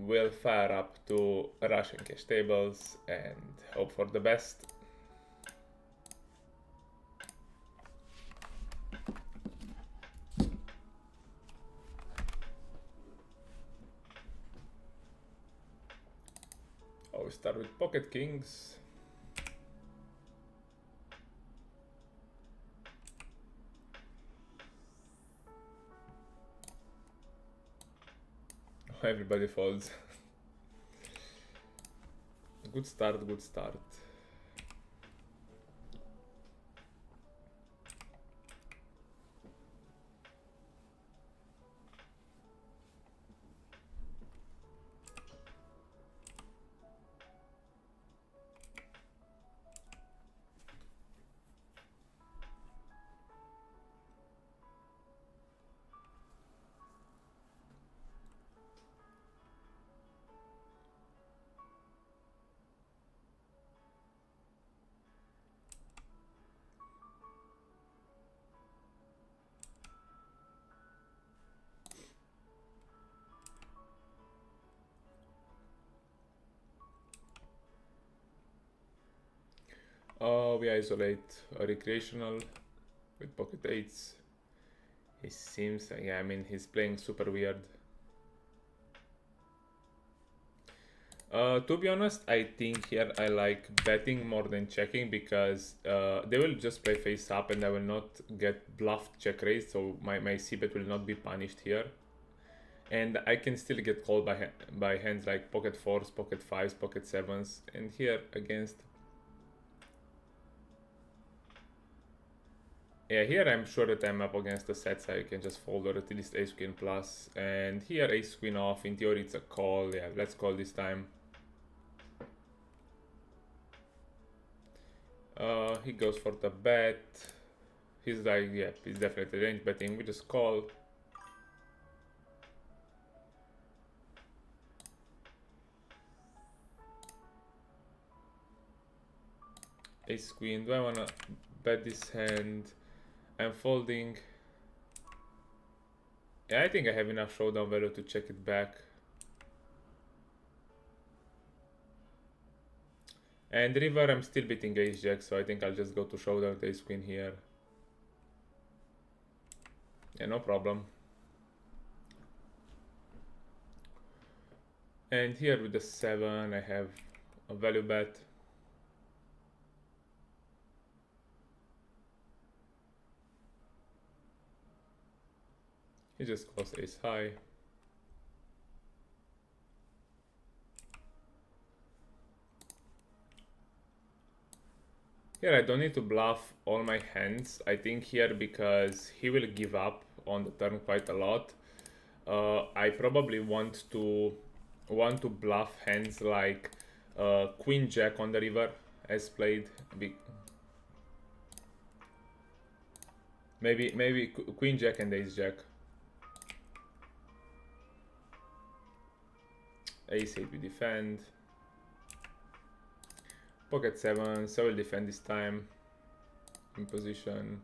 we'll fire up to Russian cash tables and hope for the best. We start with pocket kings. Everybody folds. Good start, good start. We isolate a recreational with pocket eights. He seems, yeah, I mean, he's playing super weird. To be honest, I think here I like betting more than checking because they will just play face up and I will not get bluffed check raised, so my c-bet will not be punished here. And I can still get called by hands like pocket fours, pocket fives, pocket sevens, and here against... Yeah, here I'm sure that I'm up against a set, so I can just fold or at least ace queen plus. And here ace queen off, in theory it's a call. Yeah, let's call this time. He goes for the bet. He's like, yeah, he's definitely range betting. We just call. Ace queen. Do I wanna bet this hand? I'm folding. Yeah, I think I have enough showdown value to check it back. And river, I'm still beating ace jack, so I think I'll just go to showdown with ace queen here. Yeah, no problem. And here with the 7, I have a value bet. He just calls ace high. Here I don't need to bluff all my hands, I think here, because he will give up on the turn quite a lot. I probably want to bluff hands like queen jack on the river as played. Maybe queen jack and ace jack. Ace 8 we defend. Pocket 7, so we'll defend this time. In position.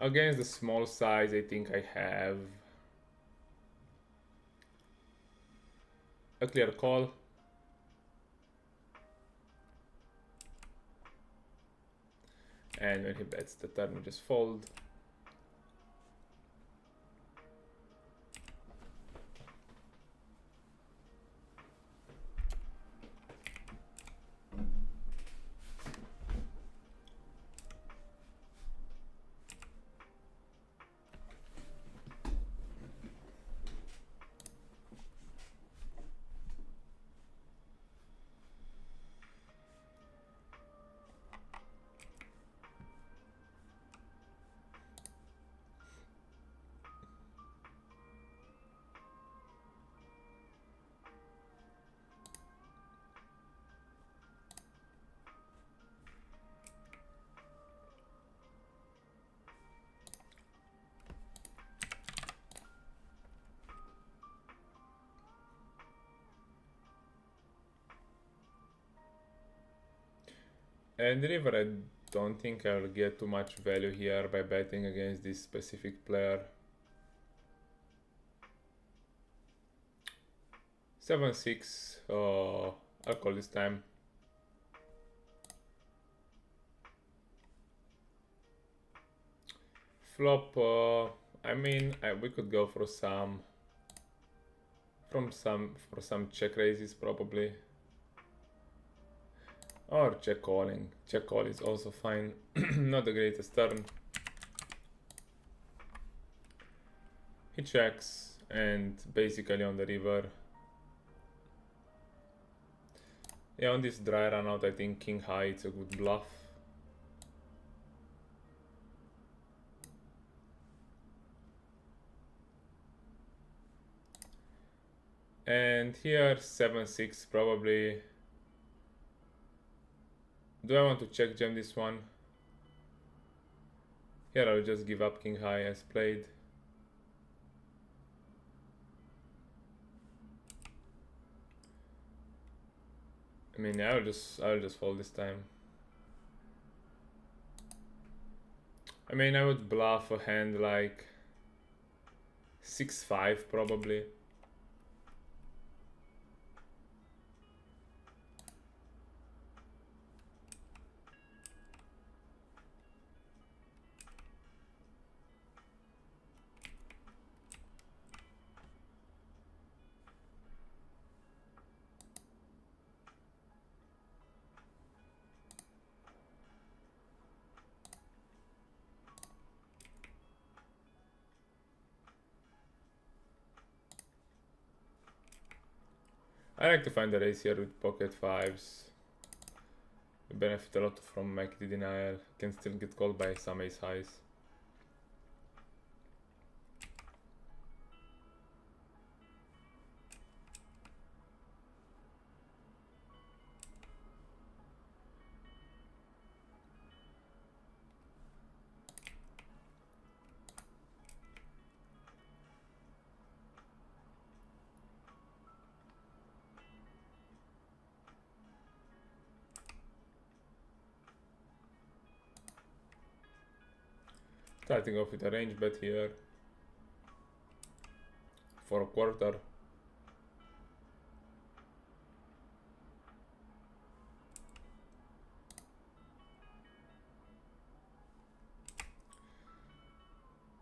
Against the small size, I think I have a clear call. And when he bets the turn, we just fold. And river, I don't think I'll get too much value here by betting against this specific player. 7-6, I'll call this time. Flop, I mean, we could go for some check raises probably, or check calling. Check call is also fine. Not the greatest turn. He checks and basically on the river. Yeah, on this dry run out, I think king high it's a good bluff. And here 7-6 probably. Do I want to check jam this one? Here I'll just give up king high as played. I mean, I'll just fold this time. I mean, I would bluff a hand like 6-5 probably. I like to find the raise here with pocket fives. We benefit a lot from equity denial. Can still get called by some ace highs. Starting off with a range bet here for a quarter.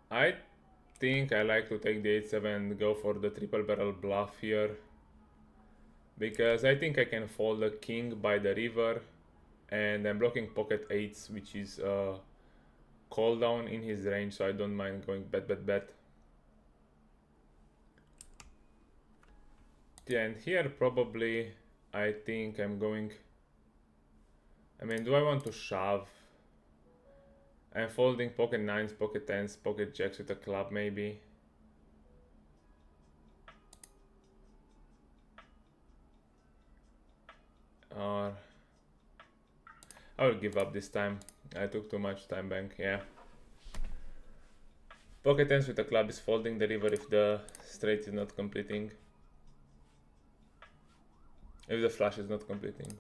I think I like to take the 8-7 and go for the triple barrel bluff here, because I think I can fold the king by the river and I'm blocking pocket eights, which is call down in his range, so I don't mind going bet. Yeah, and here probably I think I'm going. I mean, do I want to shove? I'm folding pocket nines, pocket tens, pocket jacks with a club maybe. Or I will give up this time. I took too much time bank, yeah. Pocket tens with a club is folding the river if the straight is not completing. If the flush is not completing.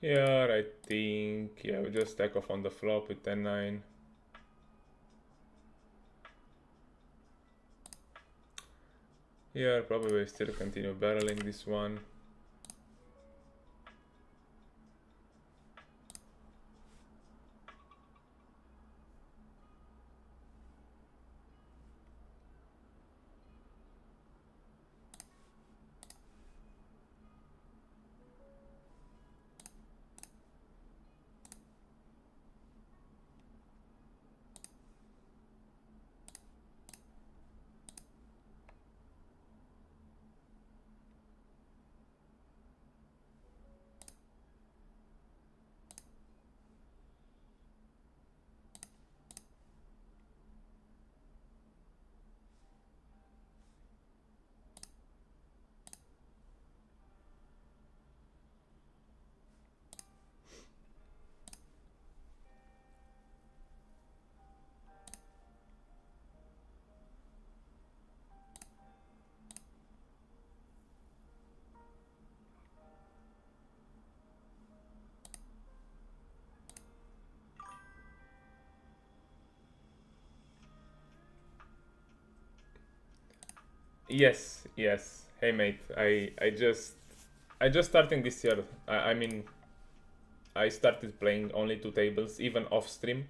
Here I think, yeah, we just stack off on the flop with 10-9. Here probably we still continue barreling this one. Yes, yes. Hey mate, I just starting this year. I mean, I started playing only two tables, even off stream,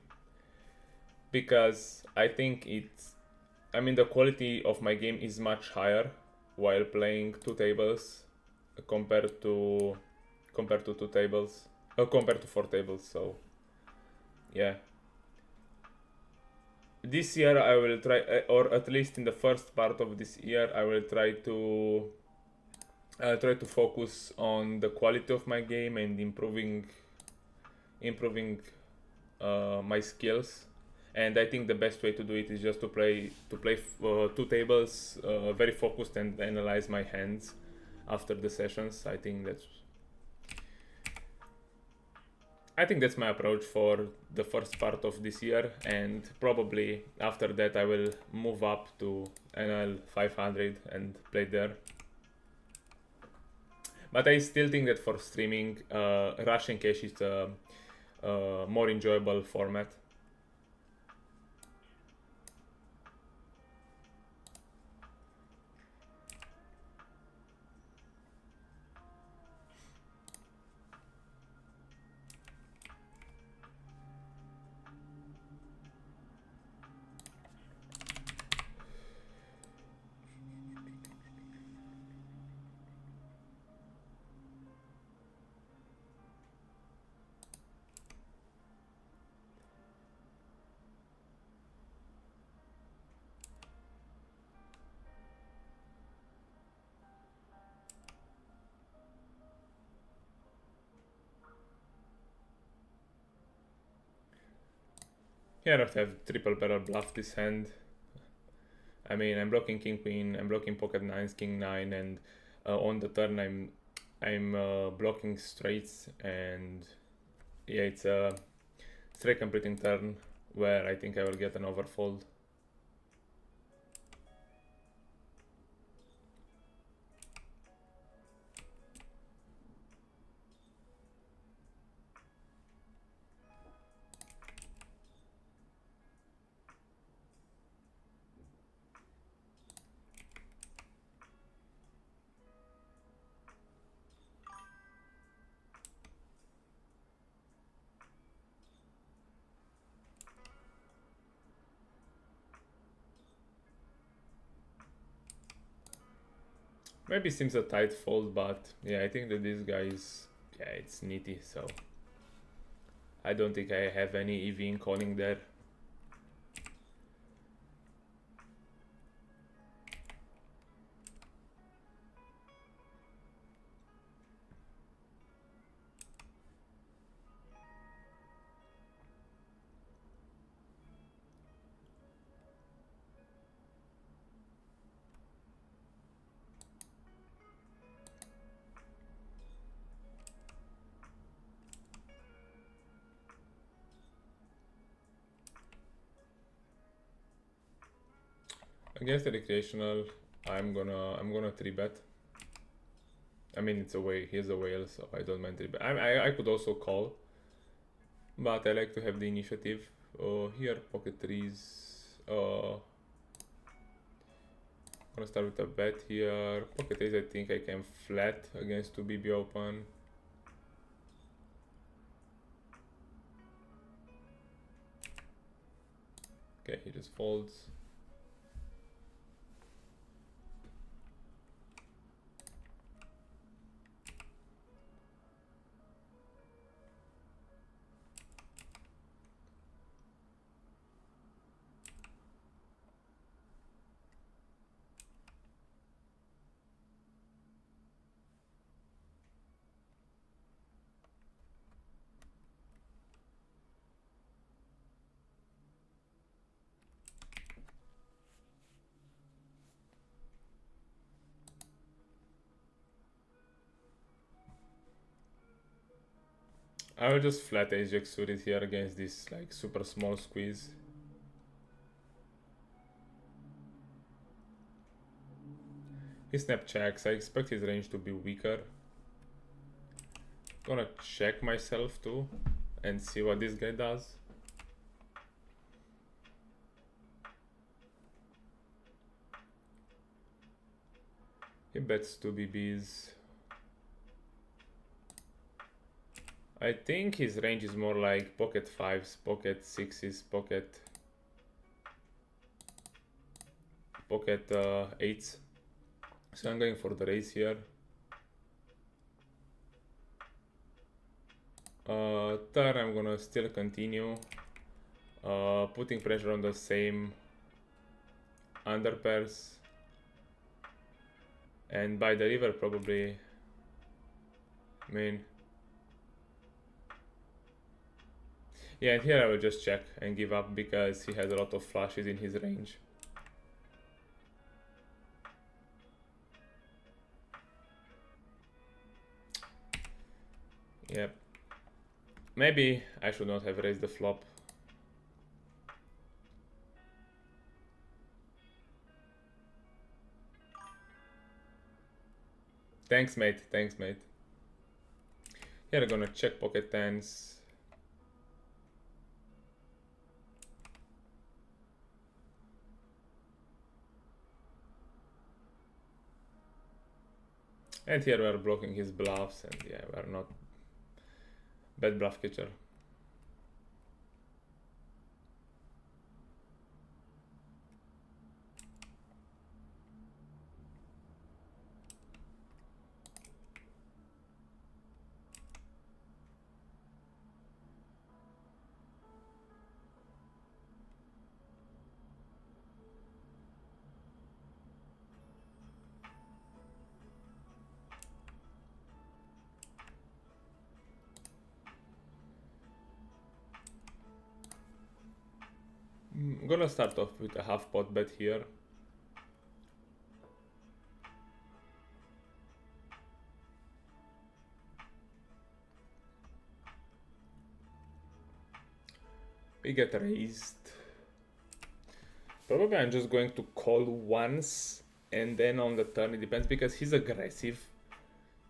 because I think I mean, the quality of my game is much higher while playing two tables compared to two tables, compared to four tables. So yeah, this year I will try, or at least in the first part of this year, I will try to focus on the quality of my game and improving my skills. And I think the best way to do it is just to play two tables, very focused, and analyze my hands after the sessions. I think that's my approach for the first part of this year, and probably after that I will move up to NL 500 and play there. But I still think that for streaming, Russian cash is a more enjoyable format. Here I have triple barrel bluff this hand. I mean, I'm blocking king queen, I'm blocking pocket nines, king nine, and on the turn I'm blocking straights, and yeah, it's a straight completing turn where I think I will get an overfold. Maybe seems a tight fold, but yeah, I think that this guy is, yeah, it's nitty, so I don't think I have any EV in calling there. Against the recreational, I'm gonna 3-bet. I mean, it's a way. He's a whale, so I don't mind 3-bet. I could also call, but I like to have the initiative. Here, pocket threes. Gonna start with a bet here. Pocket ace, I think I can flat against 2 BB open. Okay, he just folds. I will just flat ace jack suited here against this like super small squeeze. He snap checks. I expect his range to be weaker. Gonna check myself too and see what this guy does. He bets 2 BBs. I think his range is more like pocket 5s, pocket 6s, pocket 8s. So I'm going for the raise here. Turn, I'm gonna still continue putting pressure on the same under pairs, and by the river probably, I mean, yeah, and here I will just check and give up because he has a lot of flushes in his range. Yep. Maybe I should not have raised the flop. Thanks, mate. Thanks, mate. Here I'm gonna check pocket tens. And here we are blocking his bluffs, and yeah, we are not bad bluff catcher. I'm gonna start off with a half pot bet here. We get raised. Probably I'm just going to call once, and then on the turn it depends because he's aggressive.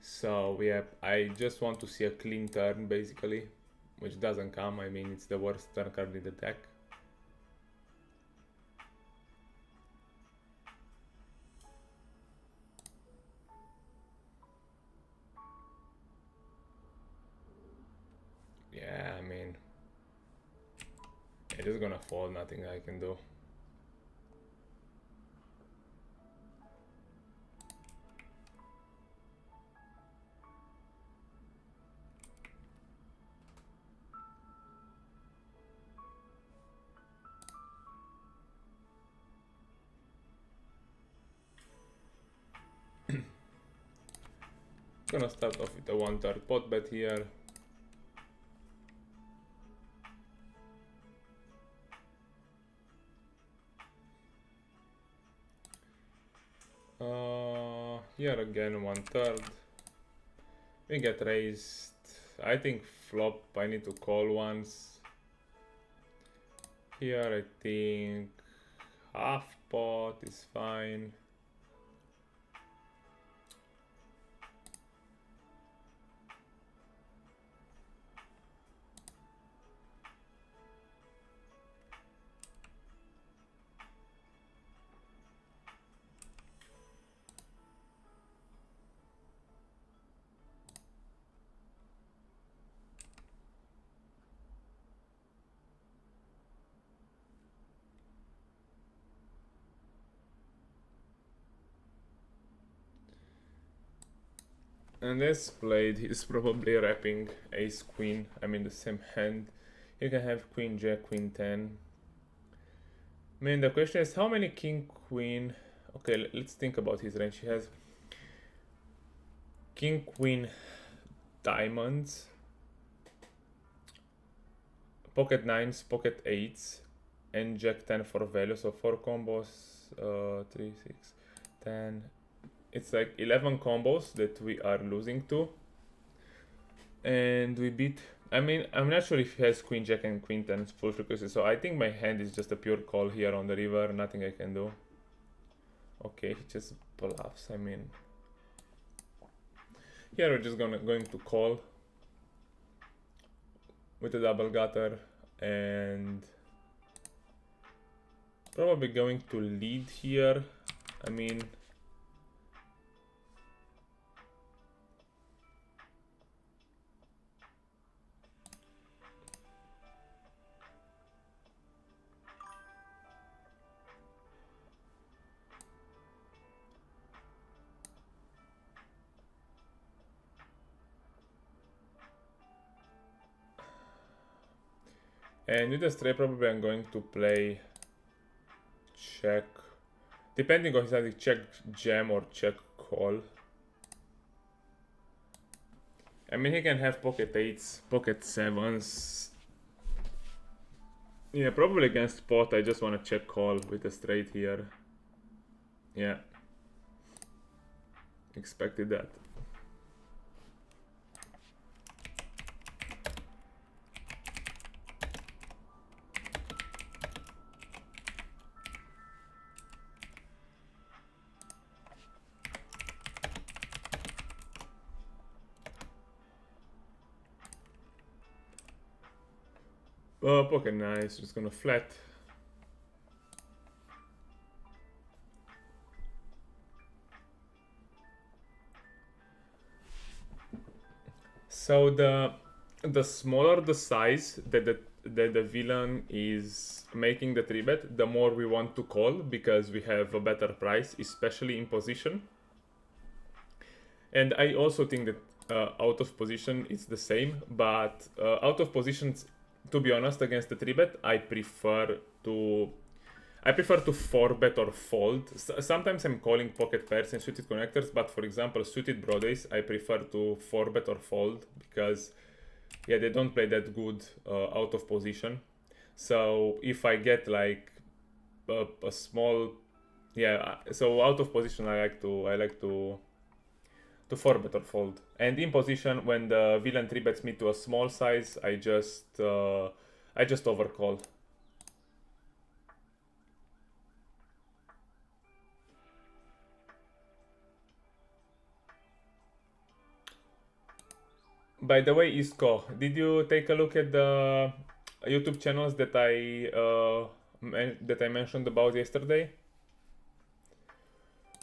So yeah, I just want to see a clean turn basically, which doesn't come. I mean, it's the worst turn card in the deck. Yeah, I mean, it is gonna fall, nothing I can do. Gonna start off with a 1/3 pot bet here. Here again 1/3. We get raised. I think flop I need to call once. Here I think half pot is fine. And as played, he's probably wrapping ace queen. I mean the same hand. You can have queen jack, queen 10. I mean the question is how many king queen. Okay, let's think about his range. He has king queen diamonds, pocket 9s, pocket 8s, and jack 10 for value. So 4 combos, 3, 6, 10. It's like 11 combos that we are losing to. And we beat, I mean, I'm not sure if he has queen jack and queen 10 full frequency. So I think my hand is just a pure call here on the river. Nothing I can do. Okay, he just bluffs. I mean, here we're just going to call with a double gutter and probably going to lead here. I mean, And with the straight, probably I'm going to play check. Depending on his hand, check jam or check call. I mean, he can have pocket 8s, pocket 7s. Yeah, probably against pot, I just want to check call with a straight here. Yeah. Expected that. Oh, pocket nice, just gonna flat. So the smaller the size that the villain is making the 3-bet, the more we want to call because we have a better price, especially in position. And I also think that out of position is the same, but out of positions, to be honest, against the 3-bet, I prefer to 4-bet or fold. Sometimes I'm calling pocket pairs and suited connectors, but for example, suited broadace, I prefer to 4-bet or fold because, yeah, they don't play that good out of position. So if I get like a small, yeah, so out of position, I like to 4-bet or fold. And in position, when the villain 3-bets me to a small size, I just overcall. By the way, Isco, did you take a look at the YouTube channels that I mentioned about yesterday?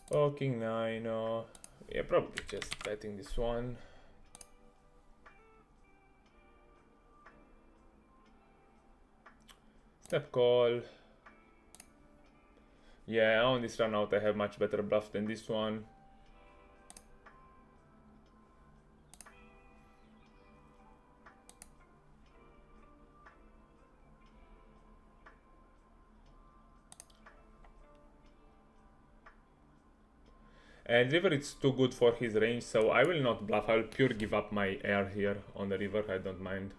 Oh, King 9. Yeah, probably just betting this one. Snap call. Yeah, on this run out I have much better bluff than this one. And river it's too good for his range, so I will not bluff. I will pure give up my air here on the river, I don't mind.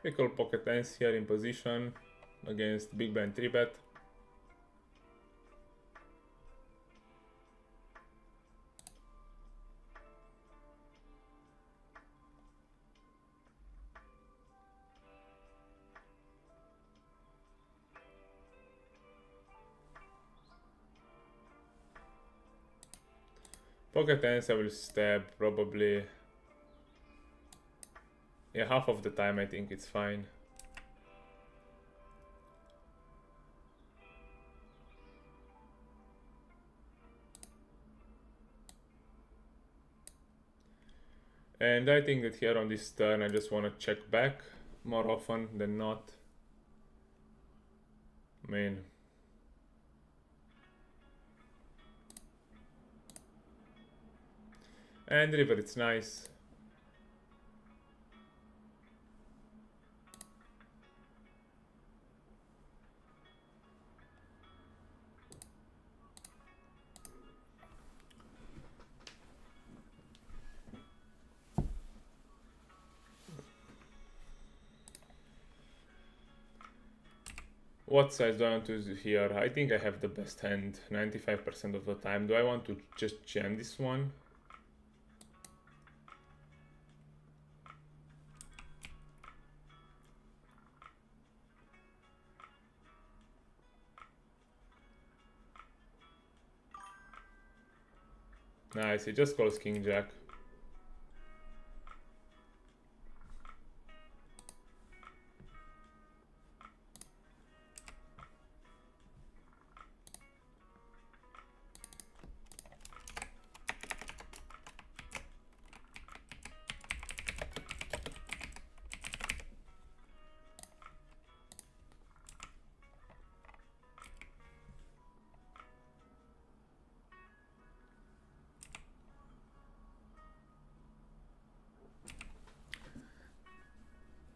We call pocket tens here in position against big blind 3-bet. Pocket tens I will stab probably. Yeah, half of the time I think it's fine. And I think that here on this turn I just want to check back more often than not. I mean, and river it's nice. What size do I want to use here? I think I have the best hand 95% of the time. Do I want to just jam this one? Nice, he just calls king jack.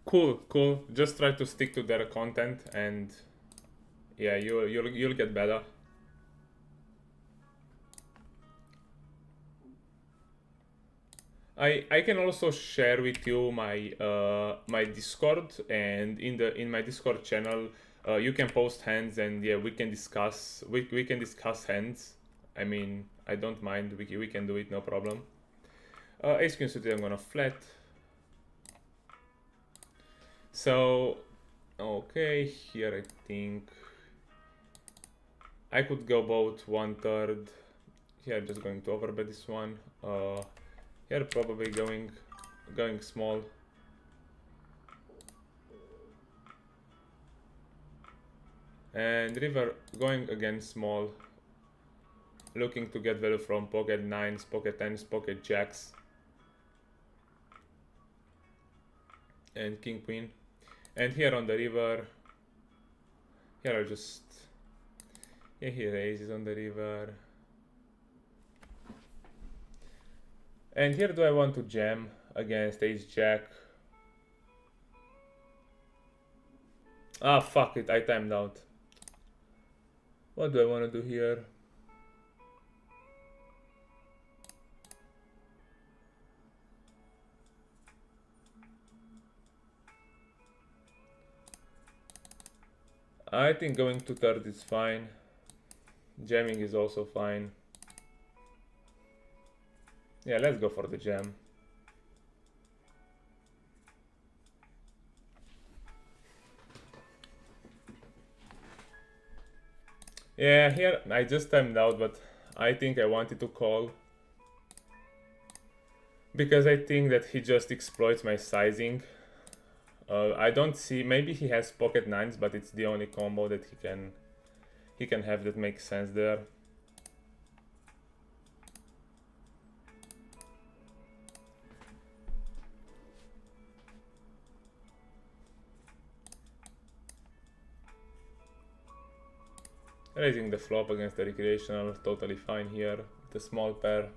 Cool. Just try to stick to their content, and yeah, you'll get better. I can also share with you my my Discord, and in my Discord channel, you can post hands, and yeah, we can discuss hands. I mean, I don't mind. We can do it, no problem. Ace queen suited, I'm gonna flat. So, okay, here I think I could go both 1/3. Here, just going to overbet this one. Here, probably going small. And river going again small. Looking to get value from pocket 9s, pocket 10s, pocket jacks. And king queen. And here on the river, here I'll just, yeah, he raises on the river. And here do I want to jam against ace jack? Ah, fuck it, I timed out. What do I want to do here? I think going to third is fine. Jamming is also fine. Yeah, let's go for the jam. Yeah, here I just timed out, but I think I wanted to call. Because I think that he just exploits my sizing. I don't see, maybe he has pocket 9s, but it's the only combo that he can have that makes sense there. Raising the flop against the recreational, totally fine here. The small pair.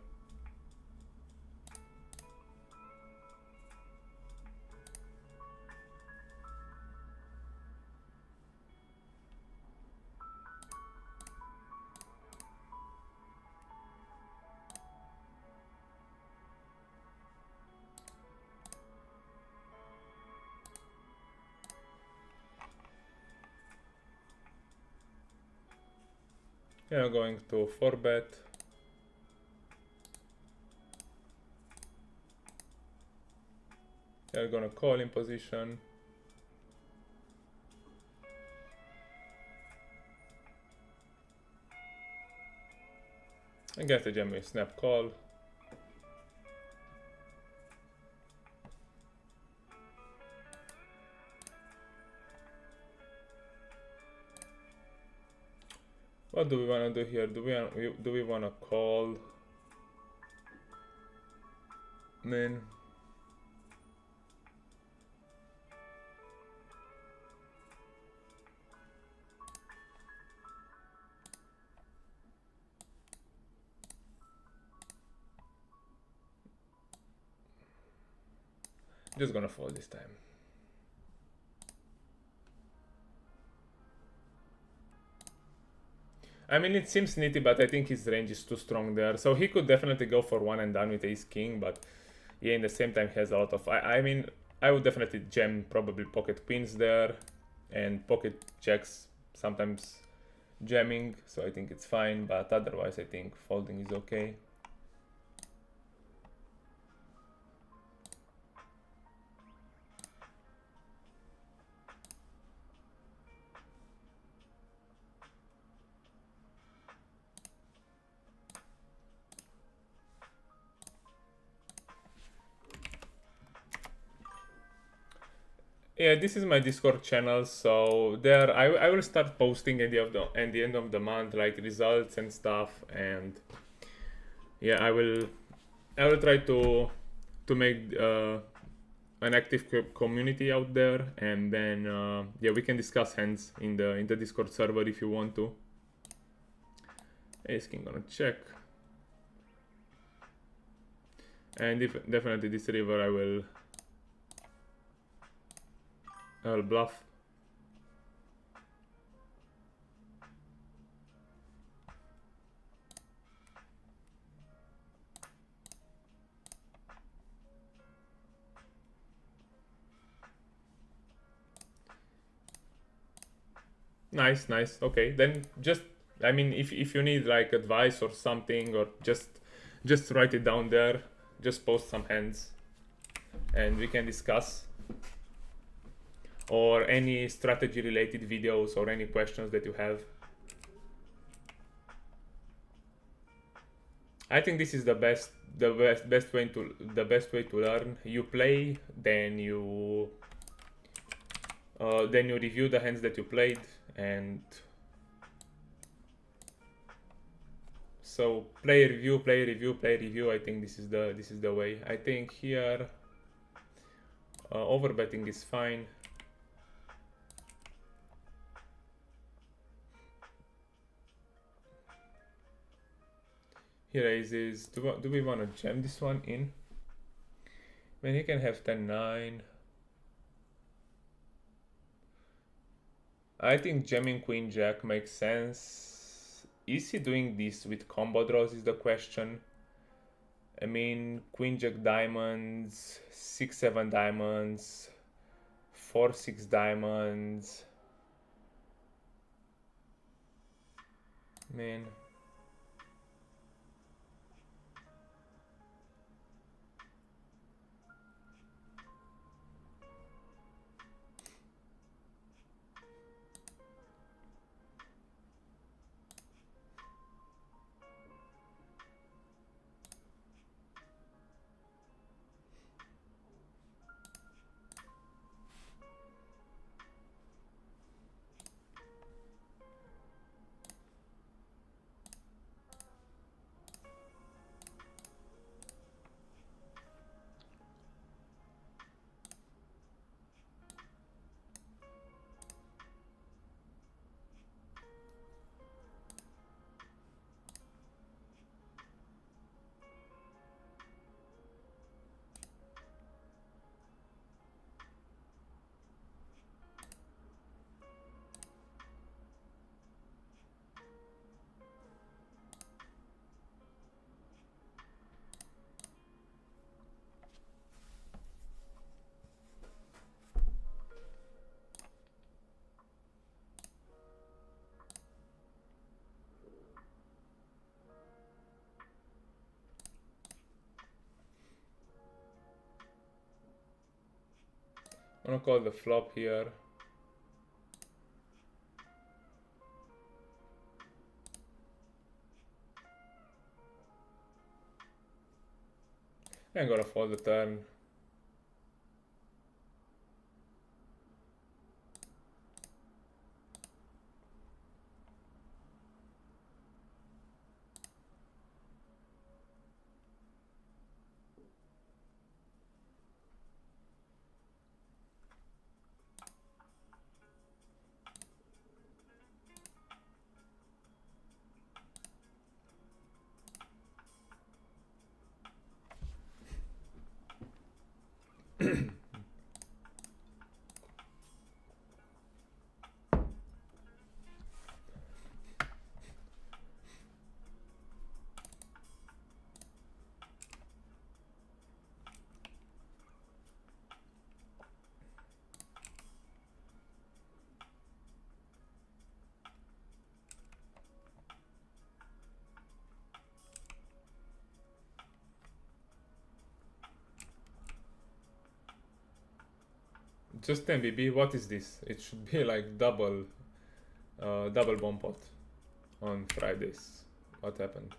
Yeah, going to 4-bet. They're gonna call in position. I guess the jam will snap call. What do we wanna do here? Do we wanna call? Man. Just gonna fold this time. I mean, it seems nitty, but I think his range is too strong there. So he could definitely go for one and done with ace king, but yeah, in the same time he has a lot of... I mean, I would definitely jam probably pocket queens there and pocket jacks, sometimes jamming, so I think it's fine, but otherwise I think folding is okay. Yeah, this is my Discord channel, so there I will start posting at the end of the month, like results and stuff, and yeah, I will try to make an active community out there, and then yeah, we can discuss hands in the Discord server if you want to. Ace King gonna check, and if definitely this river I will bluff. Nice, nice. Okay, then just, I mean, if you need like advice or something, or just write it down there. Just post some hands, and we can discuss. Or any strategy related videos or any questions that you have. I think this is the best way to learn. You play, then you review the hands that you played, and so play review, play review, play review. I think this is the way. I think here overbetting is fine. Here is do we want to jam this one in? When he can have 10-9. I think jamming Queen Jack makes sense. Is he doing this with combo draws is the question. I mean, Queen Jack diamonds, 6-7 diamonds, 4-6 diamonds. Man. I'm gonna call the flop here. I'm gonna fold the turn. Just MBB, what is this? It should be like double bomb pot on Fridays. What happened?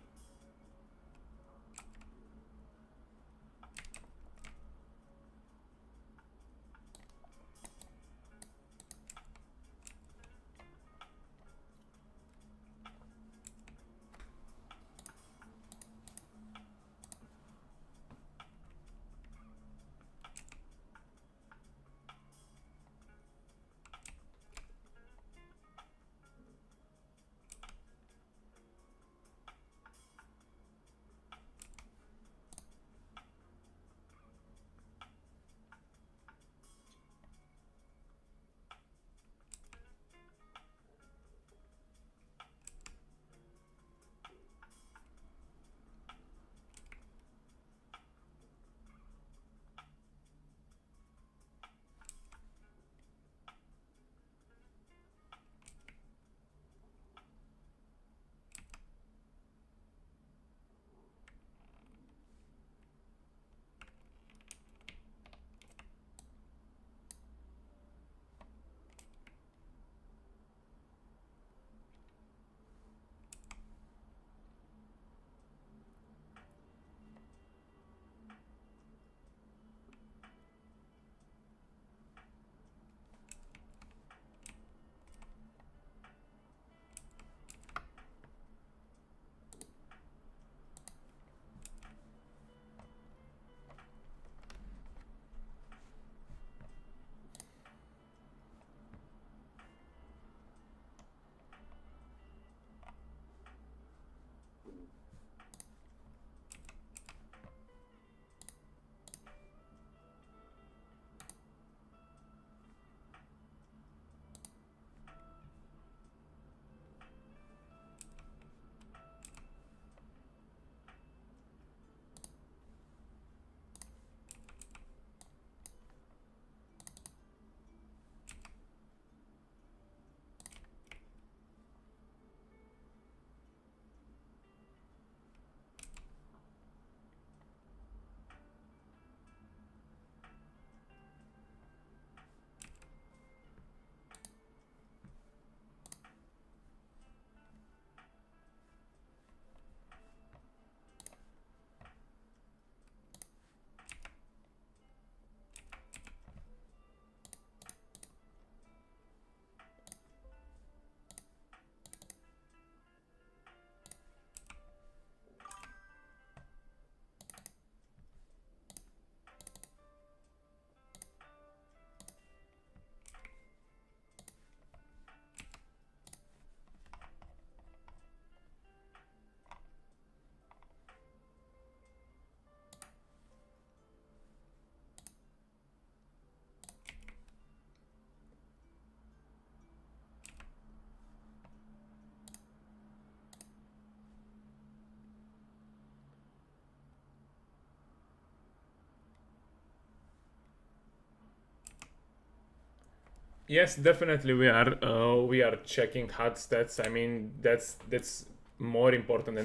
Yes, definitely we are checking hard stats. I mean that's more important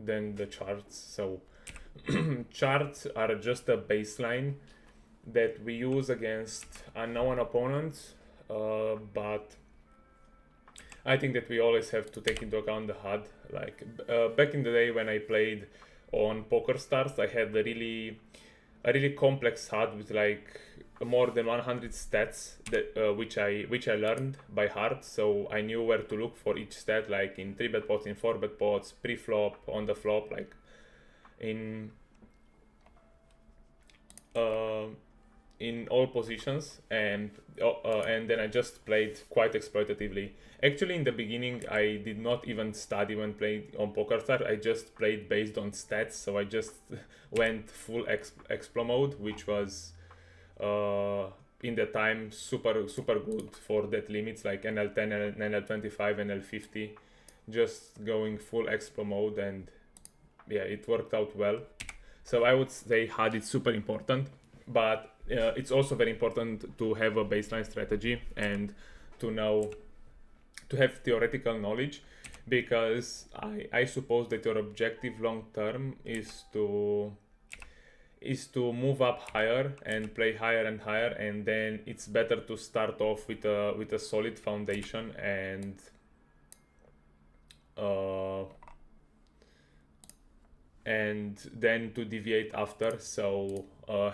than the charts. So charts are just a baseline that we use against unknown opponents, but I think that we always have to take into account the HUD. Like back in the day when I played on Poker Stars, I had a really complex HUD with like more than 100 stats that which I learned by heart. So I knew where to look for each stat, like in 3-bet pots, in 4-bet pots, pre-flop, on the flop, like in uh, in all positions, and then I just played quite exploitatively. Actually, in the beginning, I did not even study when playing on PokerStars. I just played based on stats, so I just went full explo mode, which was uh, in the time super good for that limits like NL10, NL25, NL50. Just going full explo mode, and yeah, it worked out well. So I would say HUD is super important, but it's also very important to have a baseline strategy and to know to have theoretical knowledge, because I suppose that your objective long term is to move up higher and play higher and higher, and then it's better to start off with a solid foundation uh, and then to deviate after. So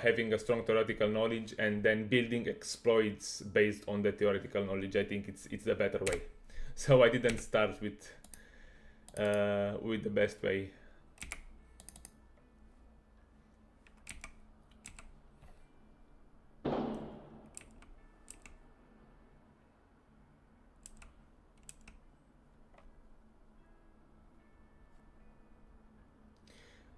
having a strong theoretical knowledge and then building exploits based on the theoretical knowledge, I think it's the better way. So I didn't start with the best way.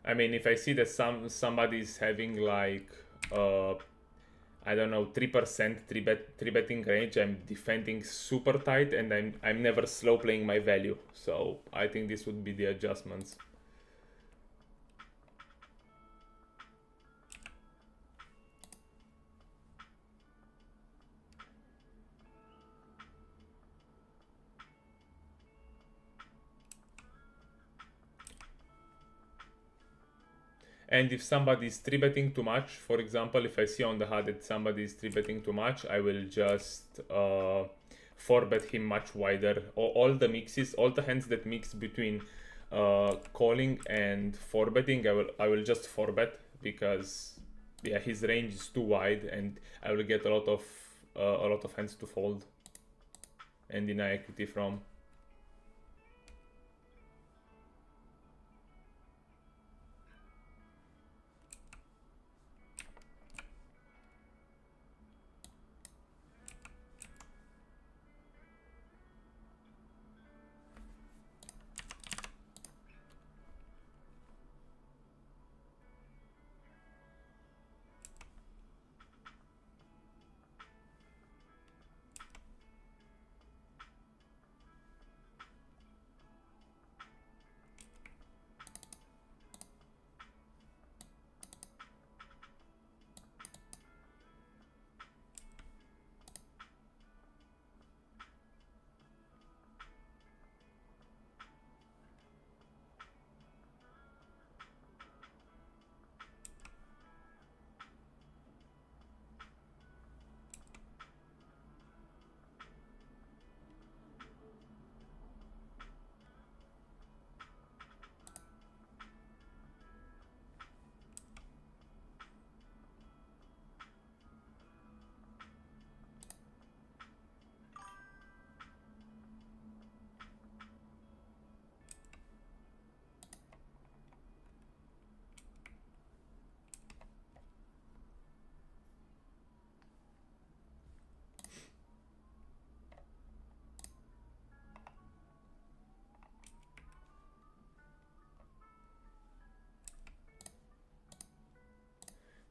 I mean, if I see that somebody's having like uh, I don't know, 3% three betting range, I'm defending super tight, and I'm never slow playing my value. So I think this would be the adjustments. And if somebody is 3 betting too much, for example, if I see on the HUD that somebody is 3 betting too much, I will just 4 bet him much wider. All the mixes, all the hands that mix between calling and 4 betting, I will just 4 bet, because yeah, his range is too wide, and I will get a lot of hands to fold and deny equity from.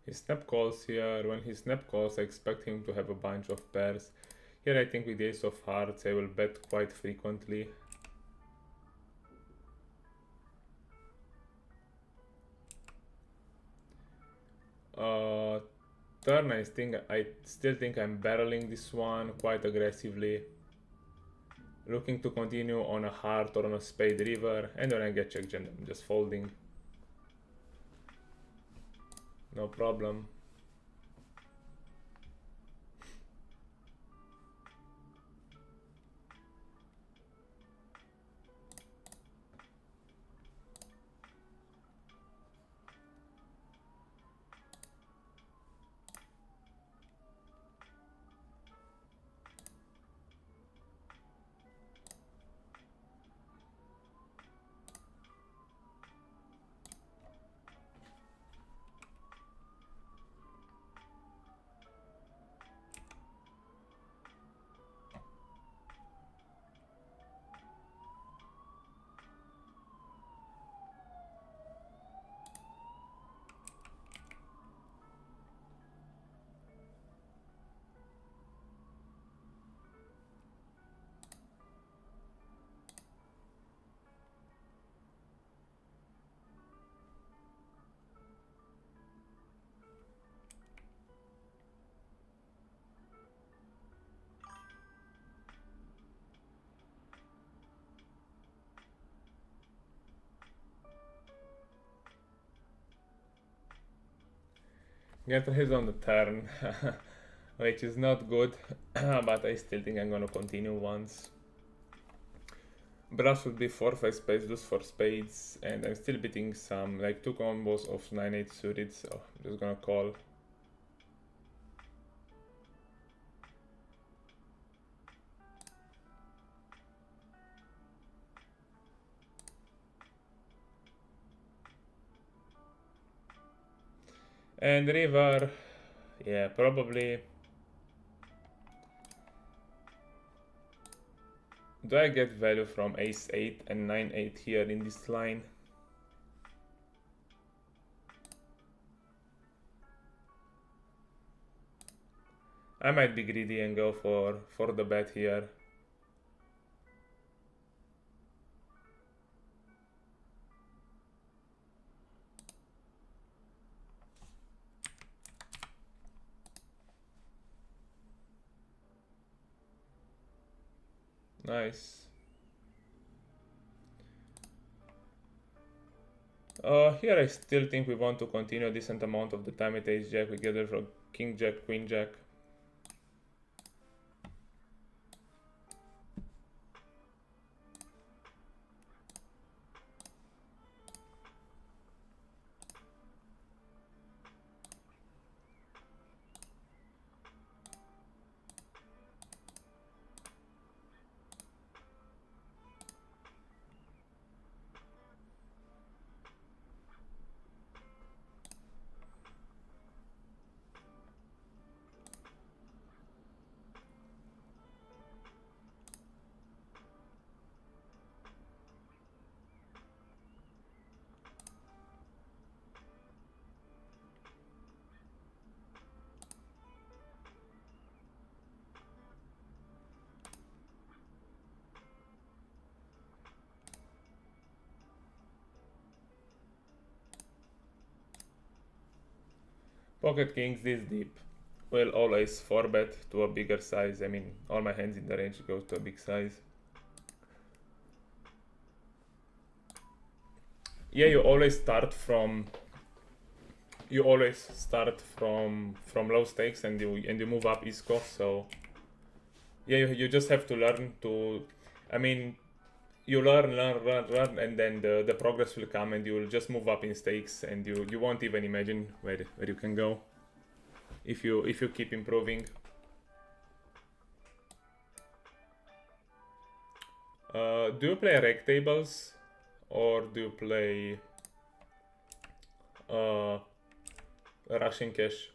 He snap calls here. When he snap calls, I expect him to have a bunch of pairs. Here I think with the ace of hearts I will bet quite frequently. Uh, turn, I still think I'm barreling this one quite aggressively, looking to continue on a heart or on a spade river, and when I get check jam, I'm just folding. No problem. Get raised on the turn, which is not good, but I still think I'm gonna continue once. Brush would be 4-5 spades, lose 4 spades, and I'm still beating some, like 2 combos of 9-8 suited, so I'm just gonna call. And river, yeah, probably. Do I get value from ace-8 and 9-8 here in this line? I might be greedy and go for the bet here. Nice. Here I still think we want to continue a decent amount of the time at ace-jack. We get it from king-jack, queen-jack. Pocket kings this deep will always 4-bet to a bigger size. I mean, all my hands in the range go to a big size. Yeah, you always start from low stakes and you move up ISCO. So yeah, you just have to learn to. I mean, you learn, and then the progress will come, and you will just move up in stakes, and you won't even imagine where you can go if you keep improving. Do you play rec tables or do you play Russian cash?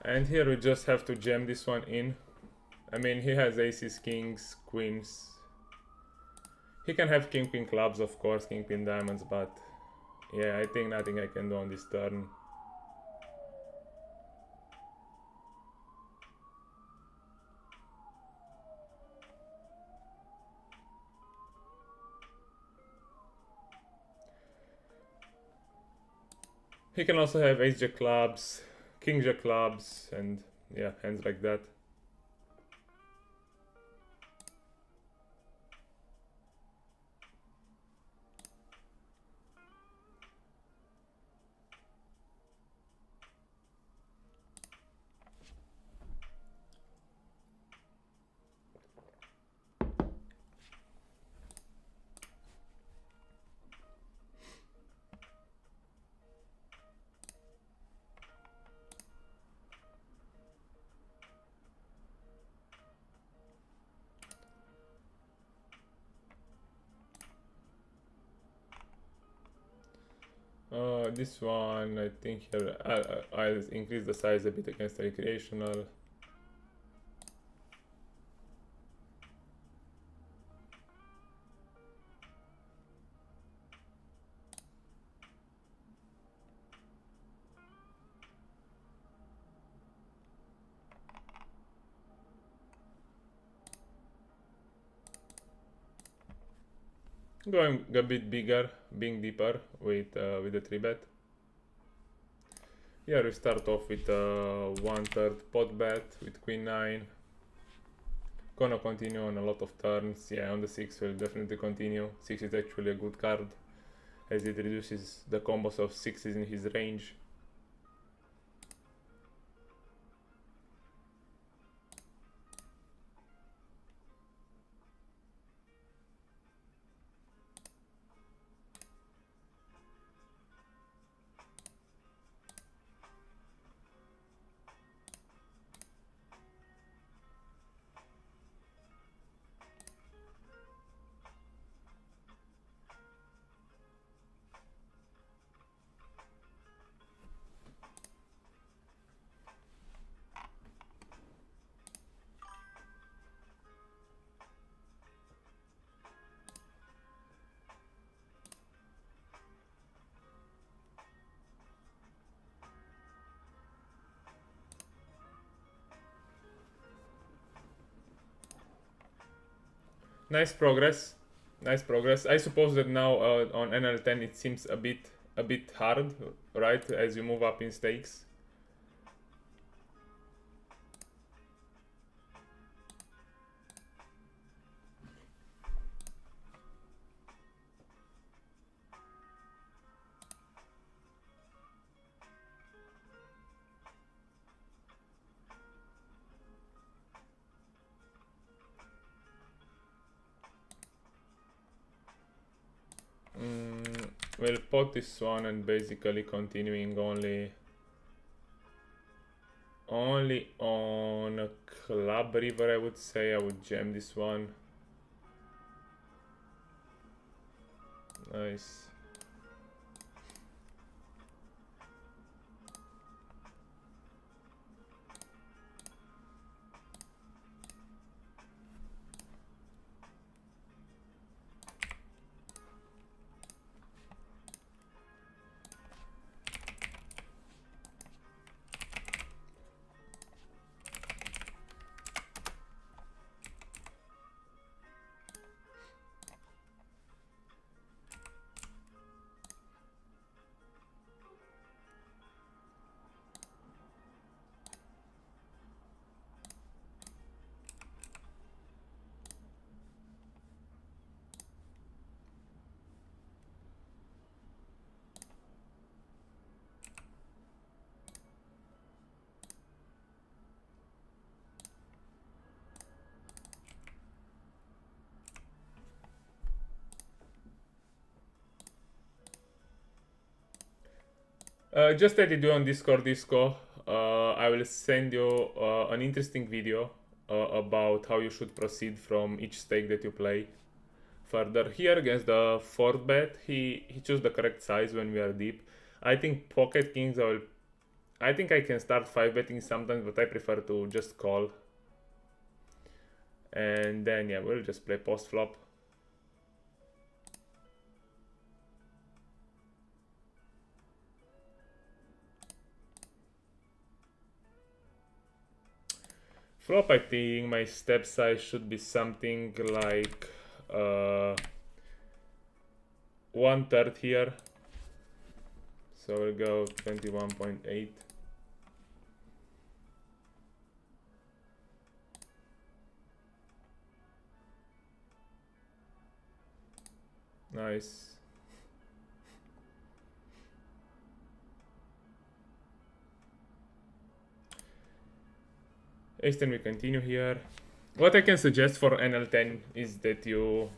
And here we just have to jam this one in. I mean, he has aces, kings, queens. He can have king, queen clubs, of course, king, queen diamonds, but yeah, I think nothing I can do on this turn. He can also have ace jack clubs, king jack clubs, and yeah, hands like that. This one, I think here I'll increase the size a bit against the recreational. Going a bit bigger, being deeper with the 3-bet. Here we start off with 1/3 pot bet with queen 9. Gonna continue on a lot of turns. Yeah, on the 6 will definitely continue. 6 is actually a good card as it reduces the combos of 6s in his range. Nice progress. Nice progress. I suppose that now on NL10 it seems a bit hard, right? As you move up in stakes. We'll pot this one and basically continuing only on a club river, I would say. I would jam this one. Nice. Just added you on Disco. I will send you an interesting video about how you should proceed from each stake that you play. Further, here against the 4th bet, he chose the correct size when we are deep. I think pocket kings I think I can start 5-betting sometimes, but I prefer to just call. And then, yeah, we'll just play post-flop. Flop, I think my step size should be something like 1/3 here. So we'll go 21.8. Nice. Then we continue here. What I can suggest for NL10 is that you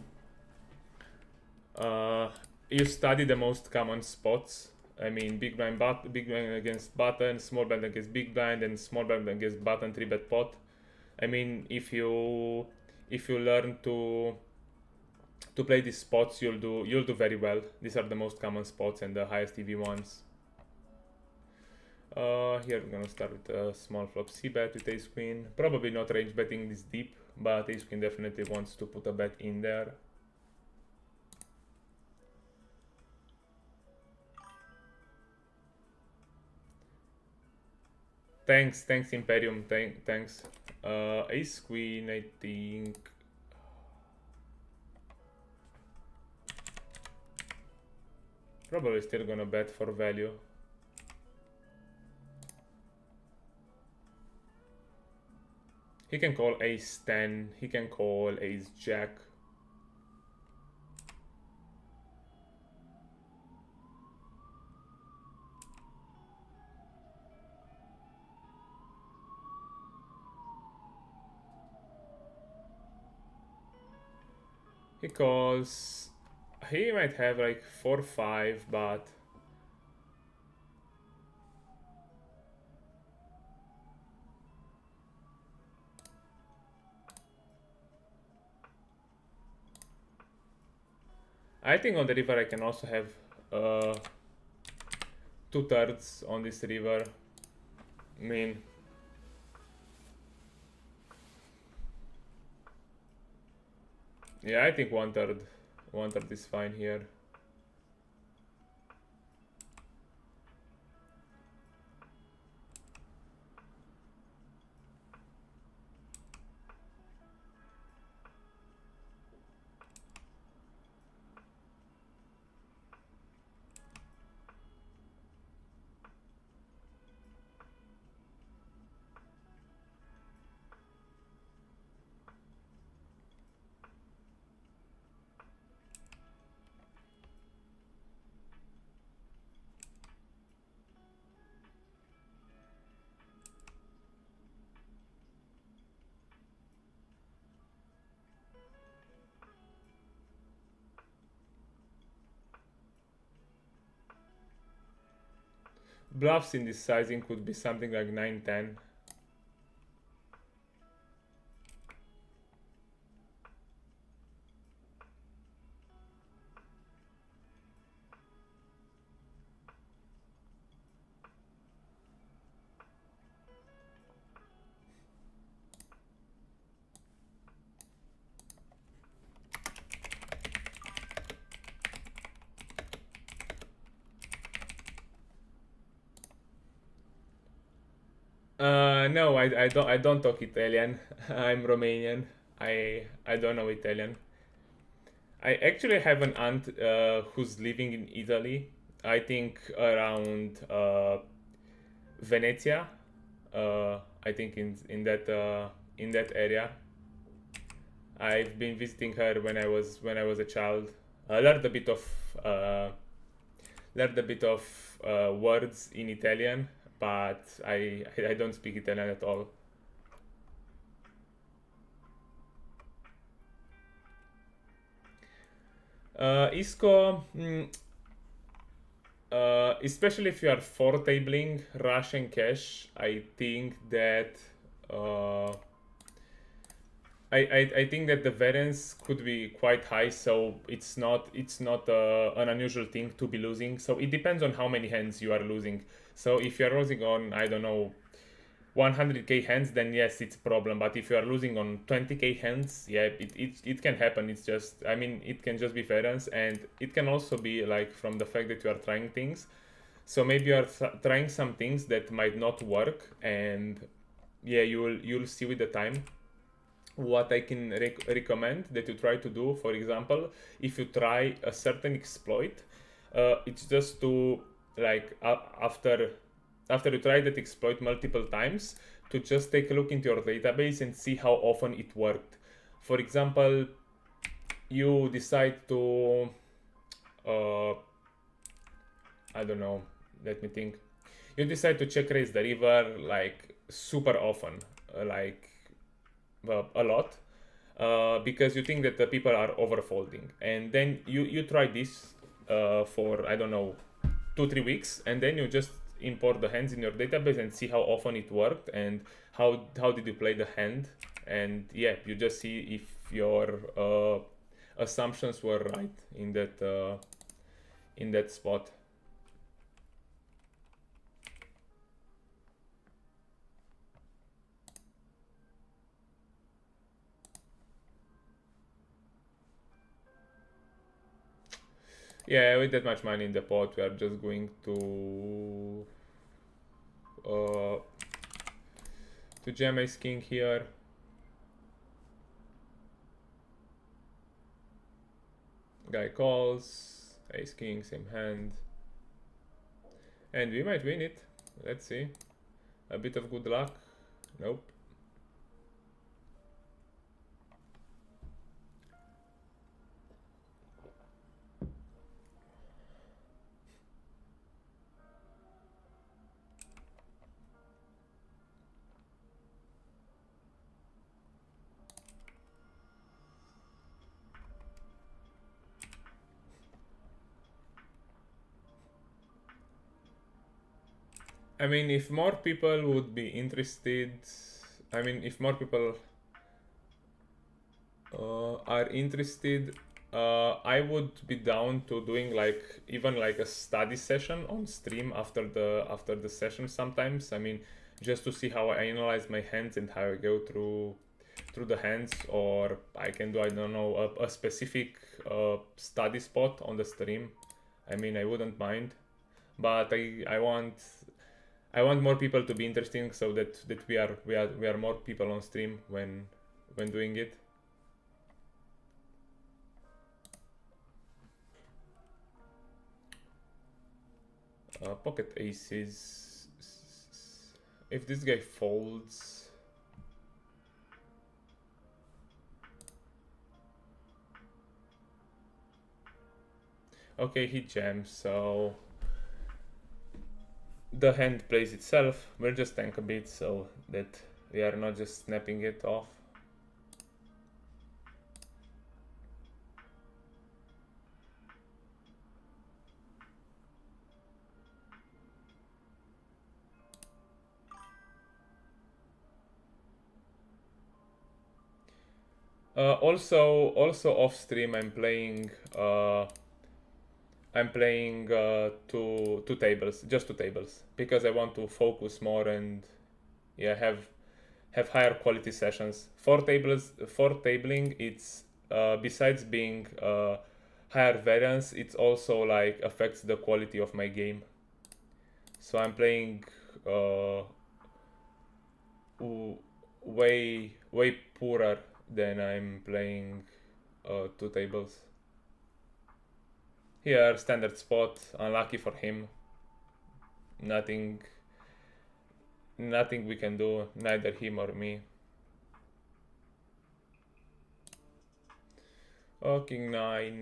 study the most common spots. I mean, big blind against button, small blind against big blind, and small blind against button 3-bet pot. I mean, if you learn to play these spots, you'll do very well. These are the most common spots and the highest EV ones. Here we're gonna start with a small flop c-bet with ace queen. Probably not range betting this deep, but ace queen definitely wants to put a bet in there. Thanks Imperium, thanks. Ace queen, I think. Probably still gonna bet for value. He can call ace 10, he can call ace jack. He calls. He might have like 4-5, but I think on the river I can also have 2/3 on this river. I mean, yeah, I think 1/3 is fine here. Bluffs in this sizing could be something like 9-10. No, I don't talk Italian. I'm Romanian. I don't know Italian. I actually have an aunt who's living in Italy. I think around Venezia. I think in that area. I've been visiting her when I was a child. I learned a bit of words in Italian, but I don't speak Italian at all. Isco, especially if you are 4-tabling Russian cash, I think that I think that the variance could be quite high, so it's not an unusual thing to be losing. So it depends on how many hands you are losing. So if you're losing on, I don't know, 100k hands, then yes, it's a problem. But if you are losing on 20k hands, yeah, it can happen. It's just, I mean, it can just be variance, and it can also be like from the fact that you are trying things. So maybe you are trying some things that might not work, and yeah, you'll see with the time. What I can recommend that you try to do, for example, if you try a certain exploit, it's just to like after you try that exploit multiple times, to just take a look into your database and see how often it worked. For example, you decide to I don't know, let me think. You decide to check raise the river like super often, like a lot, because you think that the people are overfolding, and then you try this for, I don't know, 2-3 weeks, and then you just import the hands in your database and see how often it worked and how did you play the hand, and yeah, you just see if your assumptions were right in that spot. Yeah, with that much money in the pot, we are just going to jam ace king here. Guy calls, ace king, same hand, and we might win it. Let's see. A bit of good luck. Nope. I mean, if more people would be interested, I mean, if more people are interested, I would be down to doing like even like a study session on stream after the session sometimes. I mean, just to see how I analyze my hands and how I go through the hands, or I can do, I don't know, a specific study spot on the stream. I mean, I wouldn't mind, but I want more people to be interesting, so that we are more people on stream when doing it. Pocket aces. If this guy folds, okay, he jams, so the hand plays itself. We'll just tank a bit so that we are not just snapping it off. Also off stream, I'm playing two tables, just two tables, because I want to focus more and yeah, have higher quality sessions. For tabling, it's besides being higher variance, it also like affects the quality of my game. So I'm playing way poorer than I'm playing two tables. Here, standard spot, unlucky for him. Nothing we can do, neither him or me. Oh, king 9,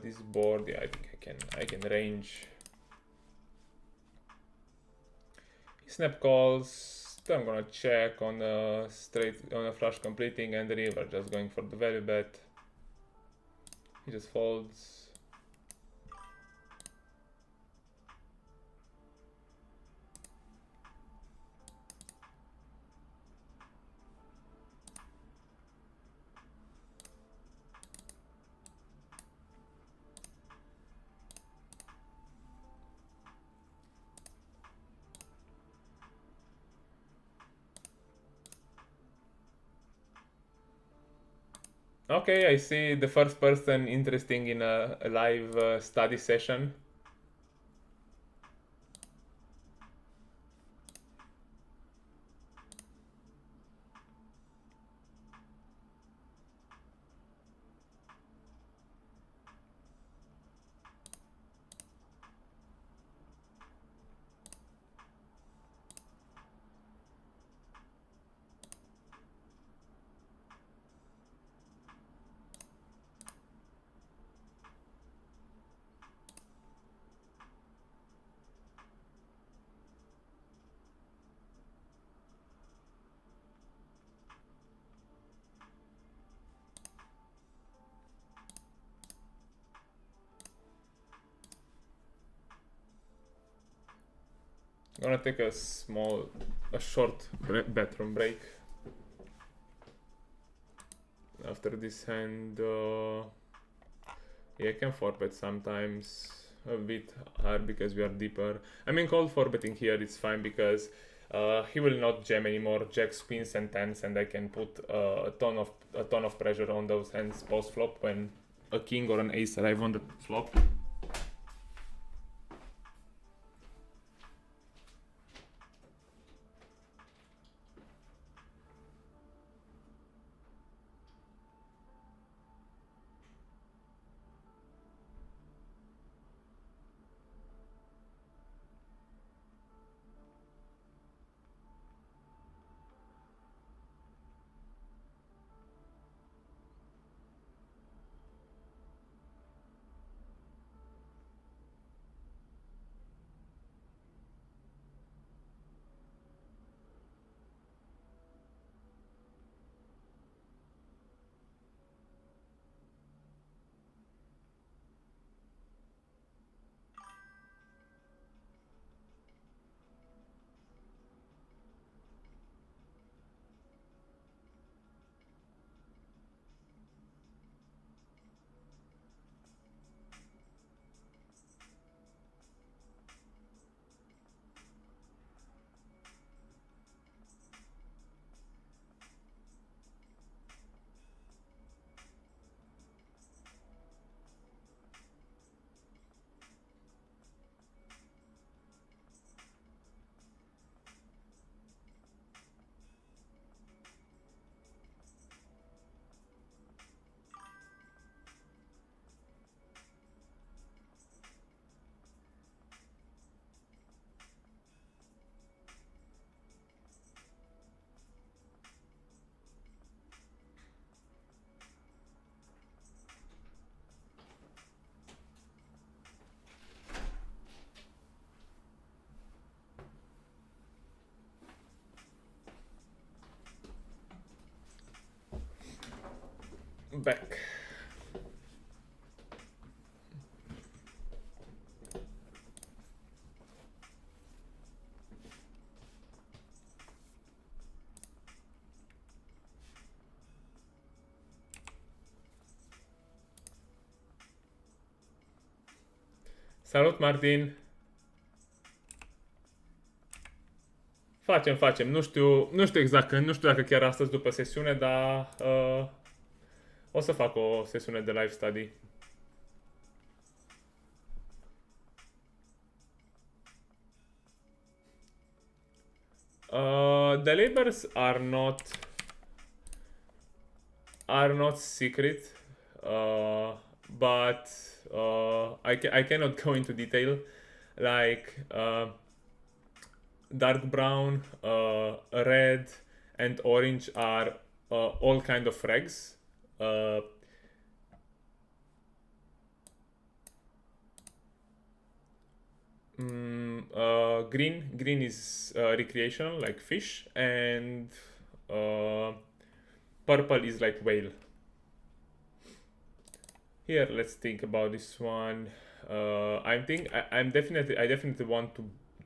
this board, yeah, I think I can range. Snap calls, I'm gonna check on a flush completing, and the river just going for the value bet. He just folds. Okay, I see the first person interesting in a live study session. Gonna take a short bathroom break after this hand. Yeah, I can 4-bet sometimes, a bit hard because we are deeper. I mean, cold 4-betting here it's fine because he will not jam anymore. Jacks, queens, and tens, and I can put a ton of pressure on those hands post flop when a king or an ace arrive on the flop. Back. Salut, Martin! Facem. Nu știu exact când, nu știu dacă chiar astăzi după sesiune, dar o să fac o sesiune de live study. The labels are not secret, but I cannot go into detail. Like dark brown, red, and orange are all kind of frags. Green is recreational, like fish, and purple is like whale. Here, let's think about this one. I definitely want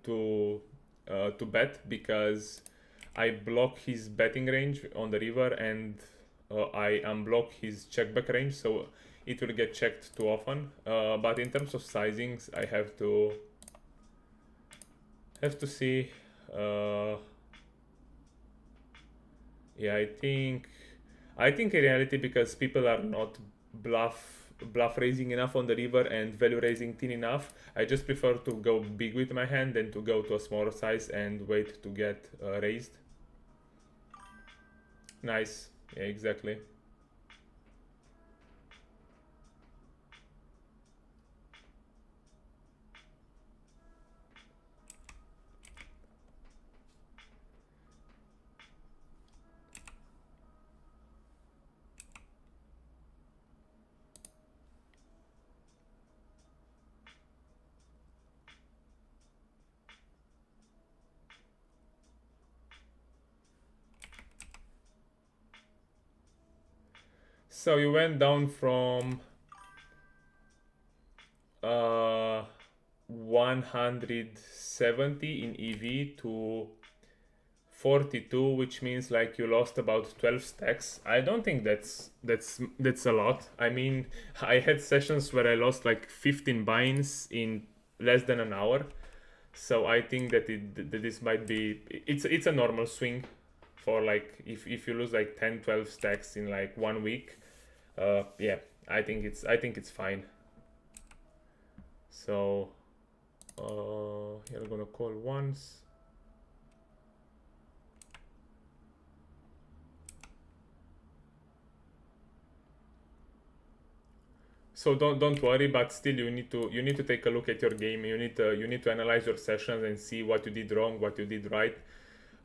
to bet because I block his betting range on the river and I unblock his checkback range, so it will get checked too often. But in terms of sizings, I have to see. Yeah, I think I think in reality, because people are not bluff raising enough on the river and value raising thin enough, I just prefer to go big with my hand than to go to a smaller size and wait to get raised. Nice. Yeah, exactly. So you went down from 170 in EV to 42, which means like you lost about 12 stacks. I don't think that's a lot. I mean, I had sessions where I lost like 15 binds in less than an hour. So I think that this might be it's a normal swing for like if you lose like 10-12 stacks in like 1 week. Yeah, I think it's fine. So here I'm gonna call once. So don't worry, but still you need to take a look at your game. You need to analyze your sessions and see what you did wrong, what you did right.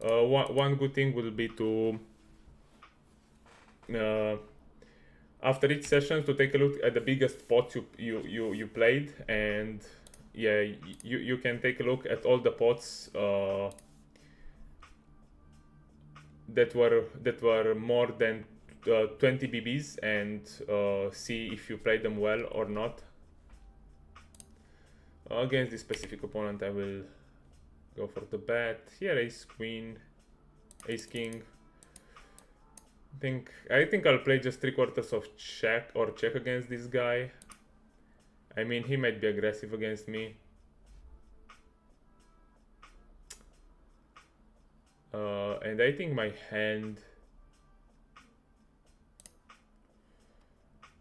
One good thing will be to after each session to take a look at the biggest pots you played, and yeah, you can take a look at all the pots that were more than 20 BBs and see if you played them well or not. Against this specific opponent, I will go for the bet. Here, ace queen, ace king. I think I'll play just 3/4 of check or check against this guy. I mean, he might be aggressive against me. And I think my hand.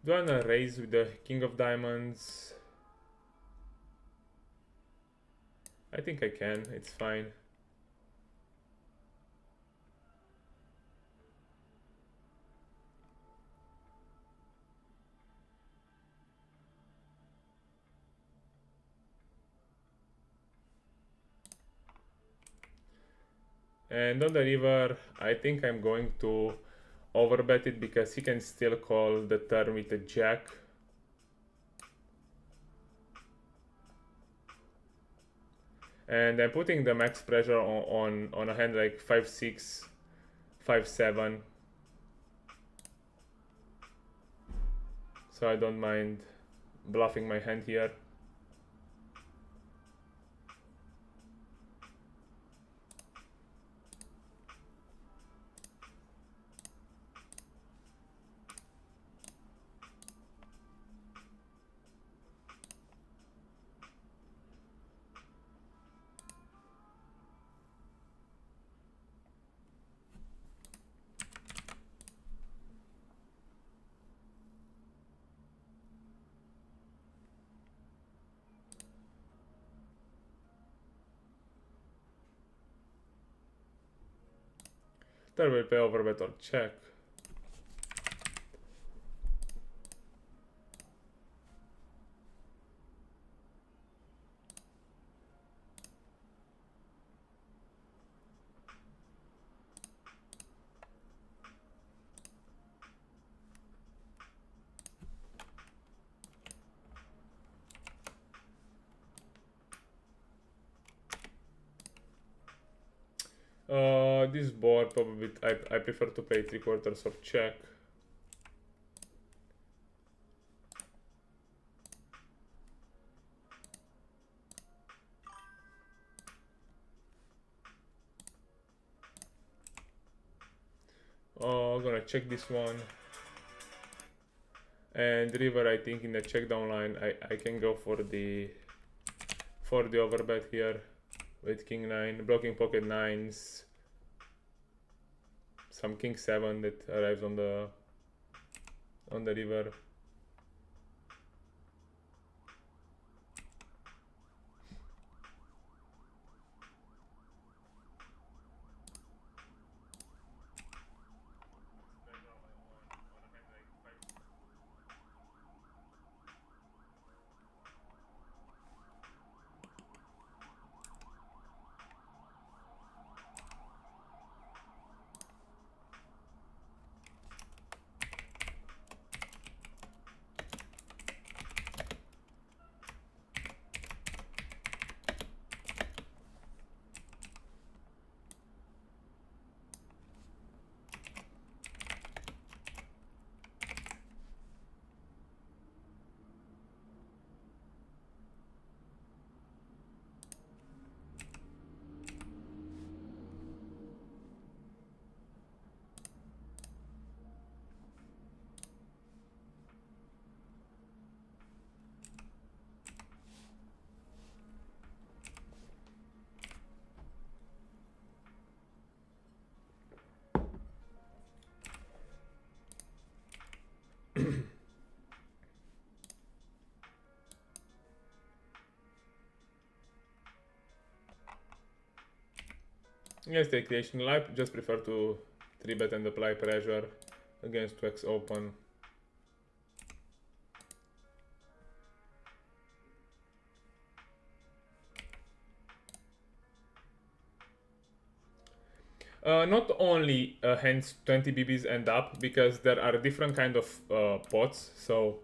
Do I wanna raise with the king of diamonds? I think I can. It's fine. And on the river, I think I'm going to overbet it because he can still call the turn with a jack. And I'm putting the max pressure on a hand like 5-6, 5-7. So I don't mind bluffing my hand here. There will pay overbet or check. This board probably I prefer to play 3/4 of check. I'm gonna check this one. And river, I think in the check down line I can go for the overbet here with king 9, blocking pocket nines. some king 7 that arrives on the river. Yes, the creation live, just prefer to 3-bet and apply pressure against 2x open. Not only hands 20 BBs and up, because there are different kind of pots. So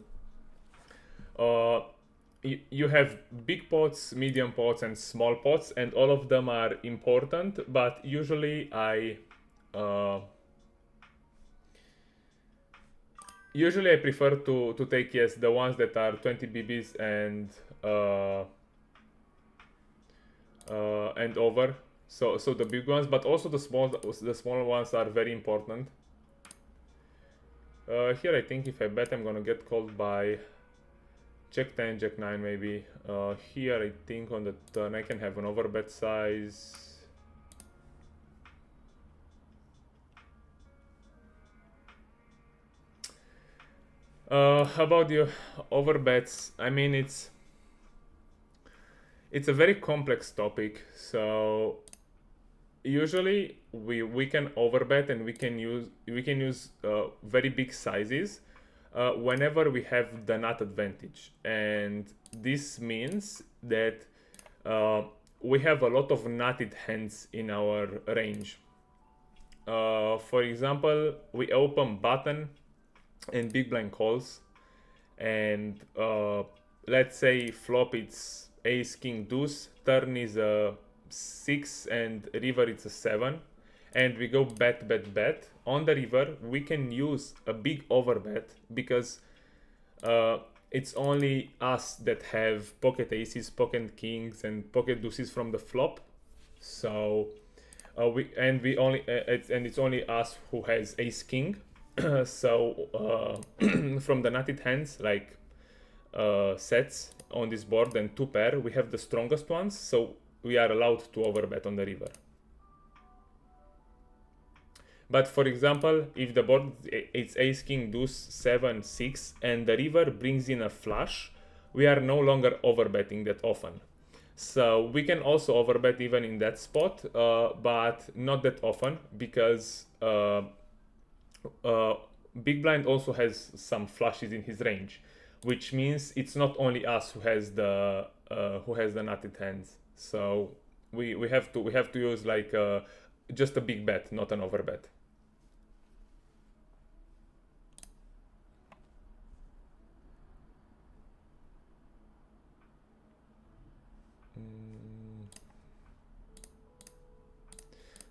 you have big pots, medium pots, and small pots, and all of them are important. But usually I prefer to take, yes, the ones that are 20 BBs and over. So the big ones, but also the small ones are very important. Here I think if I bet I'm gonna get called by Jack 10, Jack 9 maybe. Here I think on the turn I can have an overbet size. How about you? Overbets, I mean, it's a very complex topic. So usually we can overbet and we can use very big sizes whenever we have the nut advantage, and this means that we have a lot of nutted hands in our range. For example, we open button and big blind calls, and let's say flop it's ace king deuce, turn is a 6 and river it's a 7, and we go bet on the river. We can use a big overbet because it's only us that have pocket aces, pocket kings, and pocket deuces from the flop. So it's only us who has ace king. So from the nutted hands, like sets on this board and 2 pair, we have the strongest ones, so we are allowed to overbet on the river. But for example, if the board it's ace king deuce 7 6 and the river brings in a flush, we are no longer overbetting that often. So we can also overbet even in that spot, but not that often, because big blind also has some flushes in his range, which means it's not only us who has the nutted hands. So we have to use like just a big bet, not an overbet.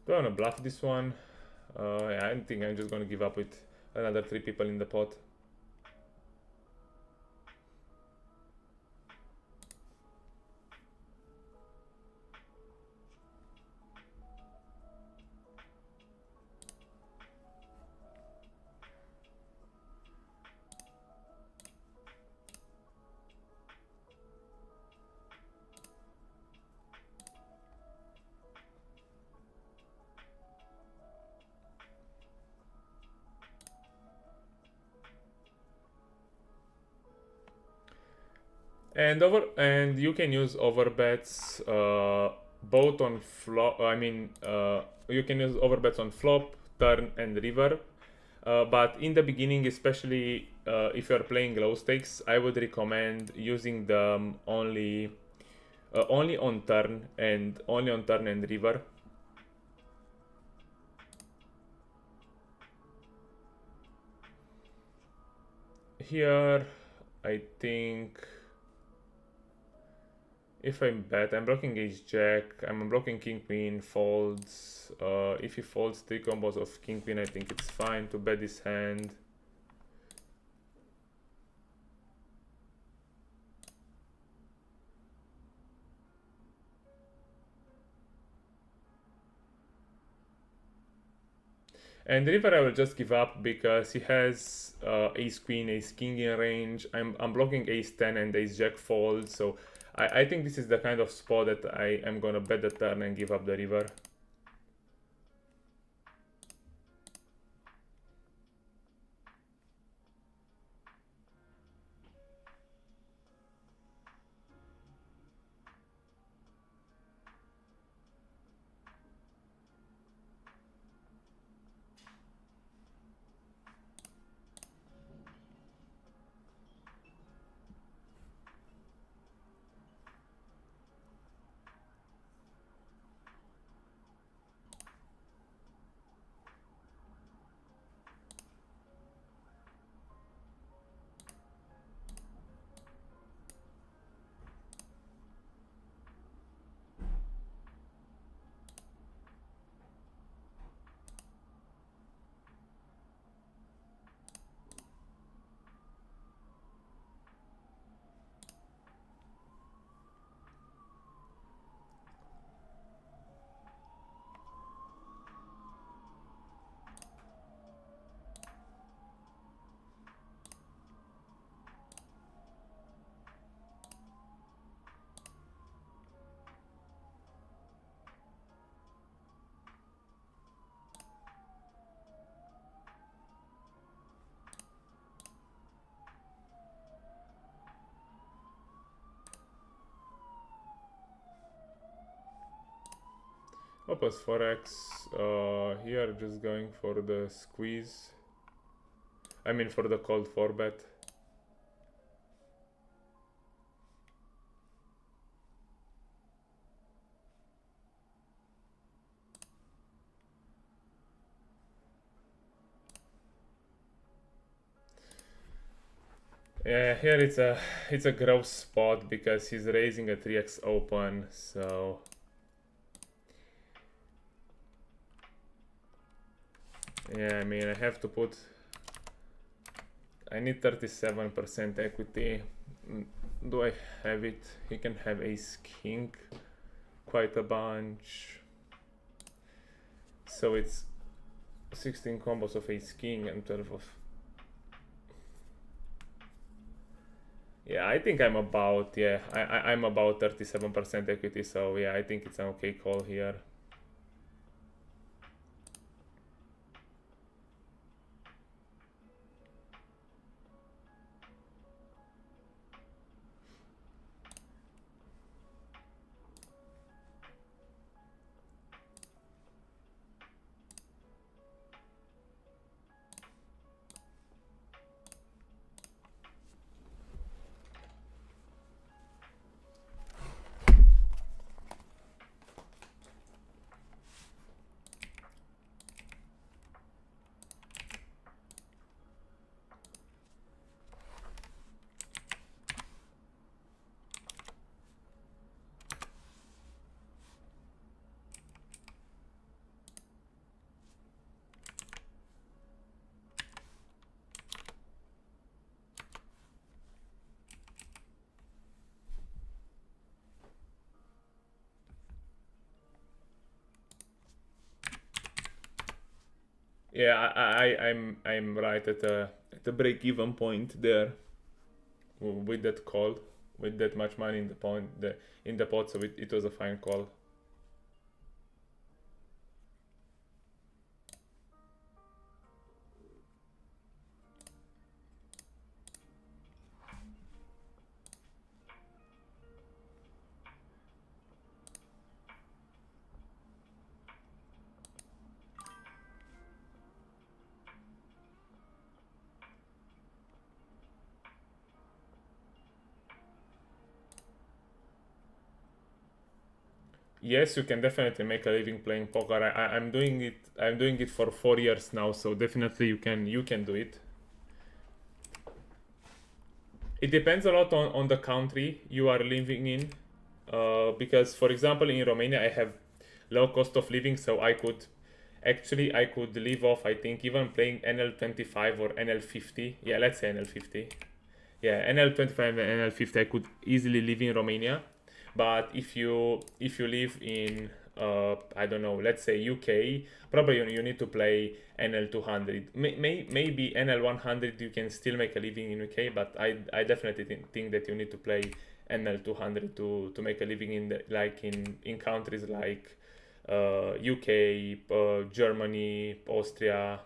Do I want to bluff this one? Yeah, I think I'm just going to give up with another 3 people in the pot. And you can use overbets both on flop. You can use overbets on flop, turn, and river. But in the beginning, especially if you're playing low stakes, I would recommend using them only on turn and river. Here, I think if I'm bet, I'm blocking ace jack, I'm blocking king queen, folds. If he folds 3 combos of king queen, I think it's fine to bet this hand. And river I will just give up because he has ace queen, ace king in range. I'm blocking ace 10 and ace jack folds, so I think this is the kind of spot that I am gonna bet the turn and give up the river. Opus 4x. Here just going for the squeeze. I mean for the cold 4-bet. Yeah, here it's a gross spot because he's raising a 3x open, so yeah, I mean I have to put, I need 37% equity. Do I have it? He can have ace king quite a bunch, so it's 16 combos of ace king and 12 of, yeah, I think I'm about, yeah, I'm about 37% equity, so yeah, I think it's an okay call here. Yeah, I'm right at the break-even point there with that call, with that much money in the pot, so it was a fine call. Yes, you can definitely make a living playing poker. I'm doing it. I'm doing it for 4 years now, so definitely you can do it. It depends a lot on the country you are living in, because for example in Romania I have low cost of living, so I could live off, I think, even playing NL25 or NL50. Yeah, let's say NL50. Yeah, NL25 and NL50 I could easily live in Romania. But if you live in I don't know, let's say UK, probably you need to play NL200. Maybe NL100 you can still make a living in UK, but I definitely think that you need to play NL200 to make a living in in countries like UK, Germany, Austria.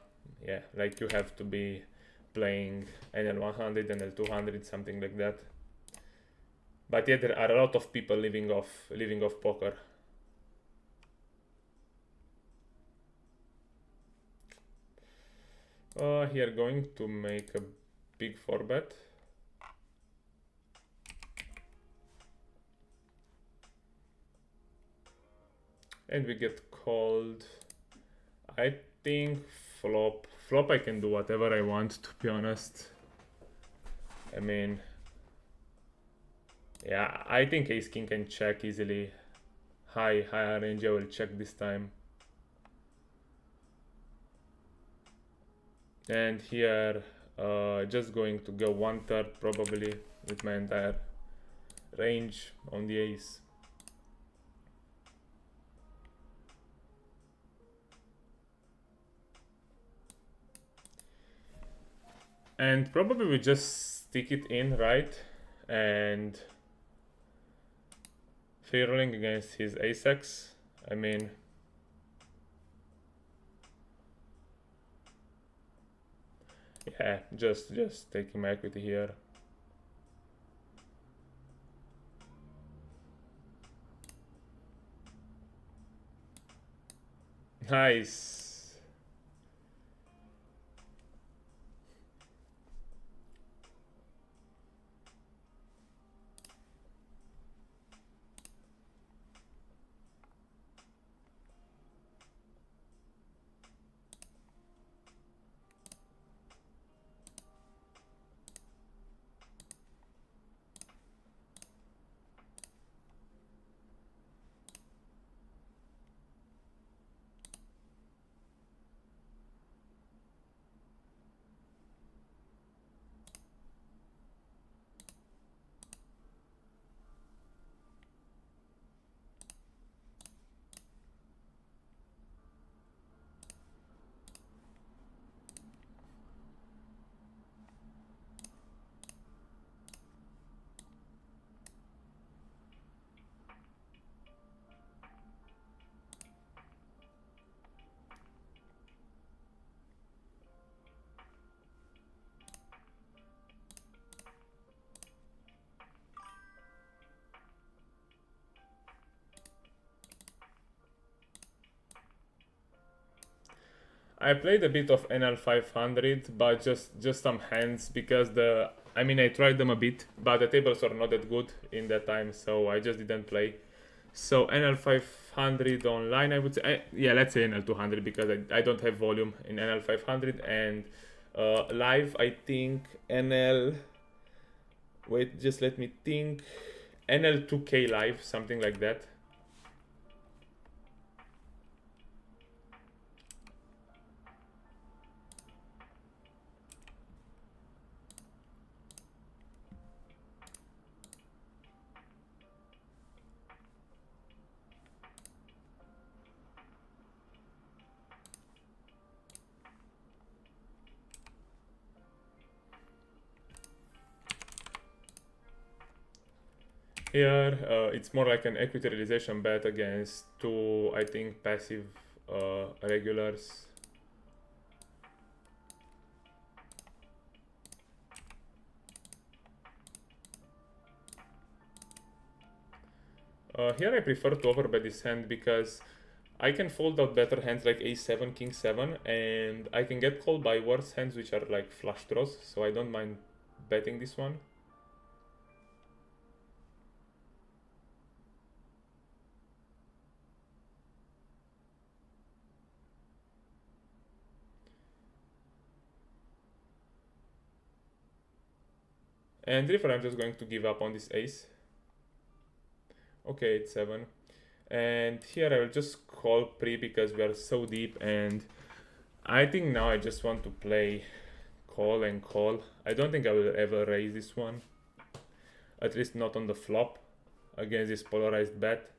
Yeah, like you have to be playing NL100, NL200, something like that. But yeah, there are a lot of people living off poker. Here going to make a big 4-bet. And we get called. I think flop. Flop I can do whatever I want, to be honest. I mean, yeah, I think ace king can check easily. High RnC, I will check this time. And here, just going to go 1/3 probably with my entire range on the ace. And probably we just stick it in, right? And free rolling against his ace-x. I mean, yeah, just taking my equity here. Nice. I played a bit of NL500, but just some hands because I mean, I tried them a bit, but the tables were not that good in that time, so I just didn't play. So NL500 online, I would say, yeah, let's say NL200 because I don't have volume in NL500, and live, I think NL. Wait, just let me think. NL2K live, something like that. Here, it's more like an equity realization bet against two, I think, passive regulars. Here I prefer to overbet this hand because I can fold out better hands like a7, king 7, and I can get called by worse hands which are like flush draws, so I don't mind betting this one. And therefore I'm just going to give up on this ace. Okay, it's 7. And here I will just call pre because we are so deep, and I think now I just want to play call and call. I don't think I will ever raise this one. At least not on the flop against this polarized bet.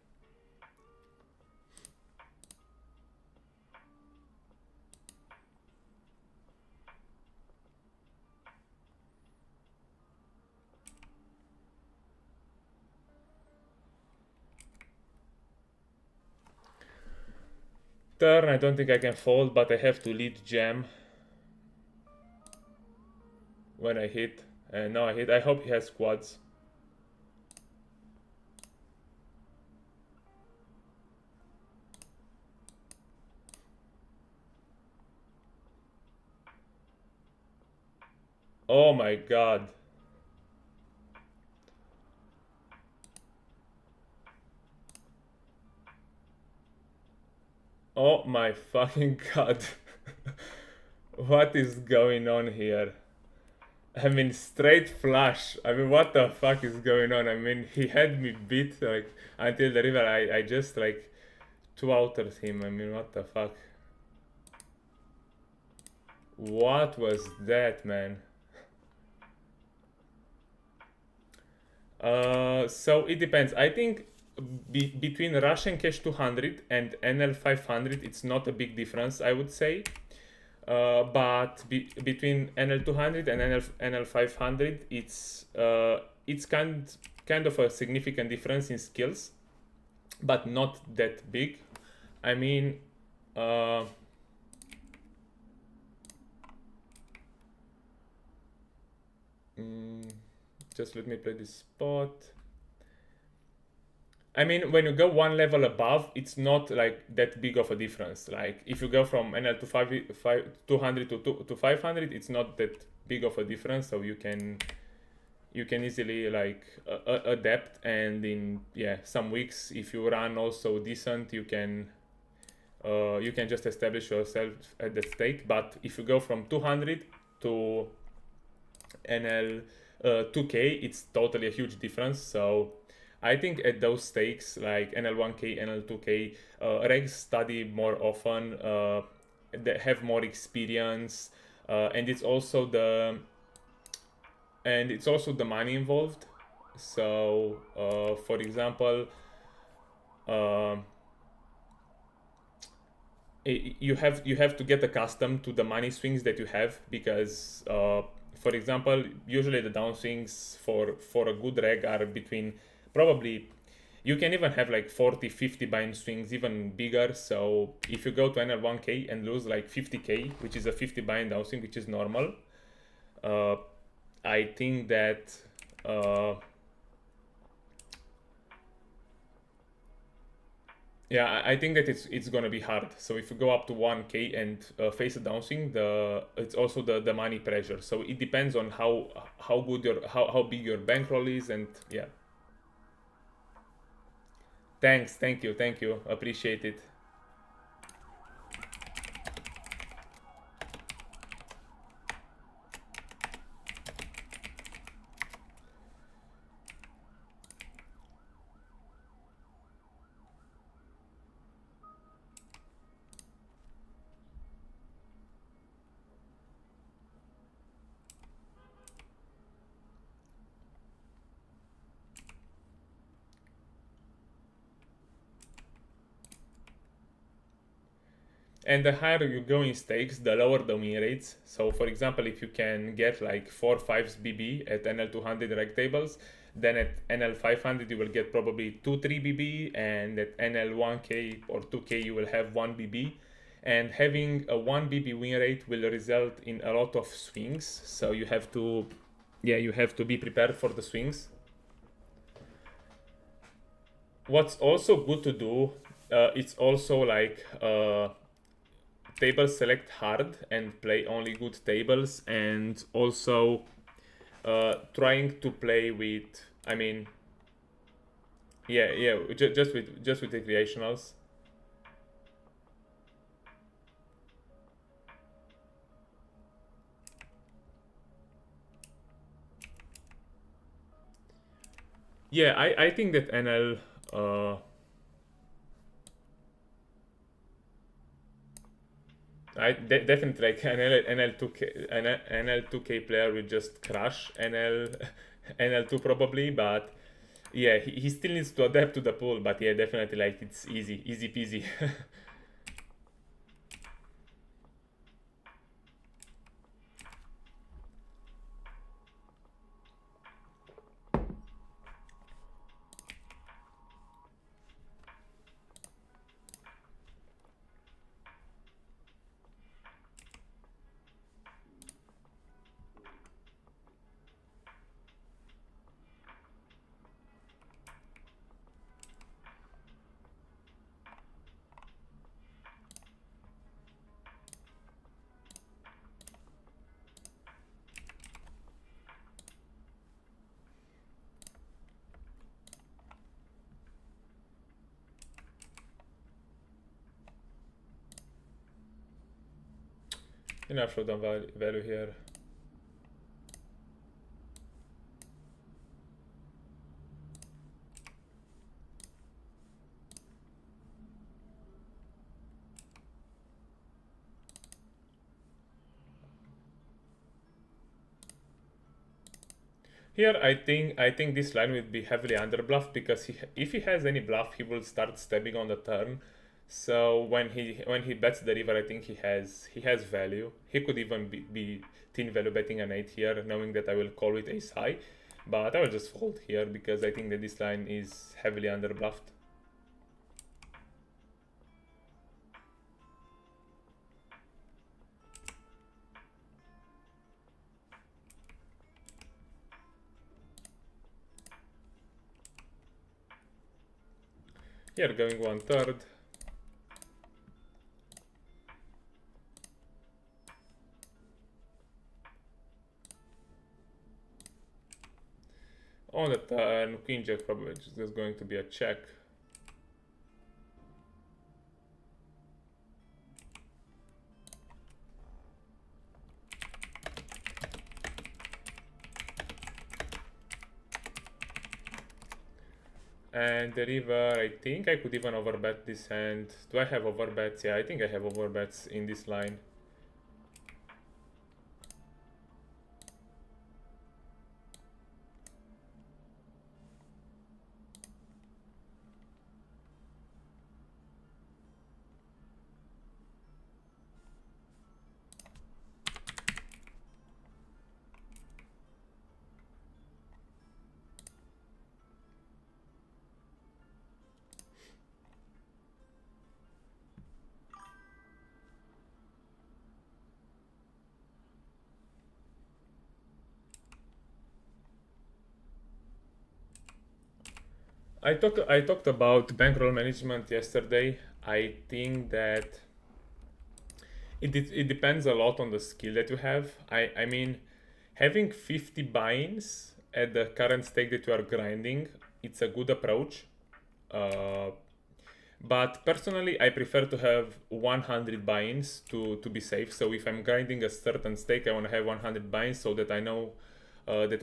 Turn, I don't think I can fold, but I have to lead jam when I hit. And now I hit. I hope he has quads. Oh my god. Oh my fucking god. What is going on here? I mean, straight flush. I mean, what the fuck is going on? I mean, he had me beat like until the river. I just like two-outered him. I mean, what the fuck? What was that, man? So it depends. I think between Russian Cash 200 and NL 500, it's not a big difference, I would say. But between NL 200 and NL 500, it's kind of a significant difference in skills, but not that big. I mean, just let me play this spot. I mean, when you go one level above, it's not like that big of a difference. Like if you go from NL to 200 to 500, it's not that big of a difference. So you can easily like adapt, and in some weeks, if you run also decent, you can just establish yourself at that state. But if you go from 200 to NL 2K, it's totally a huge difference. So I think at those stakes like NL1K, NL2K, regs study more often, they have more experience, and it's also the money involved. So for example, you have to get accustomed to the money swings that you have, because for example, usually the downswings for a good reg are between, probably you can even have like 40-50 bind swings, even bigger. So if you go to NL1K and lose like 50k, which is a 50 bind downswing, which is normal, I think that I think that it's gonna be hard. So if you go up to 1k and face a downswing, it's also the money pressure. So it depends on how good how big your bankroll is, and yeah. Thanks, thank you, appreciate it. And the higher you go in stakes, the lower the win rates. So for example, if you can get like 4-5s BB at NL200 reg tables, then at NL500 you will get probably 2-3 BB, and at NL1K or 2K you will have 1 BB. And having a 1 BB win rate will result in a lot of swings. So you have to be prepared for the swings. What's also good to do, it's also like table select hard and play only good tables, and also trying to play with, I mean, just with recreationals. Yeah, I think that NL definitely like NL2K NL2K player will just crush NL2 probably, but yeah, he still needs to adapt to the pool, but yeah, definitely like it's easy peasy. Enough showdown value here. Here, I think this line will be heavily underbluffed because if he has any bluff, he will start stepping on the turn. So when he bets the river, I think he has value. He could even be thin value betting an 8 here, knowing that I will call with ace high. But I will just fold here because I think that this line is heavily underbluffed. Here going 1/3. On the turn, Queen Jack probably just going to be a check. And the river, I think I could even overbet this hand. Do I have overbets? Yeah, I think I have overbets in this line. I talked about bankroll management yesterday. I think that it depends a lot on the skill that you have. I mean, having 50 buy-ins at the current stake that you are grinding, it's a good approach. Uh, but personally, I prefer to have 100 buy-ins to be safe. So if I'm grinding a certain stake, I want to have 100 buy-ins so that I know that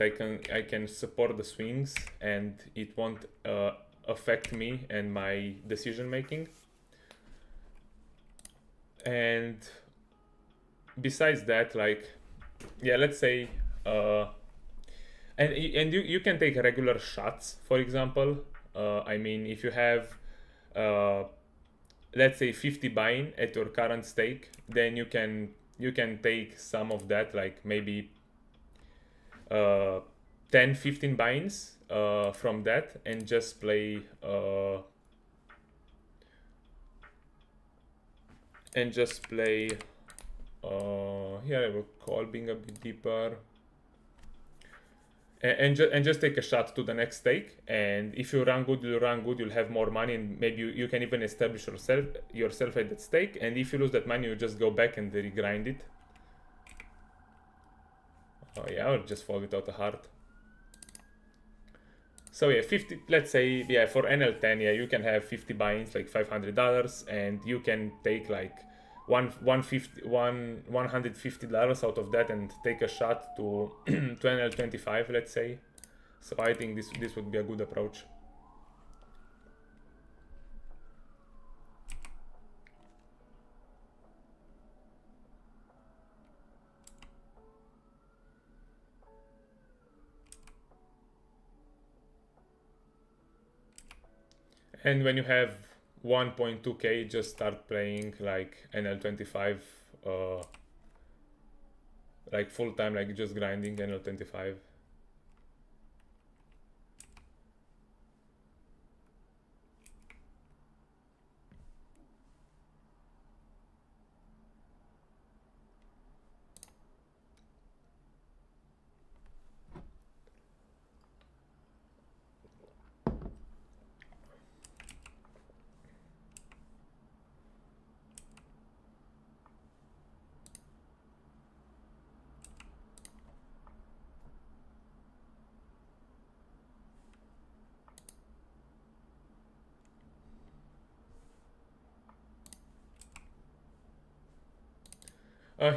I can support the swings and it won't affect me and my decision making. And besides that, like, yeah, let's say, and you can take regular shots, for example. I mean, if you have, uh, let's say 50 buy-in at your current stake, then you can take some of that, like maybe 10 15 buy-ins from that, and just play here I will call being a bit deeper, and just take a shot to the next stake. And if you run good, you'll have more money, and maybe you can even establish yourself at that stake. And if you lose that money, you just go back and regrind it. Oh yeah, I'll just fold without a heart. So yeah, 50. Let's say, yeah, for NL10, yeah, you can have 50 buy-ins, like $500, and you can take like $150 out of that and take a shot to to NL25, let's say. So I think this would be a good approach. And when you have 1.2k, just start playing like NL25, like full time, like just grinding NL25.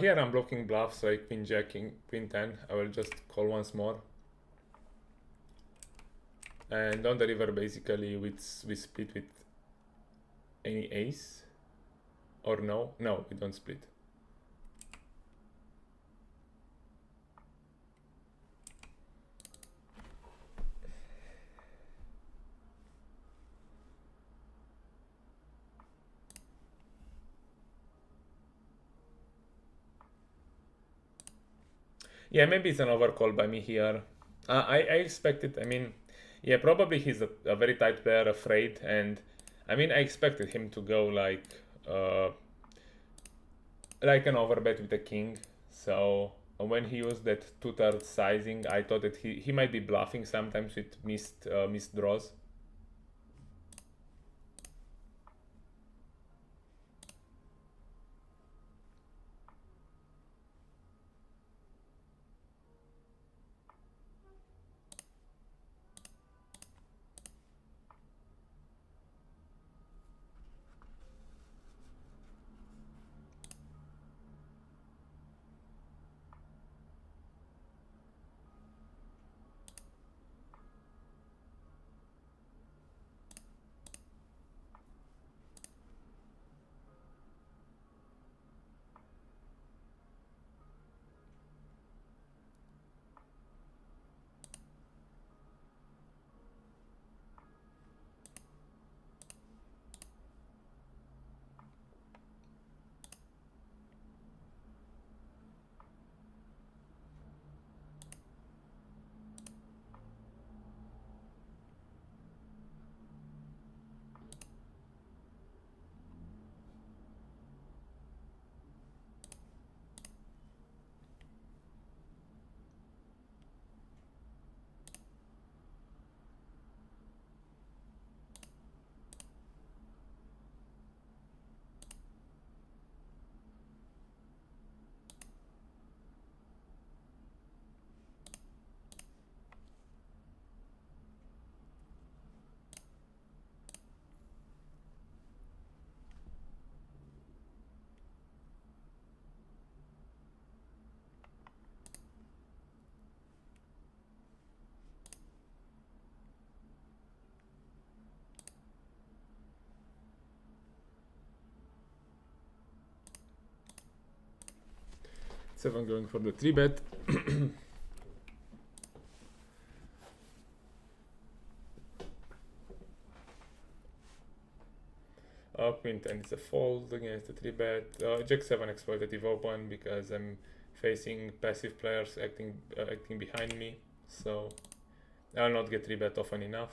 Here I'm blocking bluffs, like queen jacking, queen 10. I will just call once more. And on the river, basically, we split with any ace. Or no? No, we don't split. Yeah, maybe it's an overcall by me here. I expected, I mean, yeah, probably he's a very tight player, afraid, and I mean, I expected him to go uh, like an overbet with a king. So when he used that 2/3 sizing, I thought that he might be bluffing sometimes with missed draws. So I'm going for the 3-bet. Queen 10 is a fold against the 3-bet. Jack 7 exploitative open because I'm facing passive players acting behind me, so I'll not get 3-bet often enough.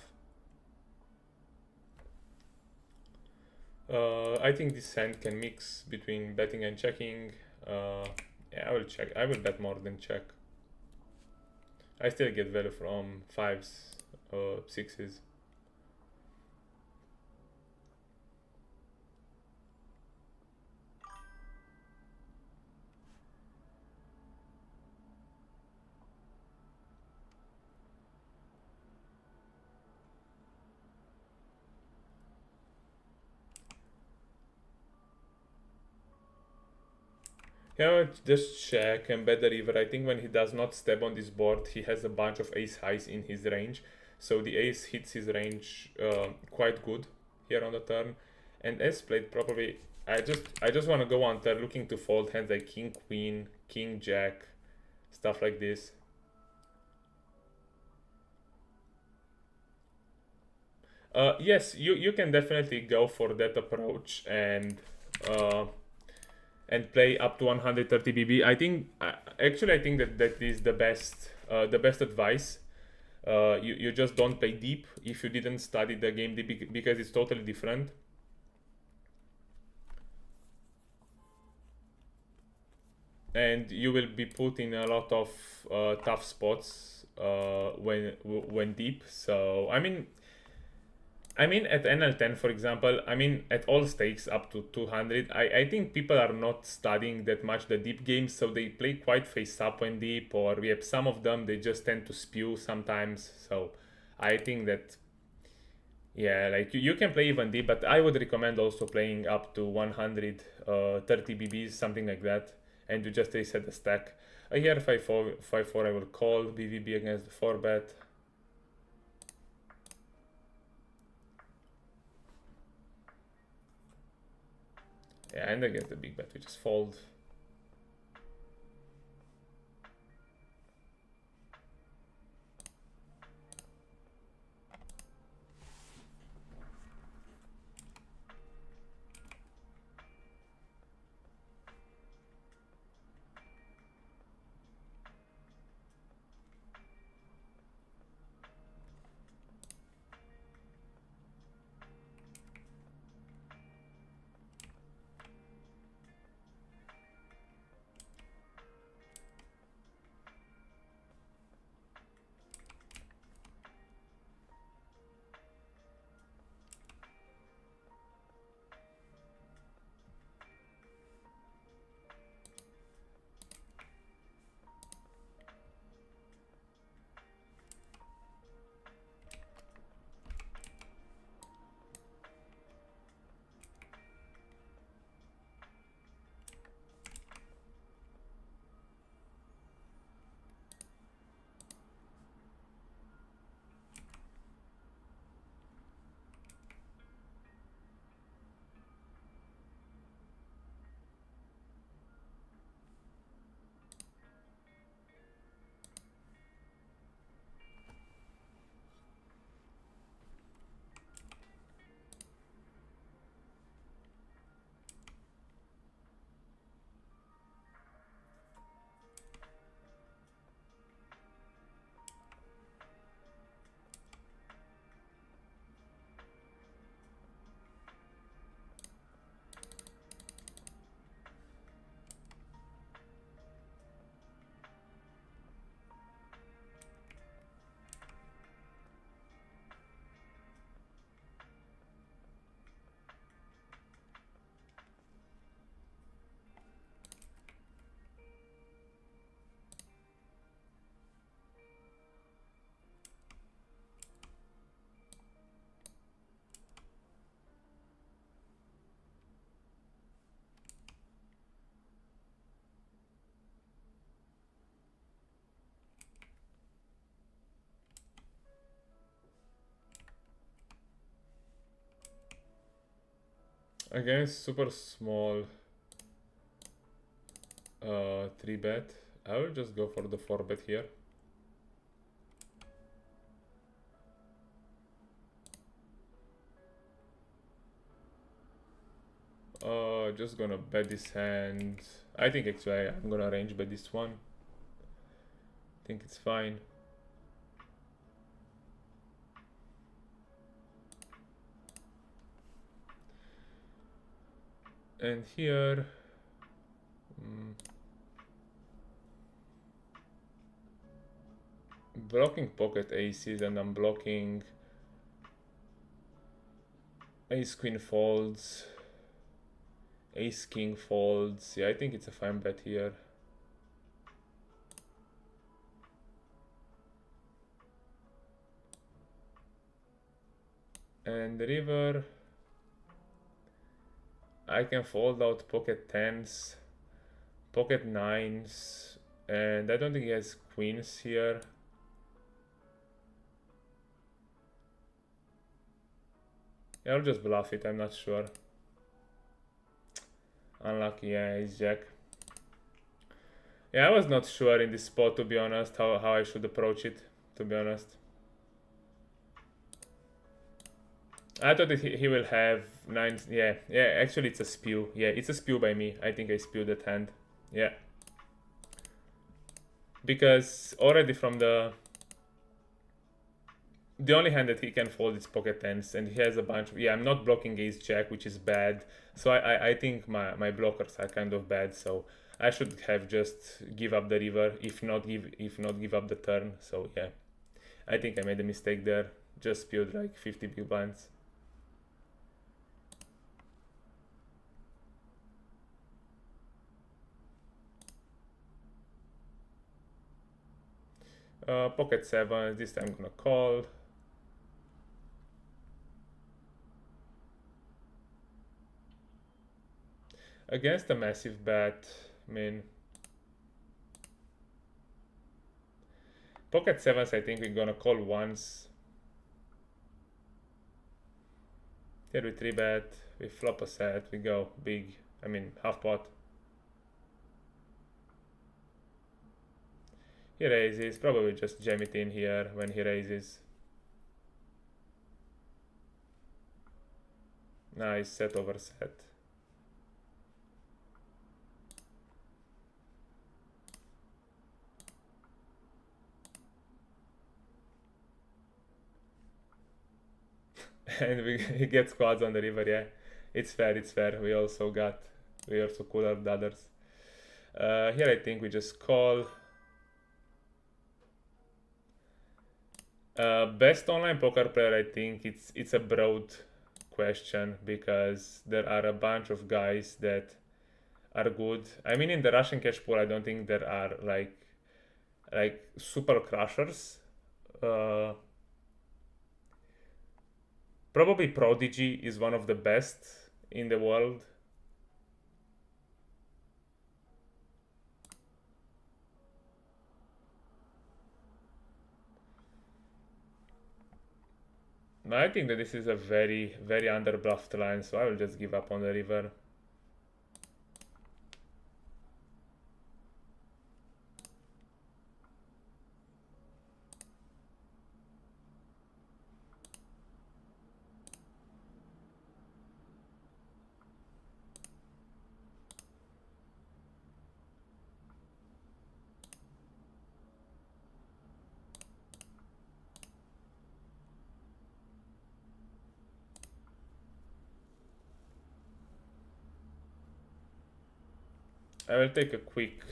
I think this hand can mix between betting and checking. Yeah, I will check. I will bet more than check. I still get value from 5s, 6s. Yeah, just check and bet the river. I think when he does not step on this board, he has a bunch of ace highs in his range. So the ace hits his range quite good here on the turn. And as played probably, I just want to go on turn looking to fold hands like king queen, king jack, stuff like this. Yes, you can definitely go for that approach uh, and play up to 130 BB. I think actually I think that is the best advice. You just don't play deep if you didn't study the game deep because it's totally different. And you will be put in a lot of tough spots when deep. So I mean, at NL10, for example, I mean, at all stakes up to 200, I think people are not studying that much the deep games, so they play quite face up when deep, or we have some of them, they just tend to spew sometimes. So I think that, yeah, like you can play even deep, but I would recommend also playing up to 130 BBs, something like that, and you just reset the stack. Here, 5-4, 5-4, I will call BVB against the 4 bet. Yeah, and against the big bet, we just fold. Against super small 3 bet, I will just go for the 4 bet here. Just gonna bet this hand. I think actually I'm gonna range bet this one. Think it's fine. And here, blocking pocket aces, and I'm blocking ace queen folds, ace king folds. Yeah, I think it's a fine bet here. And the river, I can fold out pocket tens, pocket nines, and I don't think he has queens here. Yeah, I'll just bluff it, I'm not sure. Unlucky, yeah, he's jack. Yeah, I was not sure in this spot, to be honest, how I should approach it, to be honest. I thought that he will have nines. Yeah, actually it's a spew. Yeah, it's a spew by me. I think I spewed that hand. Yeah. Because already from the only hand that he can fold is pocket tens, and he has a bunch of, yeah, I'm not blocking ace jack, which is bad. So I think my blockers are kind of bad, so I should have just give up the river, if not give up the turn. So yeah, I think I made a mistake there. Just spewed like 50 big blinds. Pocket sevens, this time I'm gonna call. Against a massive bet, I mean, pocket sevens, I think we're gonna call once. Here we 3-bet, we flop a set, we go big, I mean half pot. He raises, probably just jam it in here when he raises. Nice, set over set. And he gets quads on the river, yeah. It's fair, it's fair. We also cool up the others. Here I think we just call. Best online poker player, I think it's a broad question, because there are a bunch of guys that are good. I mean, in the Russian cash pool, I don't think there are like super crushers. Probably Prodigy is one of the best in the world. I think that this is a very, very under-bluffed line, so I will just give up on the river. I will take a quick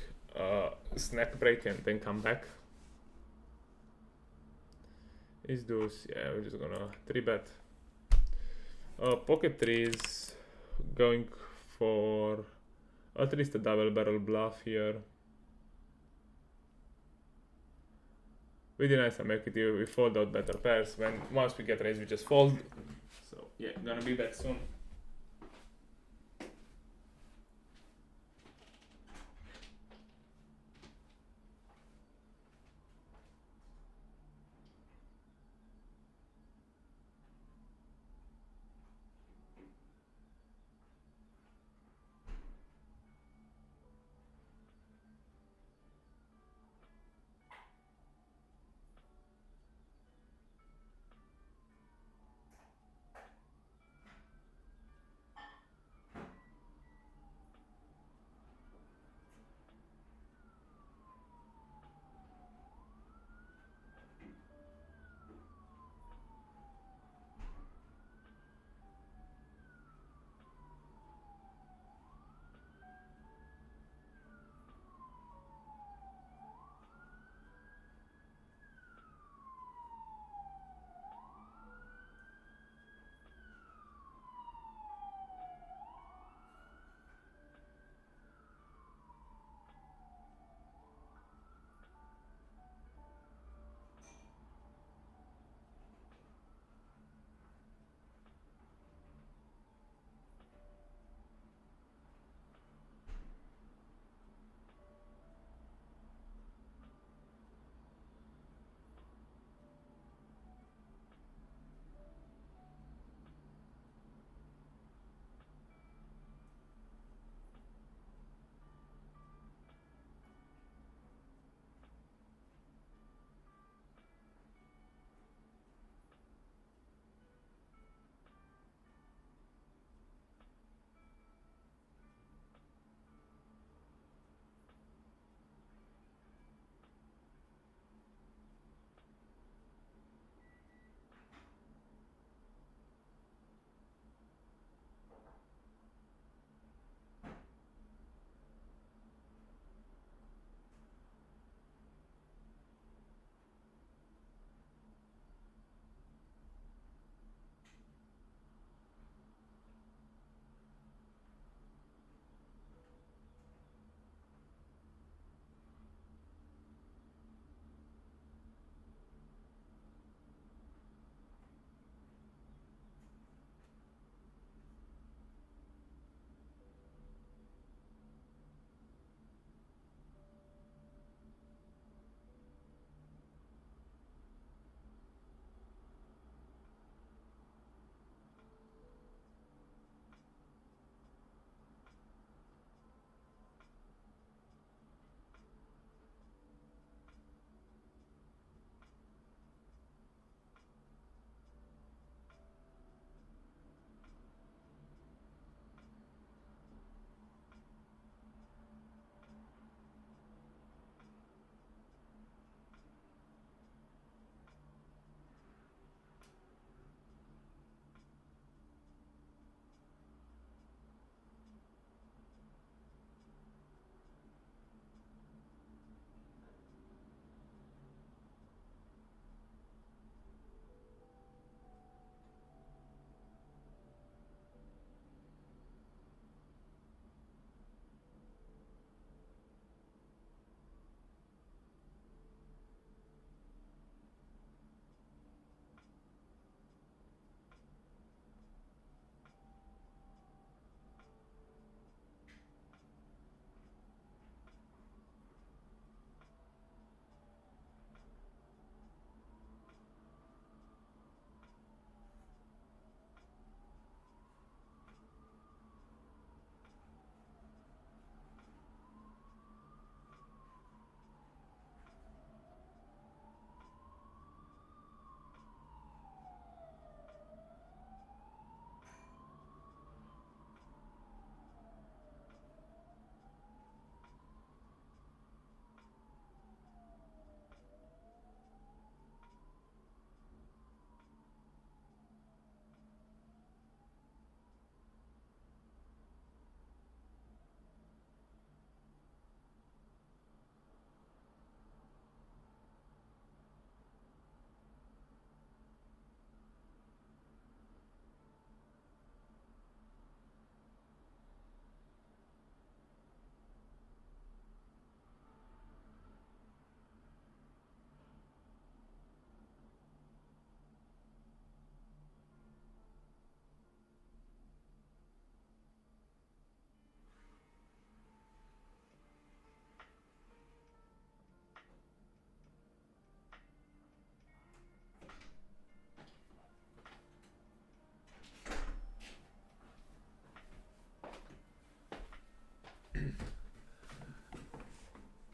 snack break and then come back. Is those, yeah, we're just gonna 3-bet. Pocket threes, going for at least a double barrel bluff here. We deny some equity, we fold out better pairs. Once we get raised, we just fold. So yeah, gonna be back soon.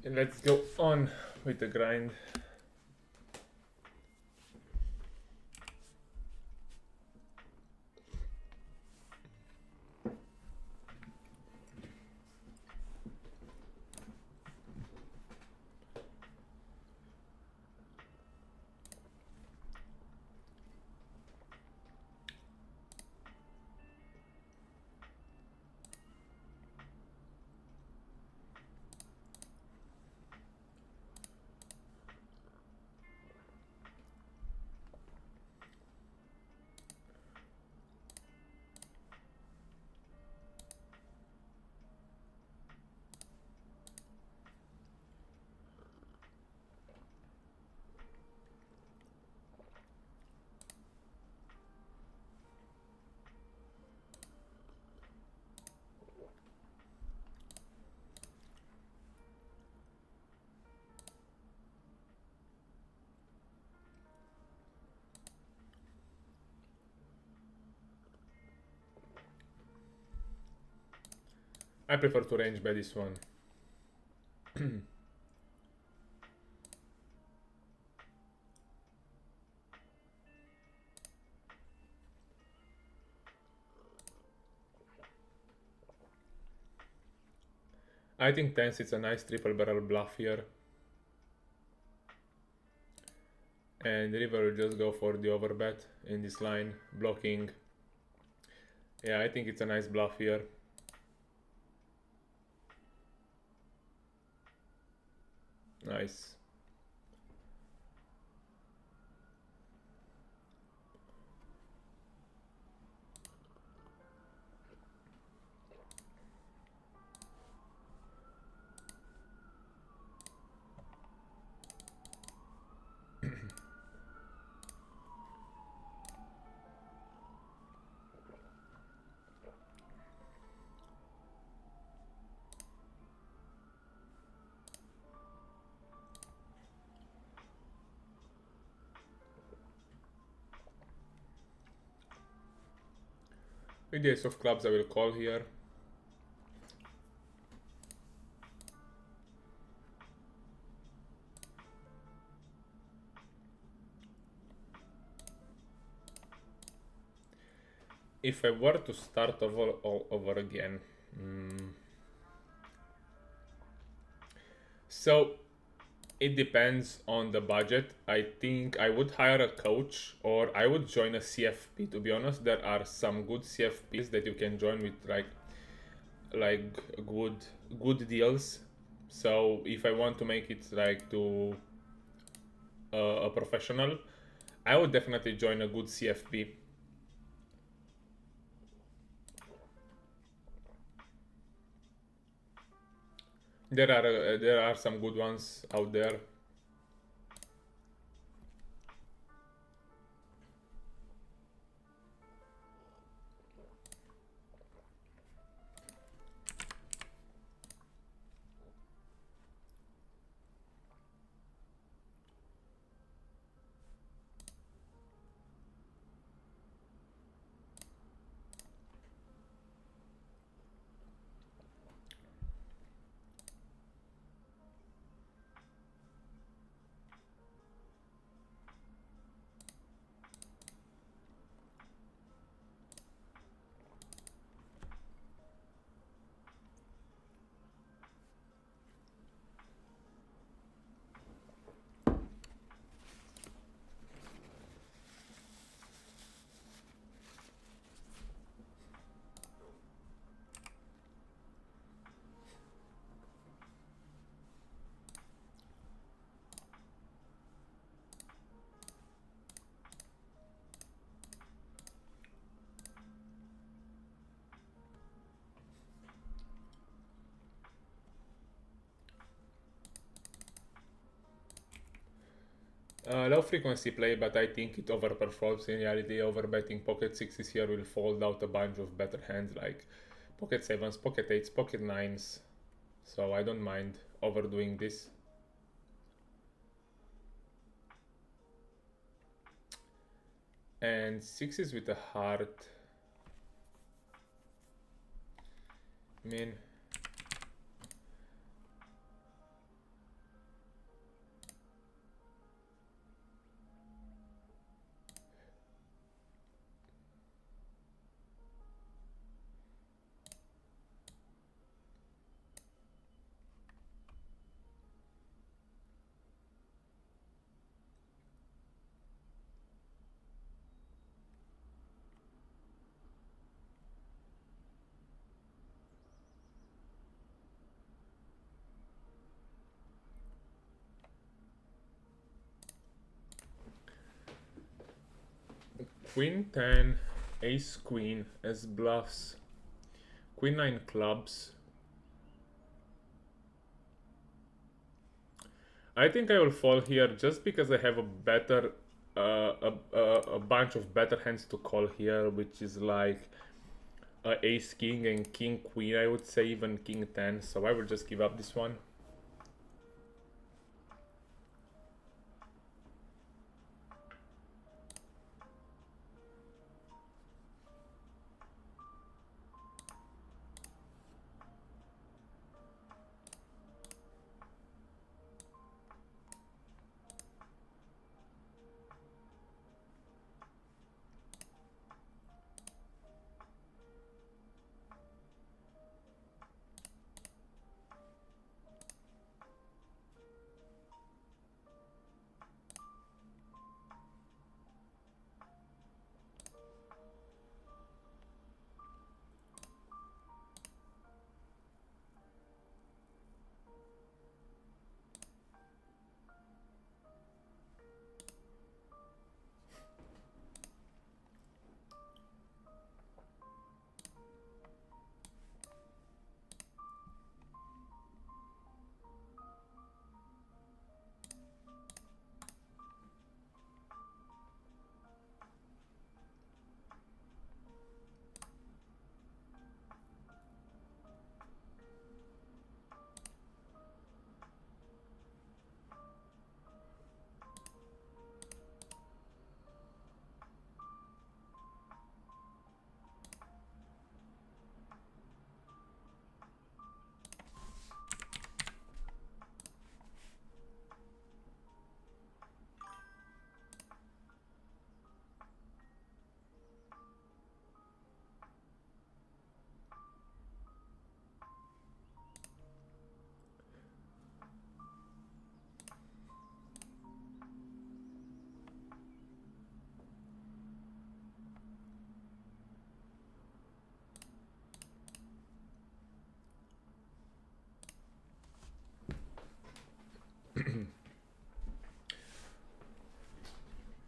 And let's go on with the grind. I prefer to range by this one. I think tens it's a nice triple barrel bluff here. And river will just go for the overbet in this line, blocking. Yeah, I think it's a nice bluff here. Nice. With the ace of clubs I will call here. If I were to start all over again, so it depends on the budget. I think I would hire a coach or I would join a CFP. To be honest, there are some good CFPs that you can join with like good deals. So if I want to make it like to a professional, I would definitely join a good CFP. There are some good ones out there. Low frequency play, but I think it overperforms in reality. Overbetting pocket sixes here will fold out a bunch of better hands like pocket sevens, pocket eights, pocket nines. So I don't mind overdoing this. And sixes with a heart. I mean, Queen 10, ace queen as bluffs, queen 9 clubs. I think I will fall here just because I have a better, a bunch of better hands to call here, which is like ace king and king queen. I would say even king 10. So I will just give up this one.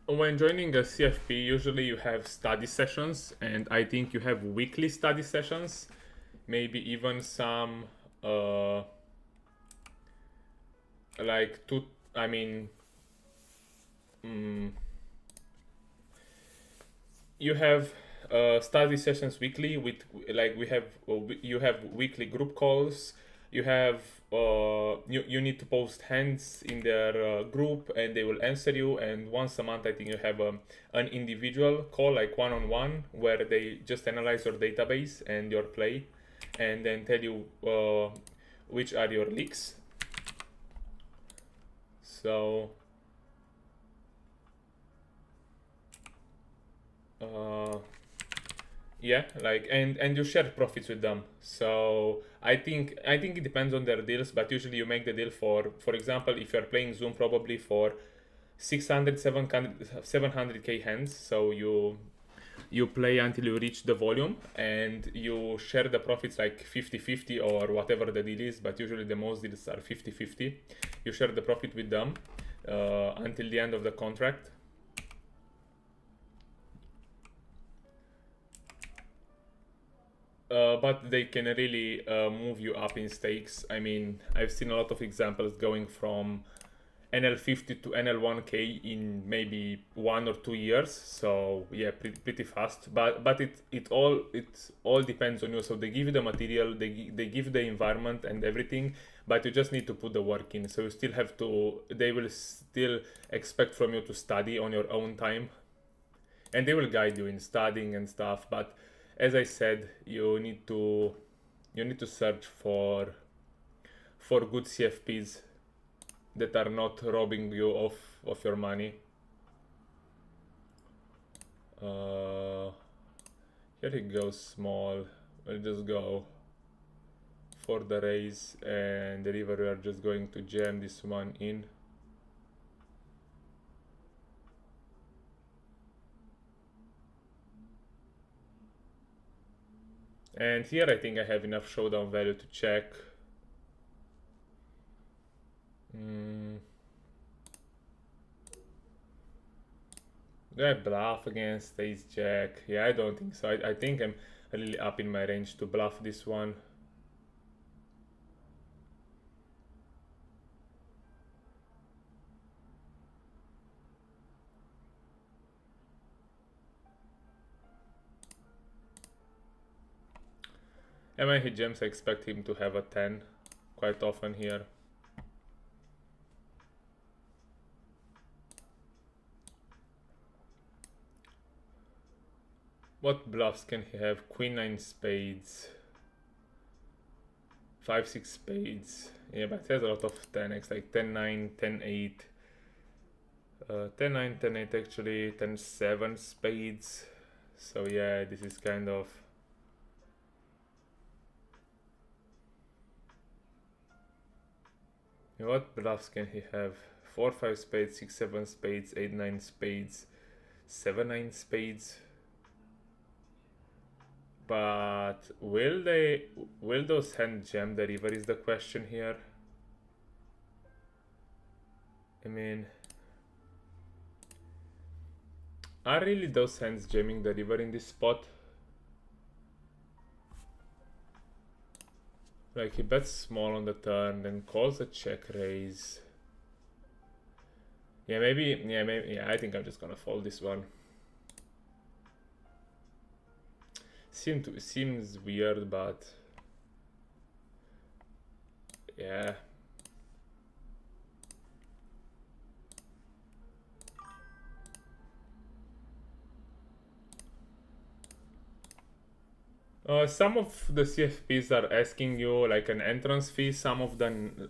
When joining a CFP, usually you have study sessions, and I think you have weekly study sessions, maybe even some like two. I mean, you have study sessions weekly with like we have you have weekly group calls. You have you need to post hands in their group and they will answer you, and once a month I think you have an individual call, like one-on-one, where they just analyze your database and your play and then tell you which are your leaks. So yeah, like and you share profits with them. So I think it depends on their deals, but usually you make the deal for example, if you're playing Zoom, probably for 600 700k hands. So you play until you reach the volume and you share the profits like 50-50 or whatever the deal is, but usually the most deals are 50-50. You share the profit with them until the end of the contract. But they can really move you up in stakes. I mean, I've seen a lot of examples going from NL50 to NL1K in maybe 1 or 2 years. So yeah, pretty fast. But it all depends on you. So they give you the material, they give you the environment and everything, but you just need to put the work in. So you still have to. They will still expect from you to study on your own time, and they will guide you in studying and stuff. But as I said, you need to search for good CFPs that are not robbing you of your money. Here he goes small. We'll just go for the raise, and the river we are just going to jam this one in. And here I think I have enough showdown value to check. Do I bluff against ace jack? Yeah, I don't think so. I think I'm really up in my range to bluff this one. And when he jams, I expect him to have a 10 quite often here. What bluffs can he have? Queen 9 spades. 5 6 spades. Yeah, but he has a lot of 10x, like 10 9, 10 8. 10 9, 10 8 actually, 10 7 spades. So yeah, this is kind of. What bluffs can he have? 4 5 spades, 6 7 spades, 8 9 spades, 7 9 spades. But will those hand jam the river is the question here. I mean, are really those hands jamming the river in this spot? Like he bets small on the turn, then calls a check raise. Yeah, maybe. Yeah, I think I'm just gonna fold this one. Seems weird, but yeah. Some of the CFPs are asking you like an entrance fee. Some of them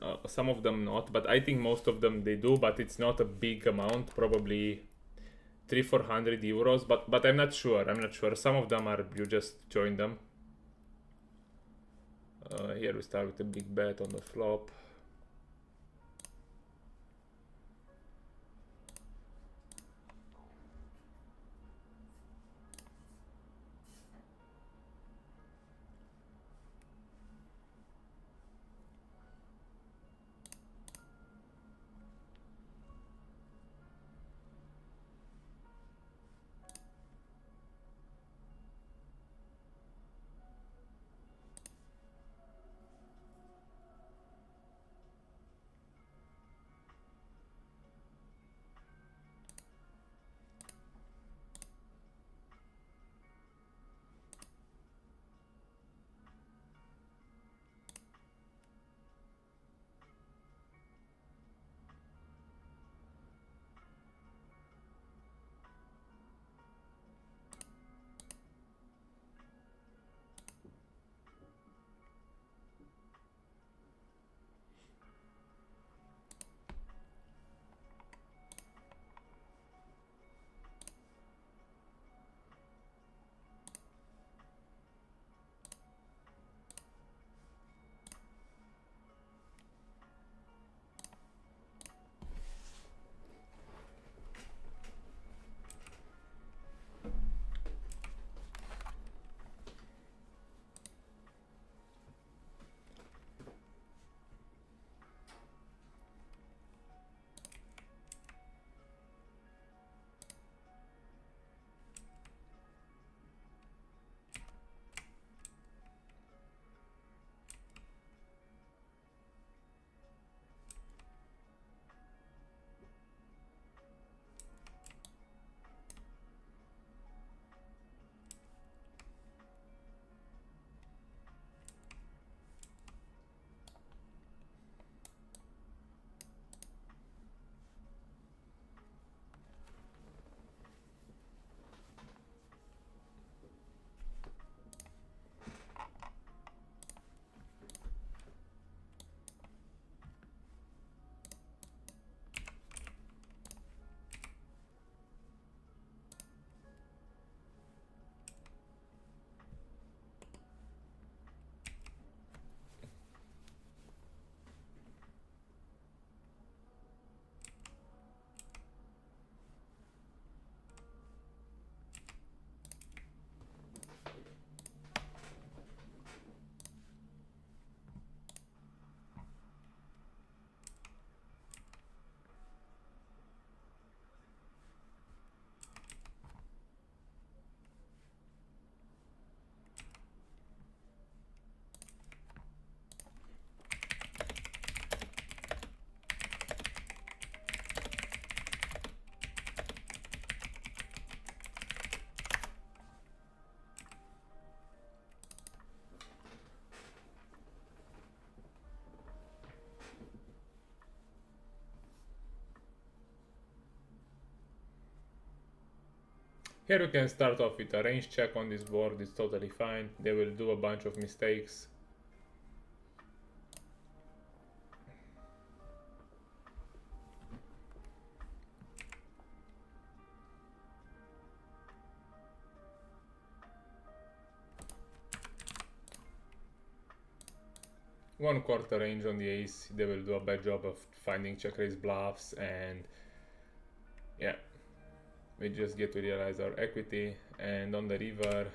not. But I think most of them they do. But it's not a big amount. Probably 300-400 euros. But I'm not sure. Some of them are you just join them. Here we start with a big bet on the flop. Here we can start off with a range check on this board. It's totally fine. They will do a bunch of mistakes. One quarter range on the ace. They will do a bad job of finding check raise bluffs, and yeah, we just get to realize our equity. And on the river,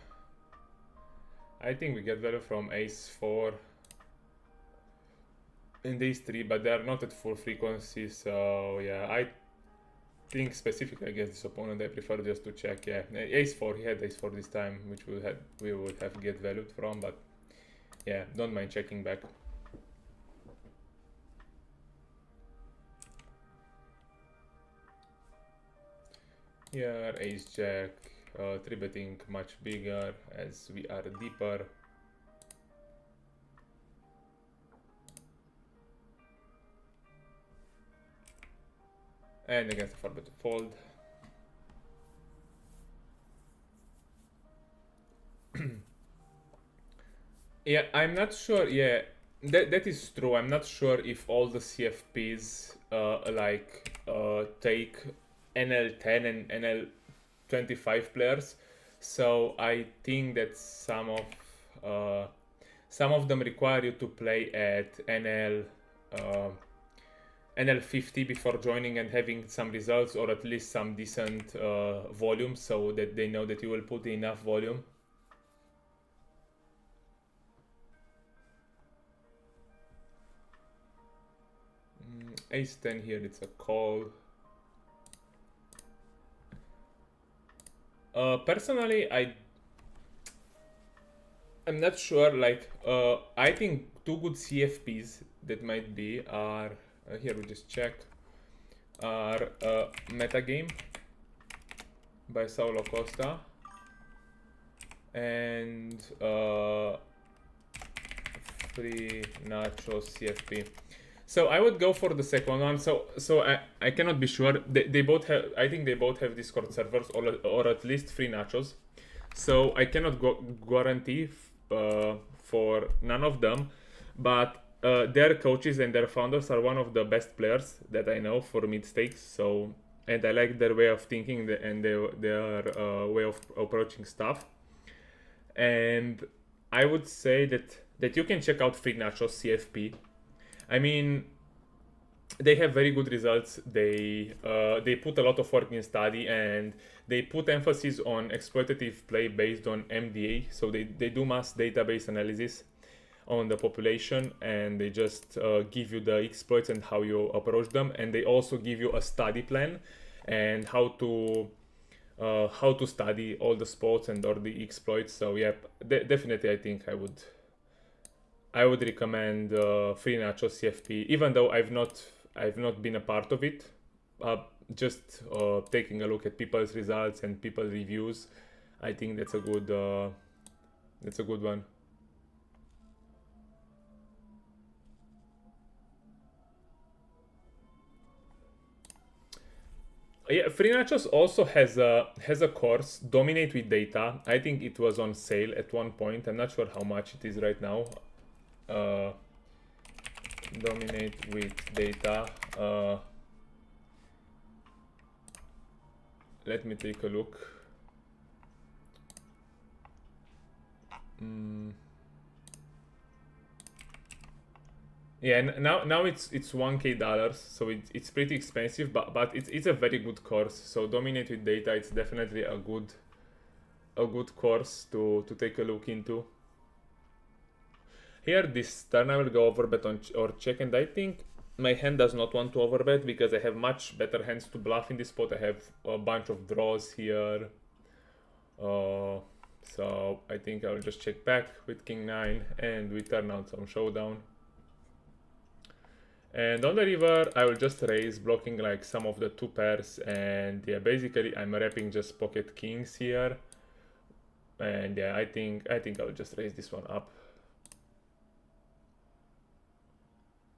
I think we get value from ace 4 and ace 3, but they are not at full frequency, so yeah, I think specifically against this opponent I prefer just to check. Yeah, ace 4, he had ace 4 this time, which we would have get valued from, but yeah, don't mind checking back. Here, ace jack, 3-betting much bigger as we are deeper. And against the 4-bet fold. Yeah, I'm not sure. Yeah, that is true. I'm not sure if all the CFPs take NL10 and NL25 players. So I think that some of them require you to play at NL50 before joining and having some results, or at least some decent volume, so that they know that you will put enough volume. Ace 10 here, it's a call. Personally, I'm not sure. Like, I think two good CFPs that might be are here. We just check. Are Metagame by Saulo Costa and Free Nacho CFP. So I would go for the second one. So I cannot be sure. They both have. I think they both have Discord servers, or at least Free Nachos. So I cannot guarantee for none of them, but their coaches and their founders are one of the best players that I know for mid stakes. So, and I like their way of thinking and their way of approaching stuff. And I would say that you can check out Free Nachos CFP. I mean, they have very good results. They put a lot of work in study, and they put emphasis on exploitative play based on MDA. So they do mass database analysis on the population, and they just give you the exploits and how you approach them. And they also give you a study plan and how to study all the spots and all the exploits. So yeah, definitely I think I would recommend Free Nacho CFP, even though I've not been a part of it. Just taking a look at people's results and people's reviews, I think that's a good one. Yeah, Free Nachos also has a course, Dominate with Data. I think it was on sale at one point. I'm not sure how much it is right now. Dominate with Data. Let me take a look. Yeah, now it's $1,000, so it's pretty expensive, but it's a very good course. So Dominate with Data, it's definitely a good course to take a look into. Here this turn I will go overbet or check, and I think my hand does not want to overbet because I have much better hands to bluff in this spot. I have a bunch of draws here. So I think I'll just check back with King 9 and we turn out some showdown. And on the river, I will just raise, blocking like some of the two pairs, and yeah, basically I'm wrapping just pocket kings here. And yeah, I think I'll just raise this one up.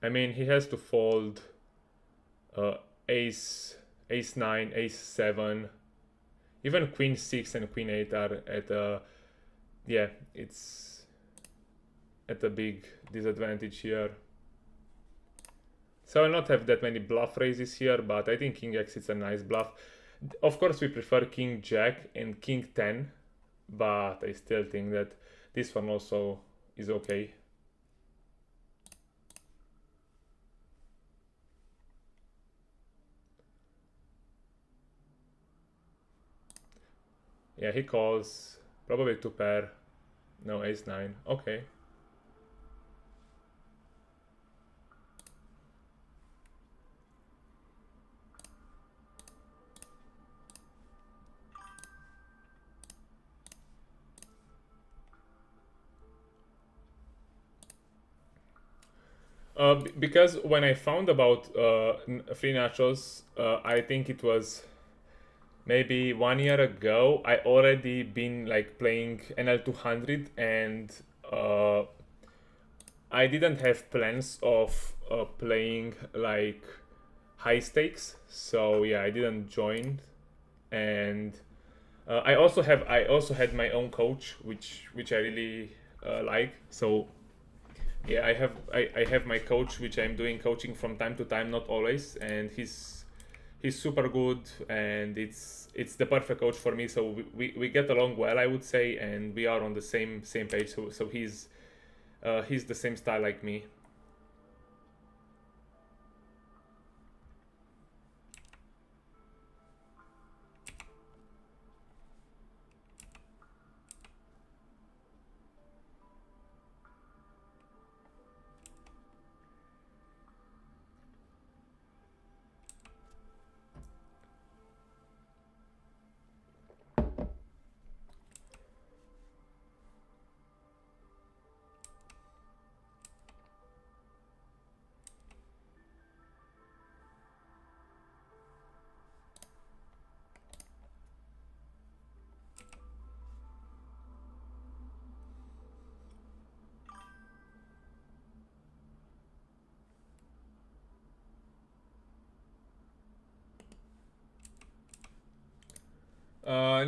I mean, he has to fold ace 9, ace 7. Even queen 6 and queen 8 are at a, yeah, it's at a big disadvantage here. So I'll not have that many bluff raises here, but I think king x is a nice bluff. Of course we prefer king jack and king 10, but I still think that this one also is okay. Yeah, he calls, probably 2 pair. No, ace 9, okay. Because when I found about free nachos, I think it was maybe 1 year ago. I already been like playing NL200, and I didn't have plans of playing like high stakes. So yeah, I didn't join, and I also had my own coach, which I really like. So yeah, I have my coach, which I'm doing coaching from time to time, not always, and he's super good, and it's the perfect coach for me. So we get along well, I would say, and we are on the same page. So he's the same style like me.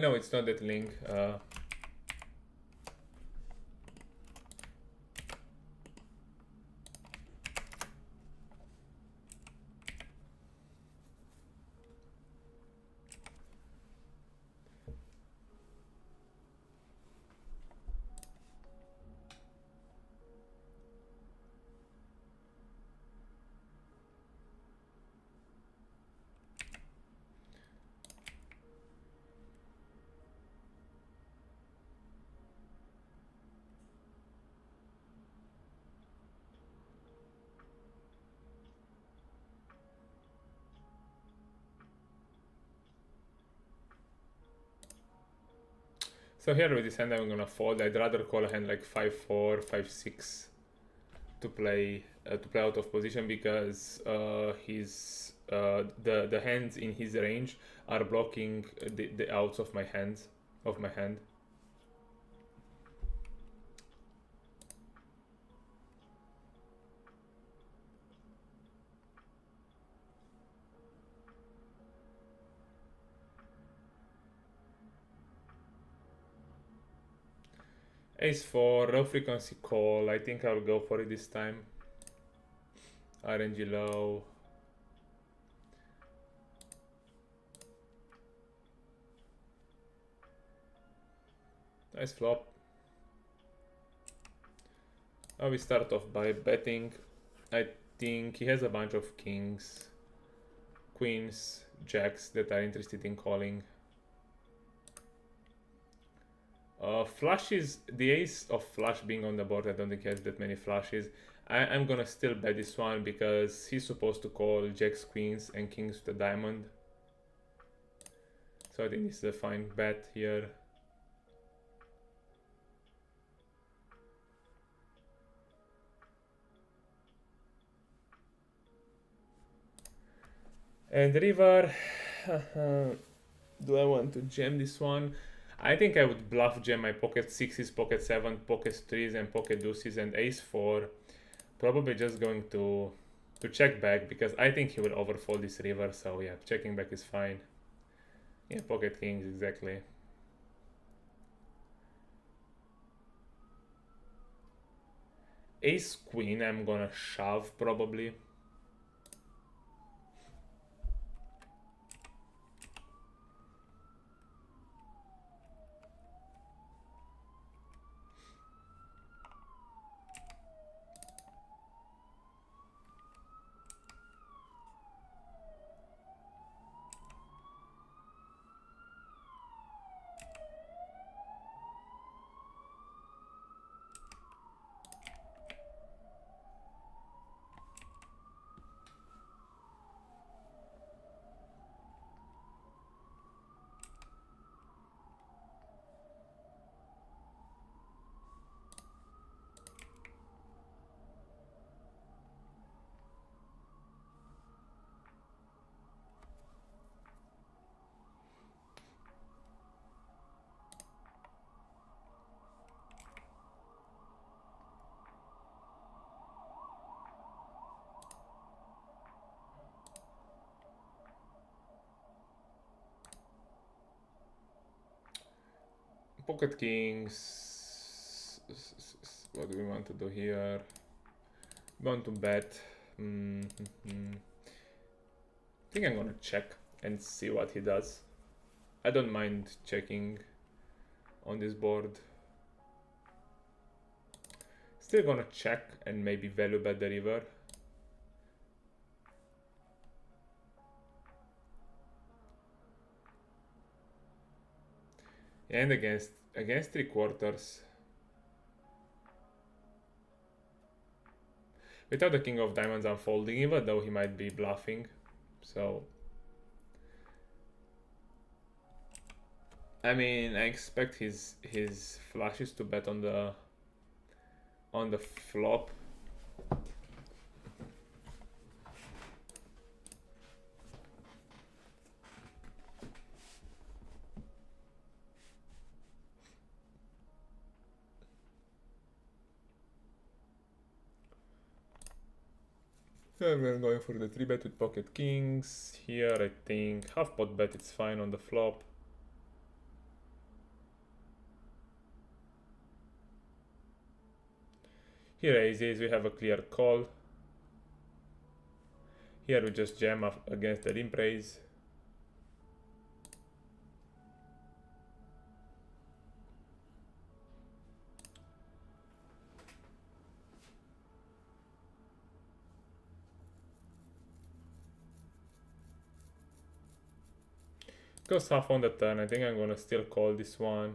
No, it's not that link. So here with this hand I'm gonna fold. I'd rather call a hand like 5-4, 5-6 to play out of position, because the hands in his range are blocking the outs of my hand. Ace 4, low frequency call. I think I'll go for it this time. RNG low. Nice flop. Now we start off by betting. I think he has a bunch of kings, queens, jacks that are interested in calling. Flushes, the ace of flush being on the board, I don't think he has that many flushes. I'm gonna still bet this one because he's supposed to call jacks, queens, and kings with a diamond. So I think this is a fine bet here. And river, do I want to jam this one? I think I would bluff jam my pocket sixes, pocket seven, pocket threes, and pocket deuces, and ace 4. Probably just going to check back because I think he will overfold this river. So yeah, checking back is fine. Yeah, pocket kings, exactly. Ace queen, I'm gonna shove probably. Pocket kings. What do we want to do here? We want to bet. I think I'm gonna check and see what he does. I don't mind checking on this board. Still gonna check and maybe value bet the river. And against 3/4. Without the king of diamonds unfolding, even though he might be bluffing. So I mean, I expect his flushes to bet on the flop. We're going for the 3-bet with pocket kings. Here I think half pot bet it's fine on the flop. Here aces, we have a clear call. Here we just jam up against the limp raise. Goes half on the turn. I think I'm gonna still call this one.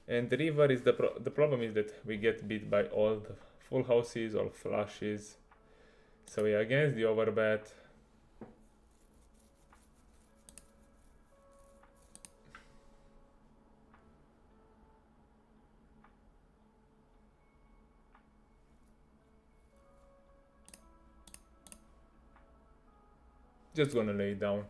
And the river is the problem is that we get beat by all the full houses, all flushes. So we are against the overbet. Just gonna lay it down.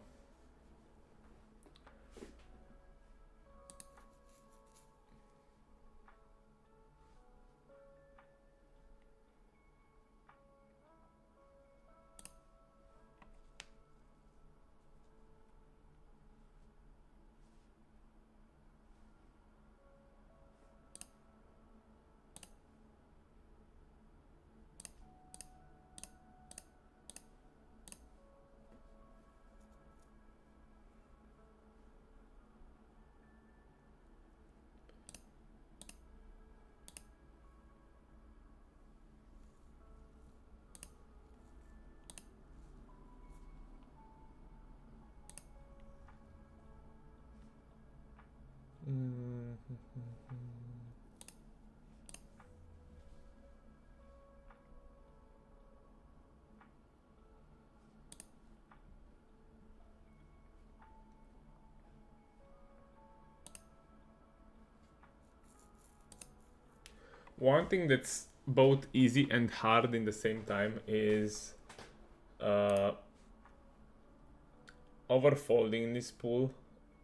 One thing that's both easy and hard in the same time is overfolding in this pool.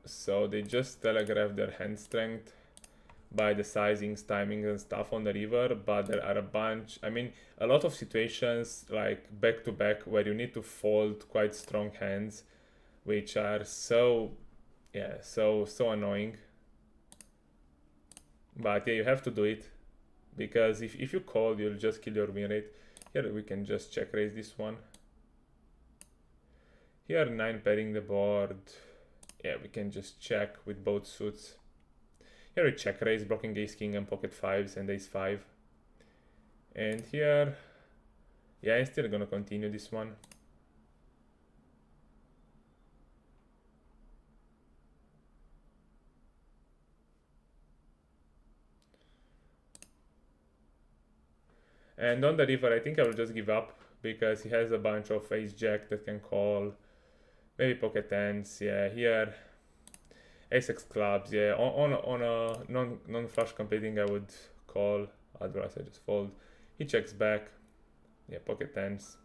So they just telegraph their hand strength by the sizings, timings and stuff on the river, but there are a bunch, I mean, a lot of situations like back to back where you need to fold quite strong hands, which are so Yeah, so annoying. But yeah, you have to do it, because if you call, you'll just kill your win rate. Here we can just check raise this one. Here 9 pairing the board. Yeah, we can just check with both suits. Here we check raise, blocking ace king and pocket fives and ace 5. And here, yeah, I'm still gonna continue this one. And on the river, I think I will just give up, because he has a bunch of ace jack that can call. Maybe pocket tens, yeah, here. Ace X clubs, yeah. On a non-flush completing, I would call, otherwise I just fold. He checks back, yeah, pocket tens.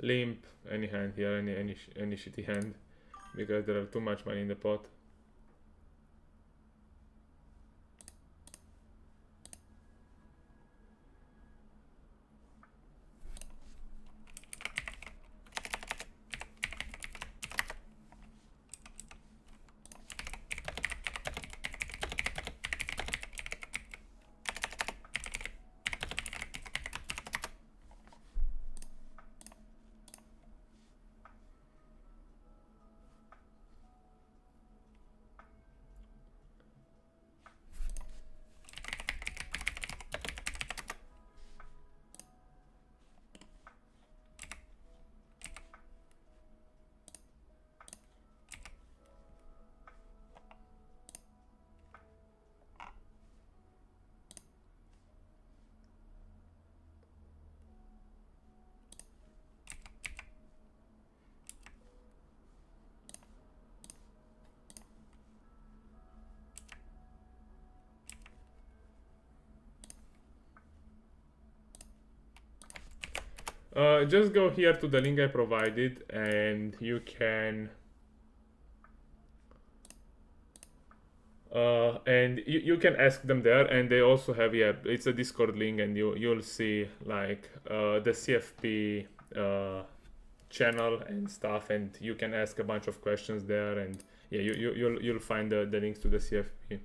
Limp, any hand here, any shitty hand, because there are too much money in the pot. Just go here to the link I provided, and you can you can ask them there, and they also have, yeah, it's a Discord link, and you'll see like the CFP channel and stuff, and you can ask a bunch of questions there, and yeah, you'll find the links to the CFP.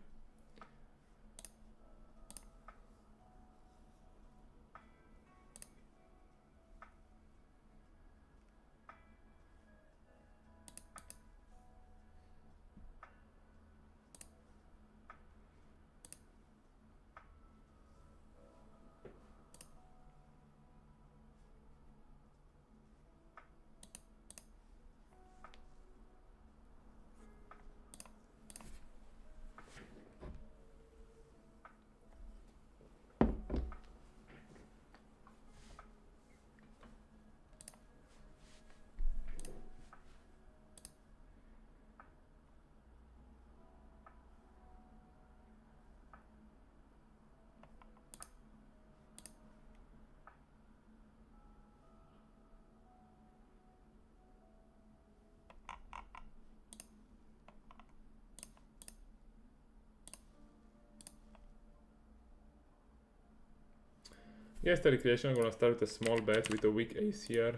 Here's the recreation. I'm gonna start with a small bet with a weak ace here.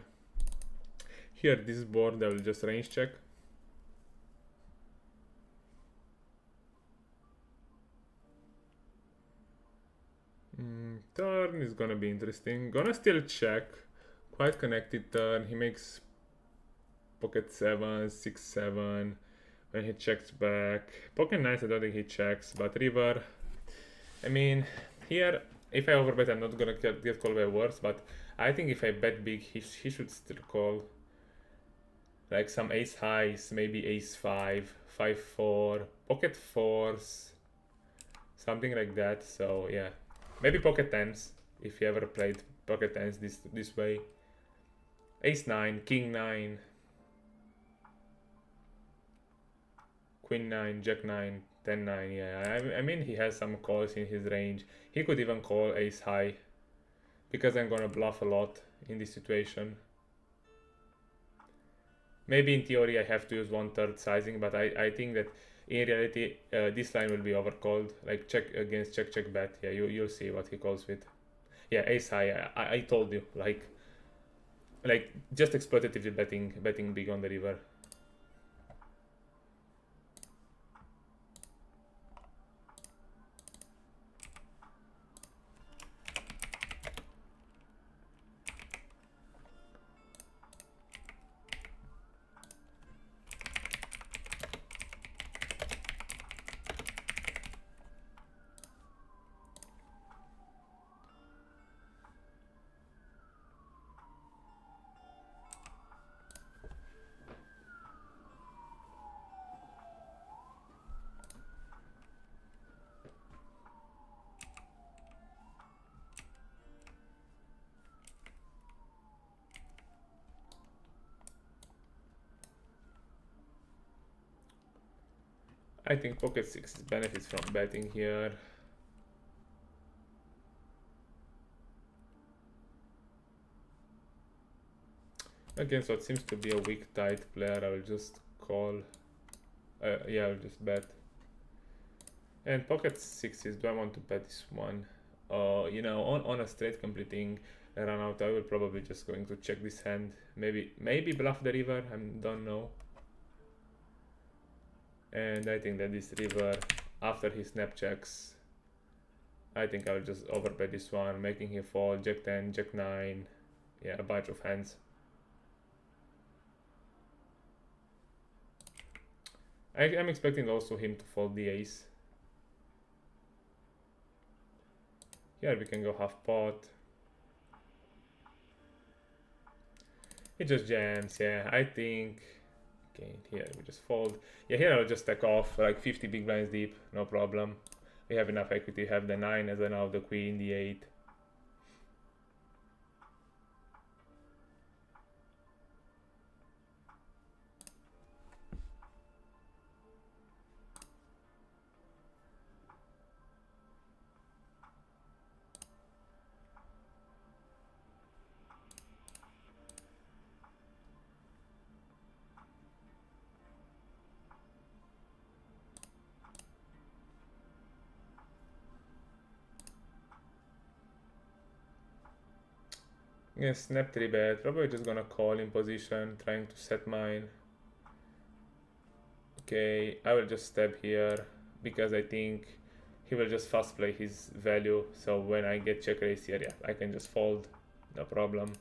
Here, this board, I will just range check. Turn is gonna be interesting. Gonna still check. Quite connected turn. He makes pocket 7, 6, 7. When he checks back. Pocket 9, I don't think he checks. But river. I mean, here, if I overbet, I'm not gonna get called by worse. But I think if I bet big, he should still call. Like some ace highs, maybe ace 5, 5, 4, pocket 4s. Something like that. So, yeah. Maybe pocket 10s, if you ever played pocket 10s this way. Ace 9, king 9, queen 9, jack 9, 10 9. Yeah, I mean, he has some calls in his range. He could even call ace high, because I'm gonna bluff a lot in this situation. Maybe in theory I have to use 1/3 sizing, but I think that in reality this line will be overcalled. Like check against check check bet. Yeah, you'll see what he calls with. Yeah, ace high. I told you, like just exploitatively betting big on the river. I think pocket 6 benefits from betting here. Against what seems to be a weak tight player, I will just call. Yeah, I'll just bet. And pocket 6s, do I want to bet this one? You know, on a straight completing a run out, I will probably just going to check this hand. Maybe bluff the river, I don't know. And I think that this river, after he snap checks, I think I'll just overbet this one, making him fold jack 10, jack 9. Yeah, a bunch of hands. I'm expecting also him to fold the ace. Here we can go half pot. It just jams, yeah, I think. Okay, here we just fold. Yeah, here I'll just stack off like 50 big blinds deep, no problem. We have enough equity, have the 9 as I now the queen, the 8. Yeah, snap 3 bet, probably just gonna call in position, trying to set mine. Okay, I will just step here, because I think he will just fast play his value, so when I get check raise here, yeah, I can just fold, no problem.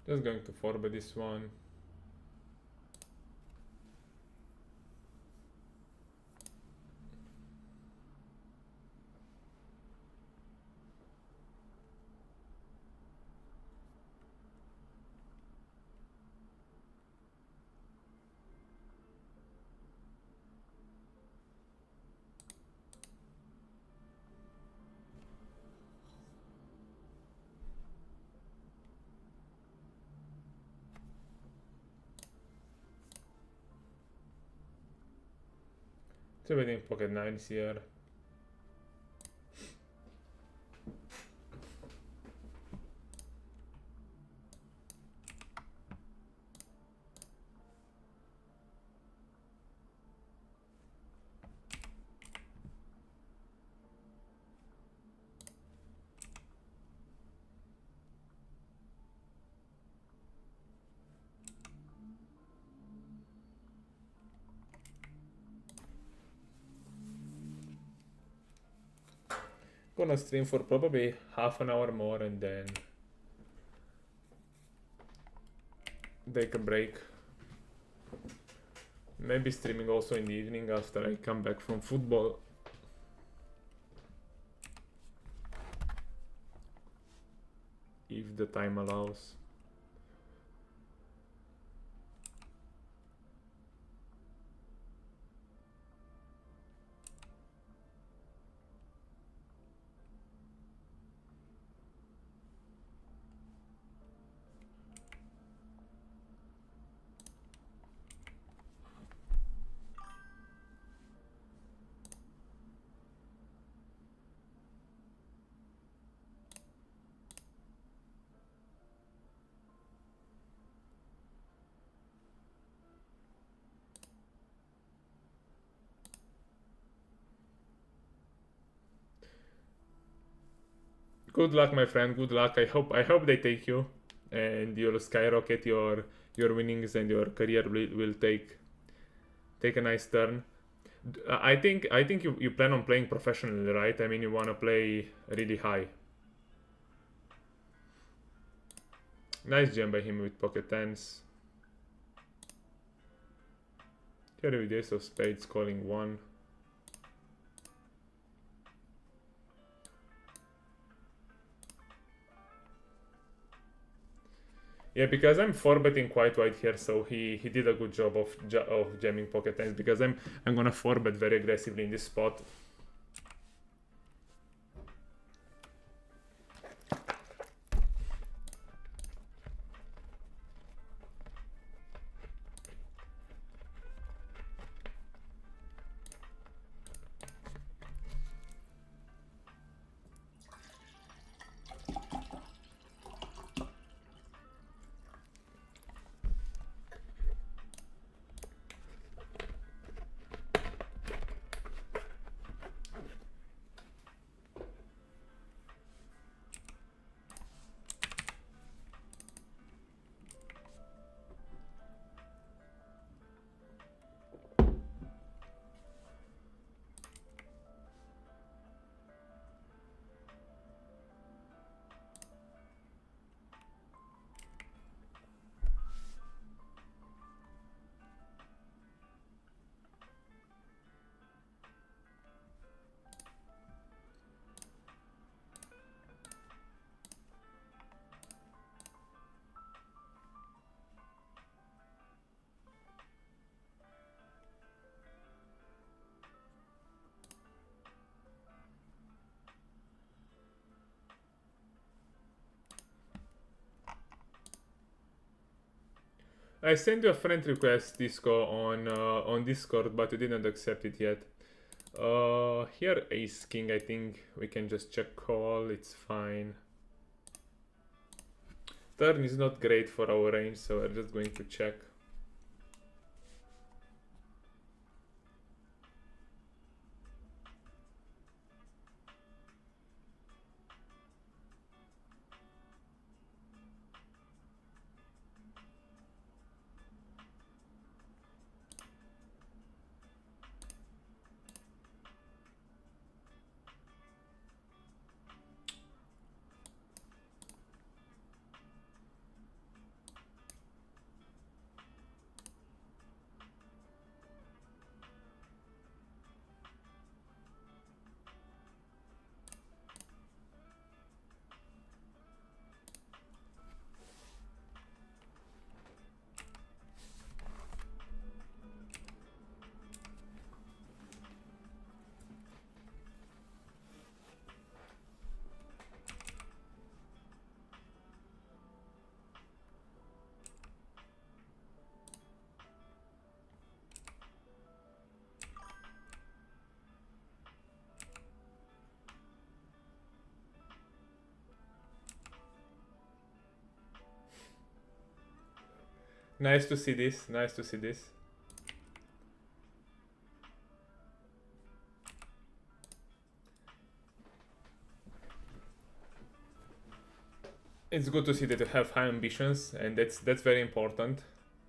Just going to forward this one. So we're pocket nines here. Gonna stream for probably half an hour more and then take a break. Maybe streaming also in the evening after I come back from football. If the time allows. Good luck, my friend. Good luck. I hope they take you, and you'll skyrocket your winnings, and your career will take a nice turn. I think you plan on playing professionally, right? I mean, you want to play really high. Nice jam by him with pocket tens. Here with ace of spades calling one. Yeah, because I'm 4-betting quite wide here, so he did a good job of jamming pocket tens, because I'm gonna 4-bet very aggressively in this spot. I sent you a friend request, Disco, on Discord, but you didn't accept it yet. Here ace king, I think we can just check call, it's fine. Turn is not great for our range, so we're just going to check. Nice to see this. Nice to see this. It's good to see that you have high ambitions, and that's very important.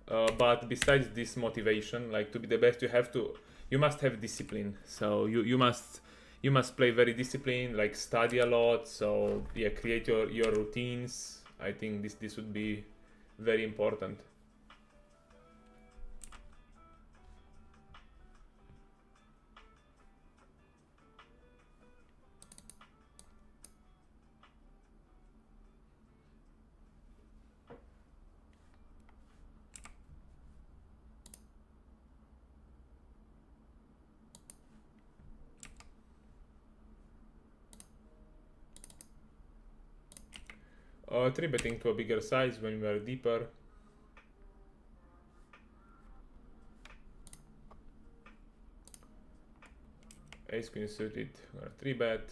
But besides this motivation, like to be the best, you must have discipline. So you must play very disciplined, like study a lot. So yeah, create your routines. I think this would be very important. 3 betting to a bigger size when we are deeper. Ace queen suited, 3 bet.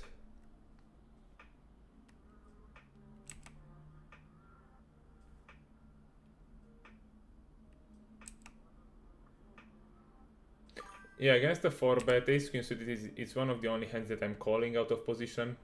Yeah, against the 4 bet, ace queen suited is one of the only hands that I'm calling out of position.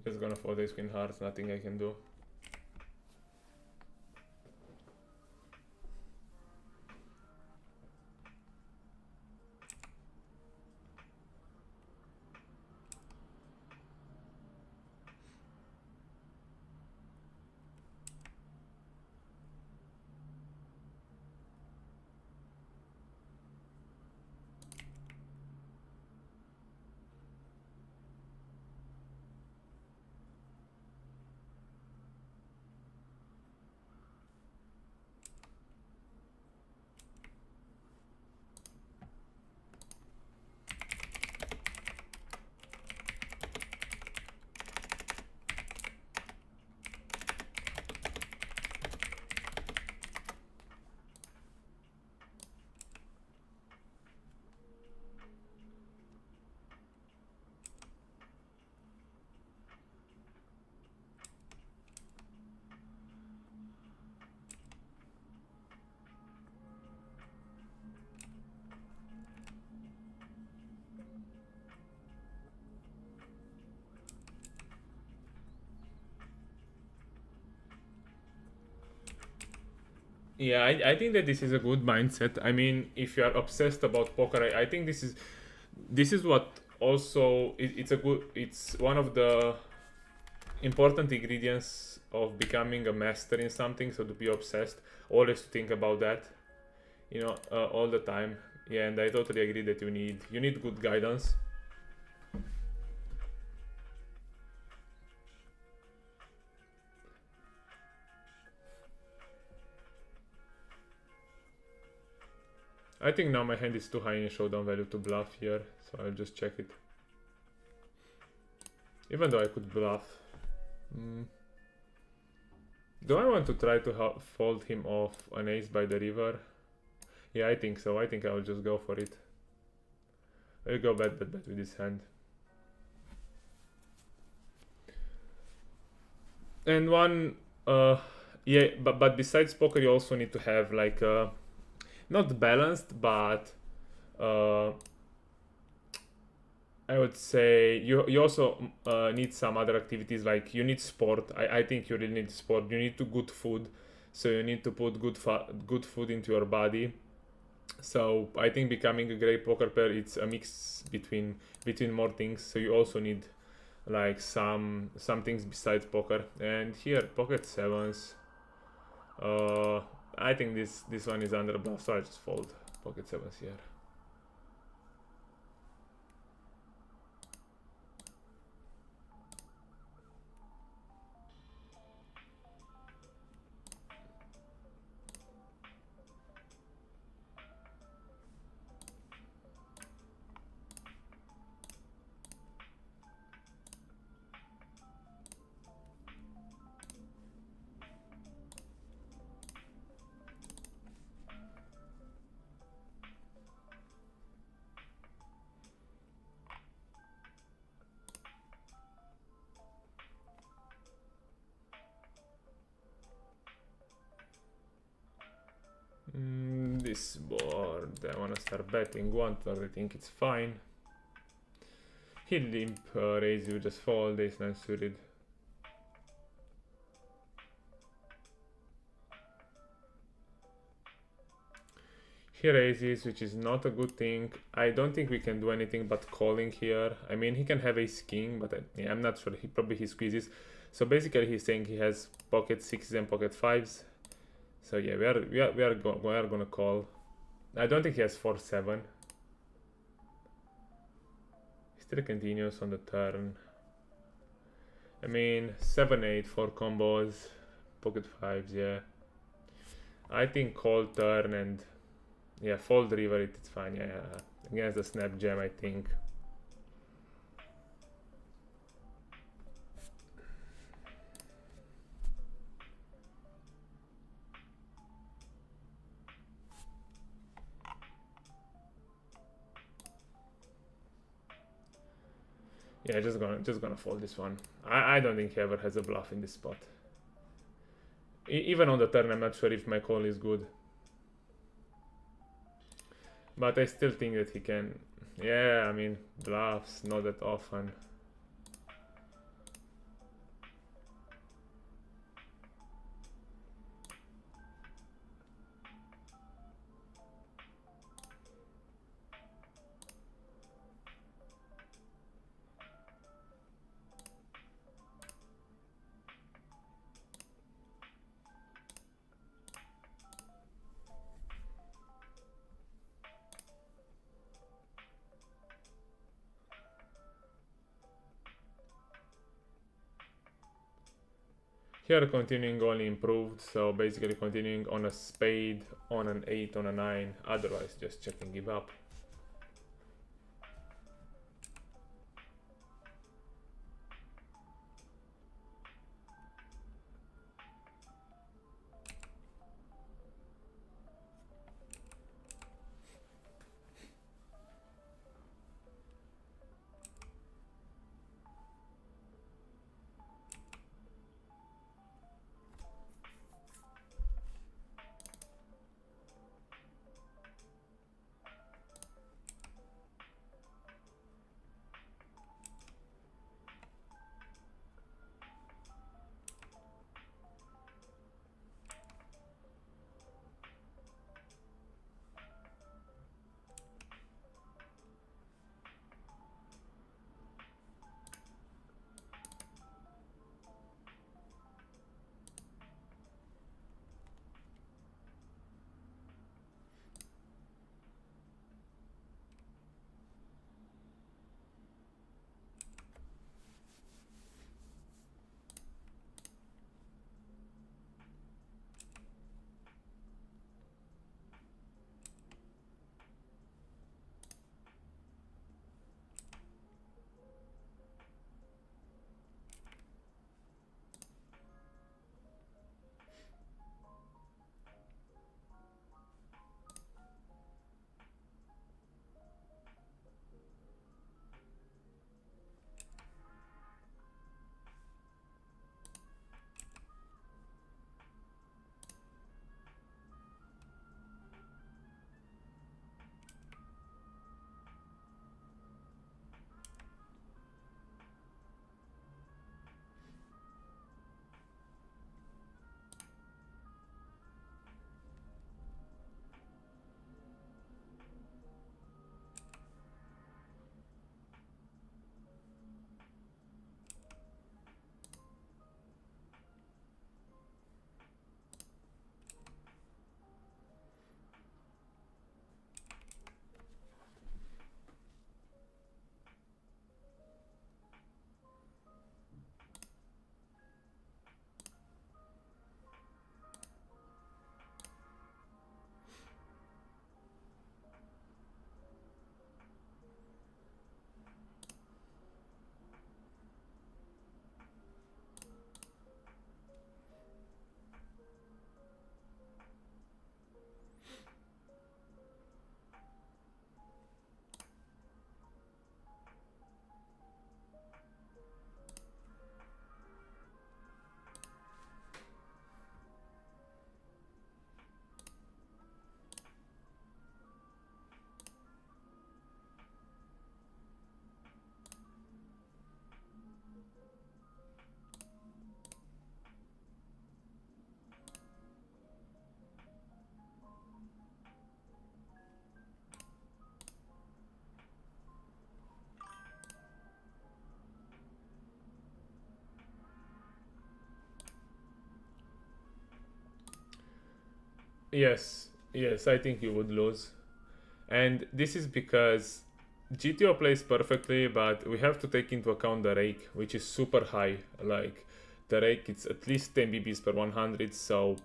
Just gonna fold ace queen hearts, nothing I can do. Yeah, I think that this is a good mindset. I mean, if you are obsessed about poker, I think this is what also it's one of the important ingredients of becoming a master in something. So to be obsessed, always to think about that, all the time. Yeah, and I totally agree that you need good guidance. I think now my hand is too high in showdown value to bluff here, so I'll just check it. Even though I could bluff. Do I want to try to fold him off an ace by the river? Yeah, I think so. I think I'll just go for it. I'll go bet with this hand. And one, yeah, but besides poker, you also need to have like not balanced, but I would say you also need some other activities, like you need sport. I think you really need sport. You need good food, so you need to put good food into your body. So I think becoming a great poker player, it's a mix between more things. So you also need like some things besides poker. And here pocket sevens. I think this one is under bluff, so I just fold pocket sevens here. This board, I wanna start betting 1/3, I think it's fine. He limp, raise, you just fold, ace 9 suited. He raises, which is not a good thing. I don't think we can do anything but calling here. I mean, he can have ace king, but yeah, I'm not sure. He squeezes. So basically, he's saying he has pocket sixes and pocket fives. So yeah, we are gonna call. I don't think he has 4-7. He still continues on the turn. I mean, 7-8 for combos, pocket fives. Yeah, I think call turn and yeah, fold river. It's fine. Yeah, against the snap jam, I think. Yeah, just gonna fold this one. I don't think he ever has a bluff in this spot. Even on the turn, I'm not sure if my call is good. But I still think that he can. Yeah, I mean, bluffs not that often. Here continuing only improved, so basically continuing on a spade, on an 8, on a 9, otherwise just checking give up. Yes, yes, I think you would lose. And this is because GTO plays perfectly, but we have to take into account the rake, which is super high. Like, the rake, it's at least 10 BBs per 100, so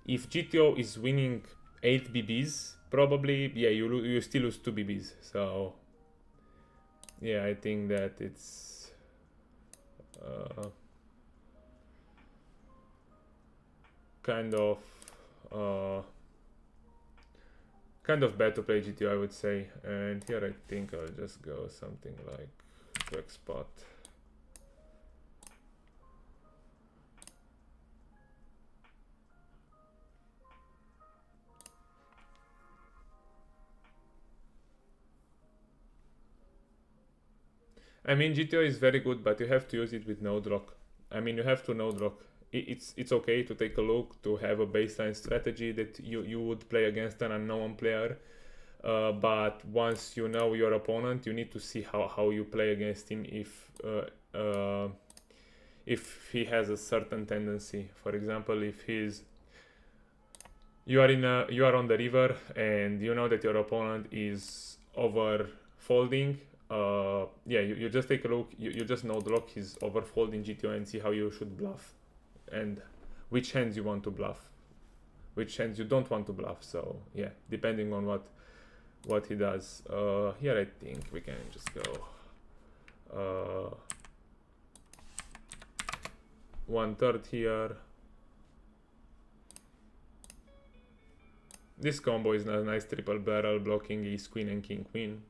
if GTO is winning 8 BBs, probably, yeah, you still lose 2 BBs. So, yeah, I think that it's uh, kind of uh, kind of bad to play GTO, I would say. And here I think I'll just go something like quick spot. I mean, GTO is very good, but you have to use it with node lock. I mean, you have to node lock. It's okay to take a look, to have a baseline strategy that you would play against an unknown player. But once you know your opponent, you need to see how you play against him if he has a certain tendency. For example, if you are on the river and you know that your opponent is over folding, yeah, you just take a look, you just node lock his over folding GTO and see how you should bluff and which hands you want to bluff, which hands you don't want to bluff. So yeah, depending on what he does. Here I think we can just go 1/3 here. This combo is a nice triple barrel, blocking ace queen and king queen.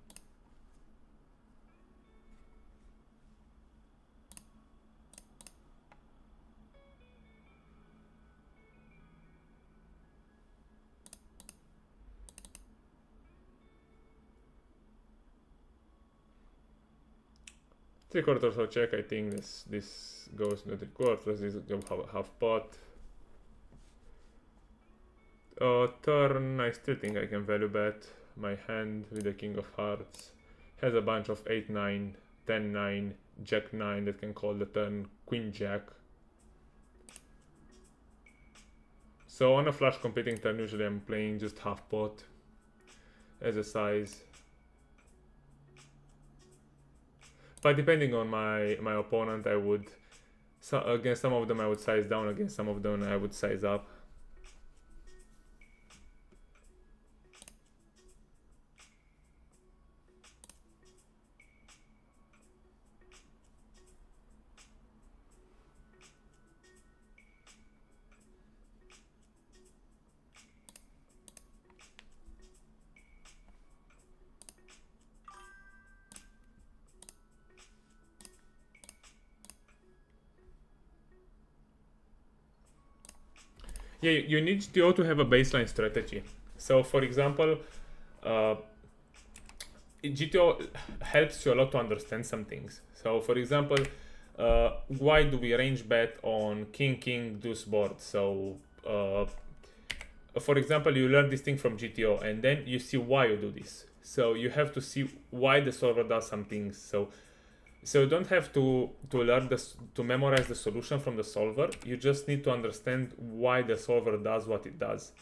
Three quarters or check. I think this goes to 3/4. This go half pot. Turn, I still think I can value bet. My hand with the king of hearts has a bunch of 8-9, 10-9, jack-9 that can call the turn, queen-jack. So on a flush competing turn, usually I'm playing just half pot as a size. But depending on my opponent, I would, against some of them I would size down, against some of them I would size up. Yeah, you need to have a baseline strategy. So for example, GTO helps you a lot to understand some things. So for example, why do we range bet on king deuce board? So for example, you learn this thing from GTO and then you see why you do this. So you have to see why the solver does some things. So you don't have to learn this, to memorize the solution from the solver. You just need to understand why the solver does what it does.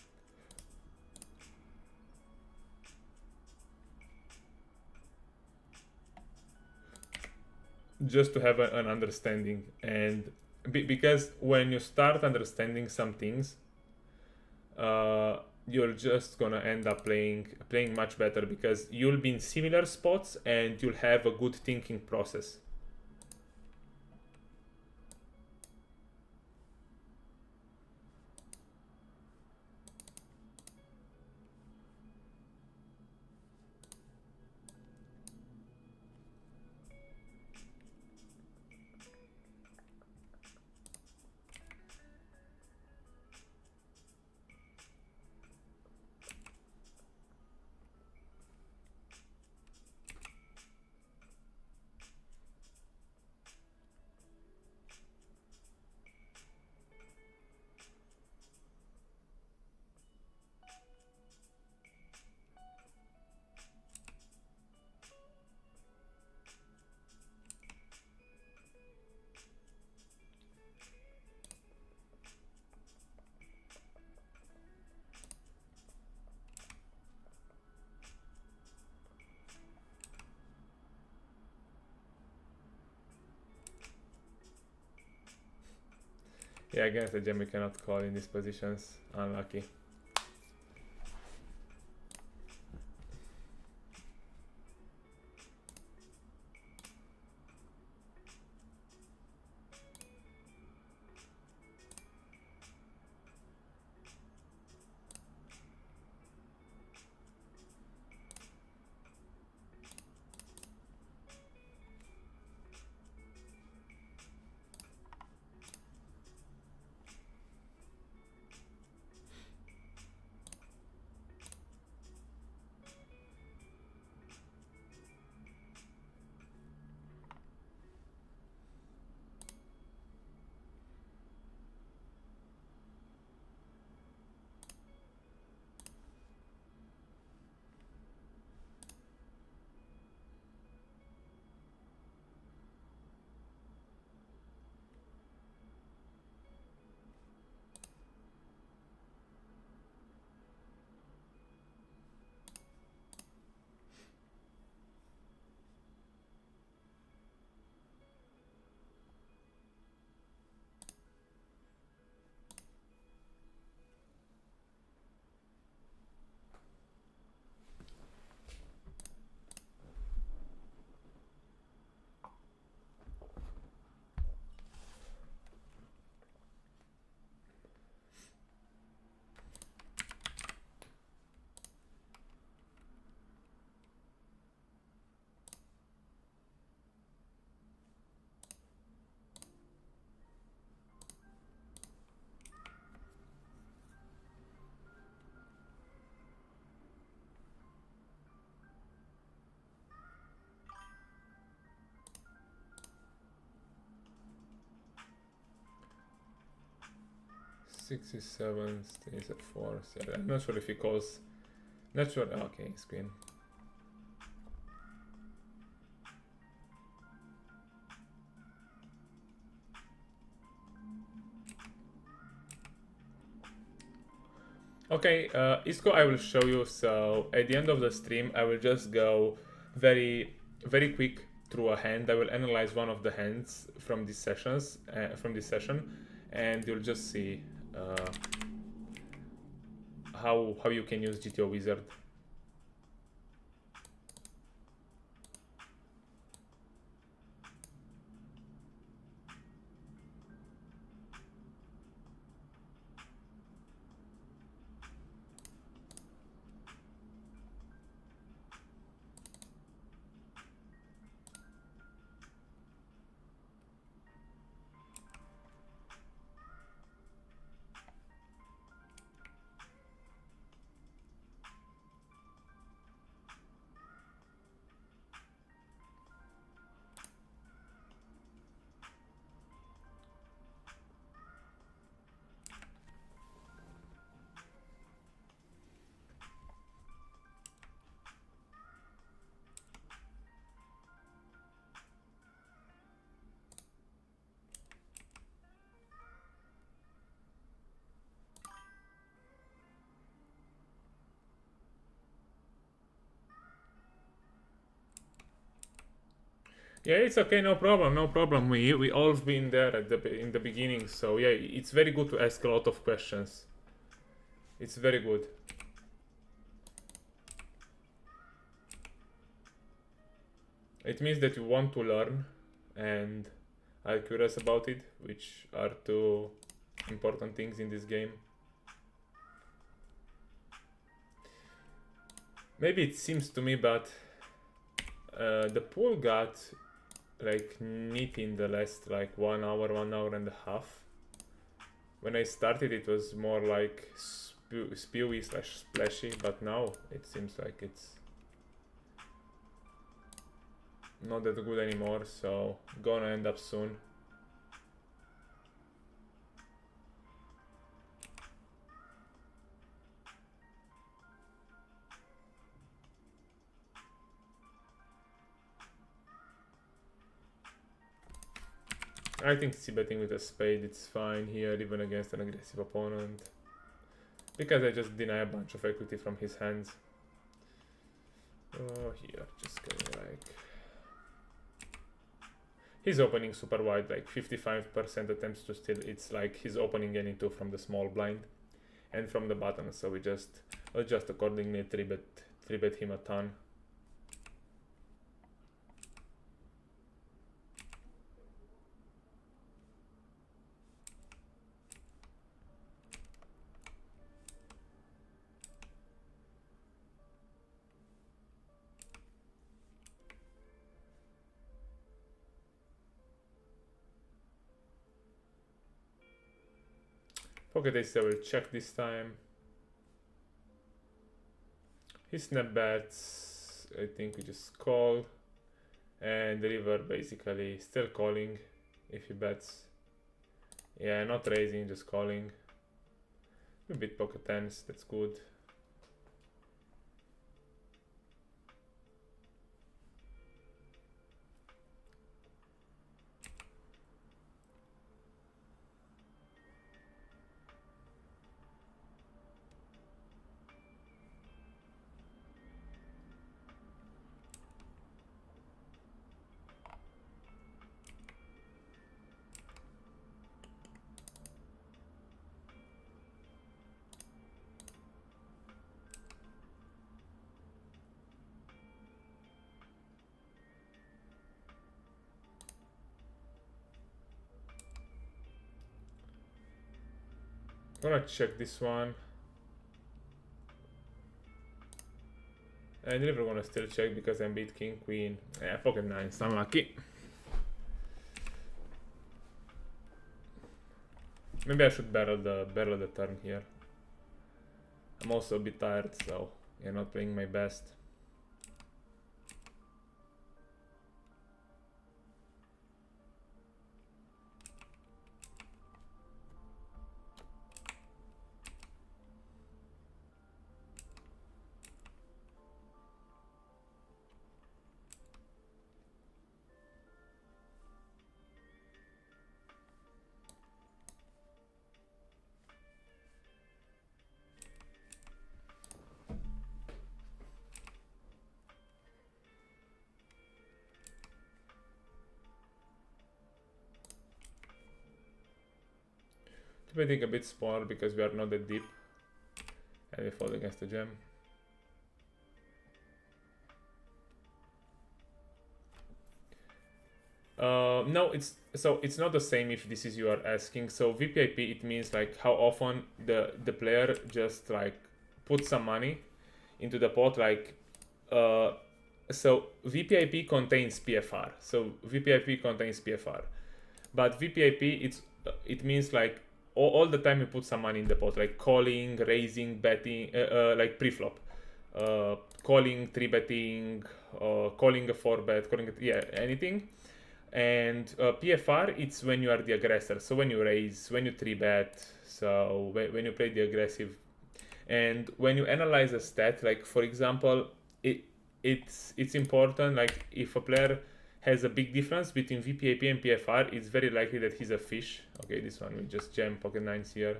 Just to have an understanding. And because when you start understanding some things, you're just gonna end up playing much better, because you'll be in similar spots and you'll have a good thinking process. Yeah, against the jam we cannot call in these positions. Unlucky. Six is 7, stays at 4. So I'm not sure if he calls. Not sure. Okay, screen. Okay, Isco, I will show you. So at the end of the stream, I will just go very quick through a hand. I will analyze one of the hands from these sessions, from this session, and you'll just see how you can use GTO Wizard. Yeah, it's okay, no problem, no problem. We all been there at in the beginning, so yeah, it's very good to ask a lot of questions. It's very good. It means that you want to learn and are curious about it, which are two important things in this game. Maybe it seems to me, but the pool got like neat in the last like 1 hour, 1 hour and a half. When I started, it was more like spewy / splashy, but now it seems like it's not that good anymore, so gonna end up soon. I think c-betting with a spade, it's fine here, even against an aggressive opponent, because I just deny a bunch of equity from his hands. Oh, here, just getting like... He's opening super wide, like 55% attempts to steal. It's like he's opening any two from the small blind and from the button. So we just adjust accordingly, 3-bet him a ton. Pocket ace I will check this time. He snap bets, I think we just call. And the river basically still calling if he bets. Yeah, not raising, just calling. A bit pocket tens, that's good. Gonna check this one. And river gonna still check because I'm beat king, queen. Yeah, pocket nines, unlucky. Maybe I should barrel the turn here. I'm also a bit tired, so yeah, not playing my best. Betting a bit smaller because we are not that deep. And we fold against the jam. No, it's not the same if this is you are asking. So VPIP, it means like how often the player just like put some money into the pot. Like so VPIP contains PFR. So VPIP contains PFR, but VPIP it means like all the time you put some money in the pot, like calling, raising, betting, like pre-flop, calling, 3-betting, calling a 4-bet, calling it, yeah, anything. And PFR, it's when you are the aggressor. So when you raise, when you 3-bet, so when you play the aggressive. And when you analyze a stat, like for example, it's important, like if a player has a big difference between VPIP and PFR, it's very likely that he's a fish. Okay, this one we just jam pocket nines here.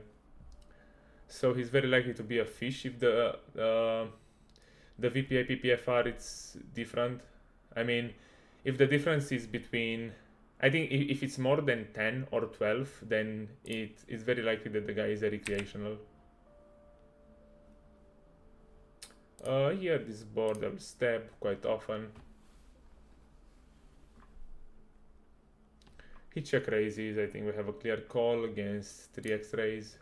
So he's very likely to be a fish if the VPIP PFR it's different. I mean, if the difference is between, I think if it's more than 10 or 12, then it's very likely that the guy is a recreational. Here this board I will stab quite often. He check raises. I think we have a clear call against 3x raise.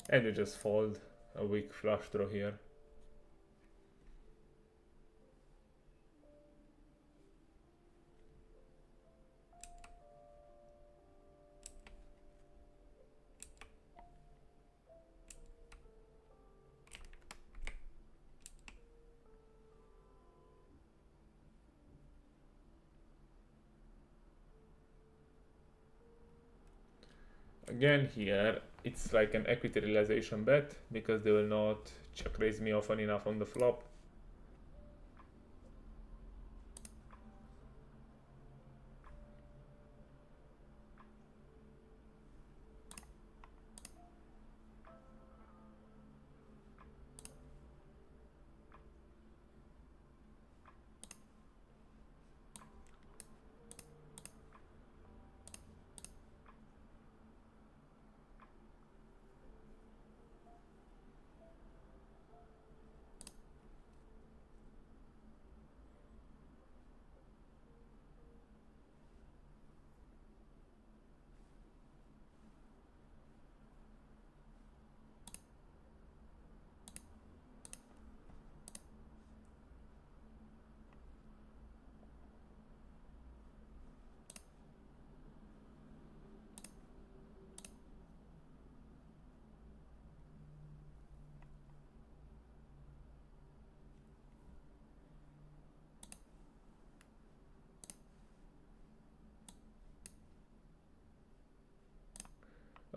And we just fold a weak flush draw here. Again here, it's like an equity realization bet because they will not check raise me often enough on the flop.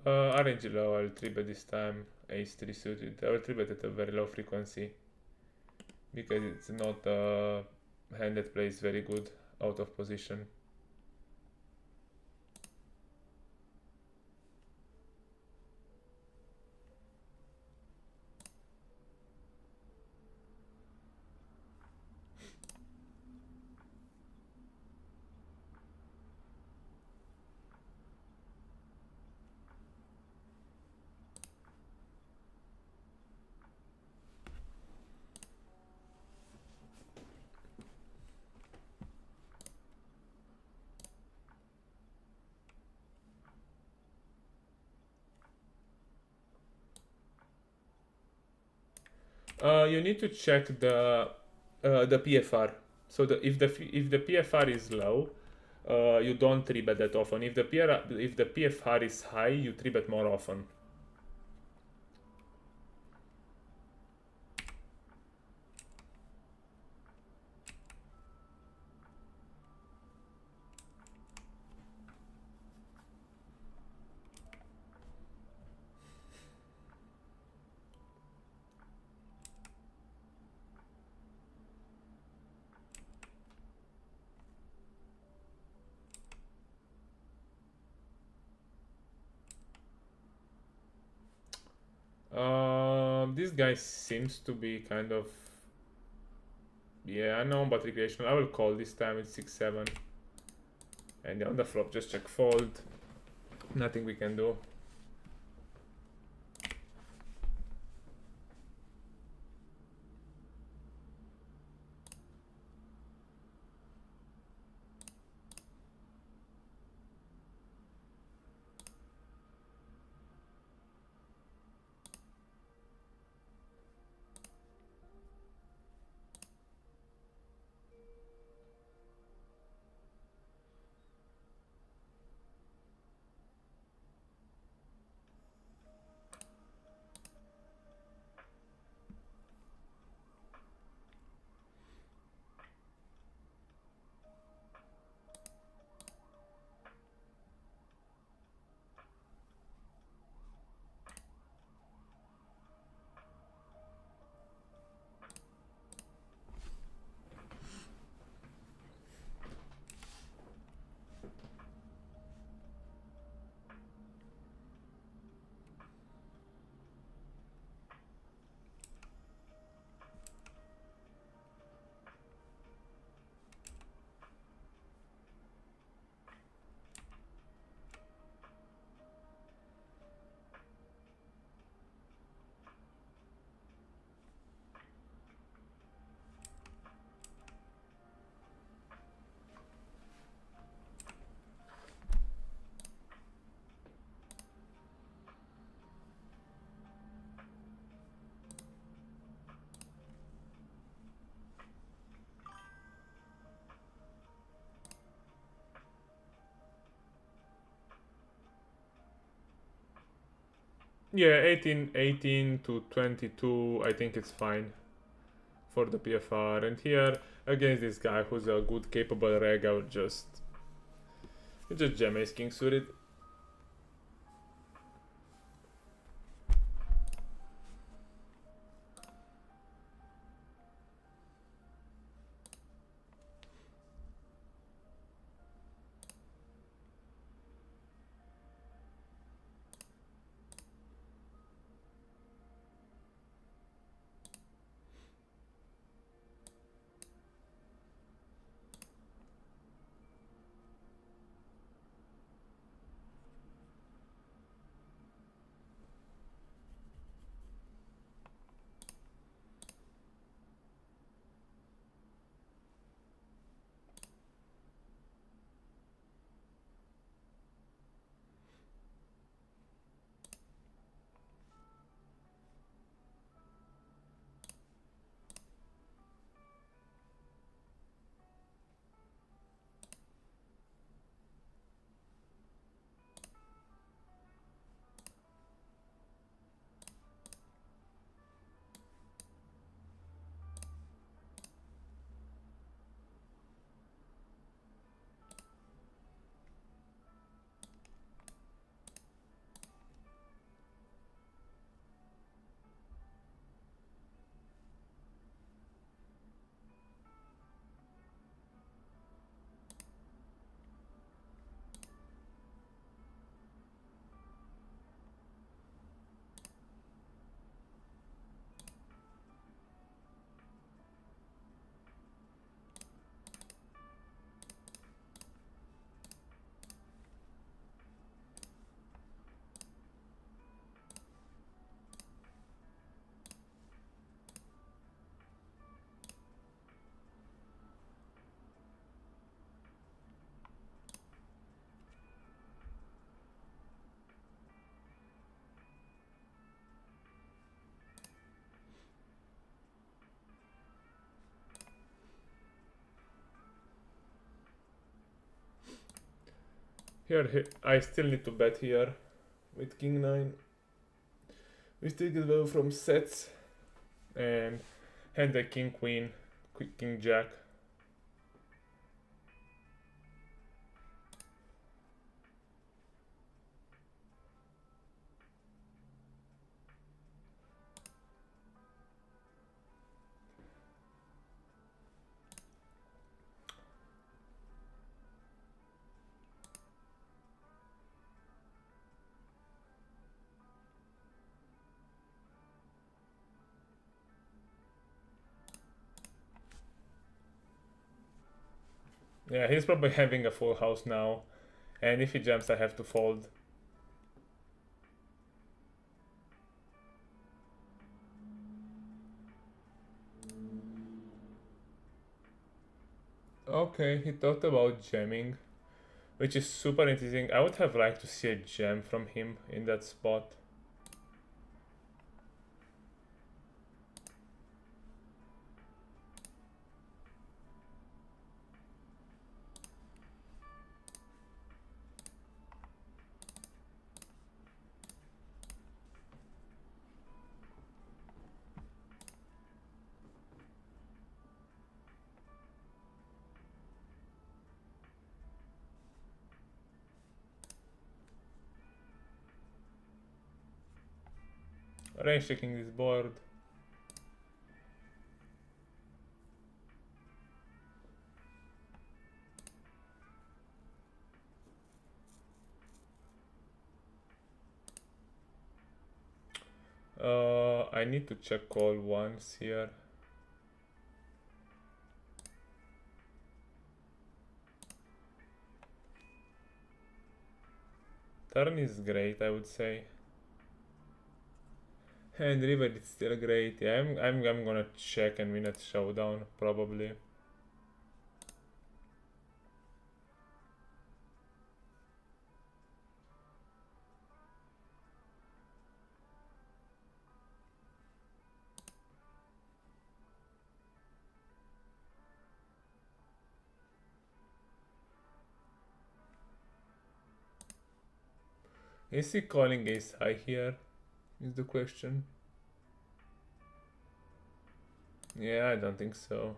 RNG low, I'll 3-bet this time, ace 3 suited. I will 3-bet at a very low frequency because it's not a hand that plays very good out of position. You need to check the PFR. So if the PFR is low, you don't 3-bet that often. If the PFR is high, you 3-bet more often. This guy seems to be kind of, yeah, I know, but recreational. I will call this time. It's 6-7, and on the flop just check fold. Nothing we can do. Yeah, 18 to 22, I think it's fine for the PFR. And here, against this guy who's a good, capable reg, I would just... jam ace king suited. Here, I still need to bet here with king 9. We still get value from sets and hand the king queen, king jack. Yeah, he's probably having a full house now, and if he jumps I have to fold. Okay, he thought about jamming, which is super interesting. I would have liked to see a jam from him in that spot. Range checking this board. I need to check call once here. Turn is great, I would say. And river is still great. Yeah, I'm gonna check and win at showdown probably. Is he calling ace high here? Is the question. Yeah, I don't think so.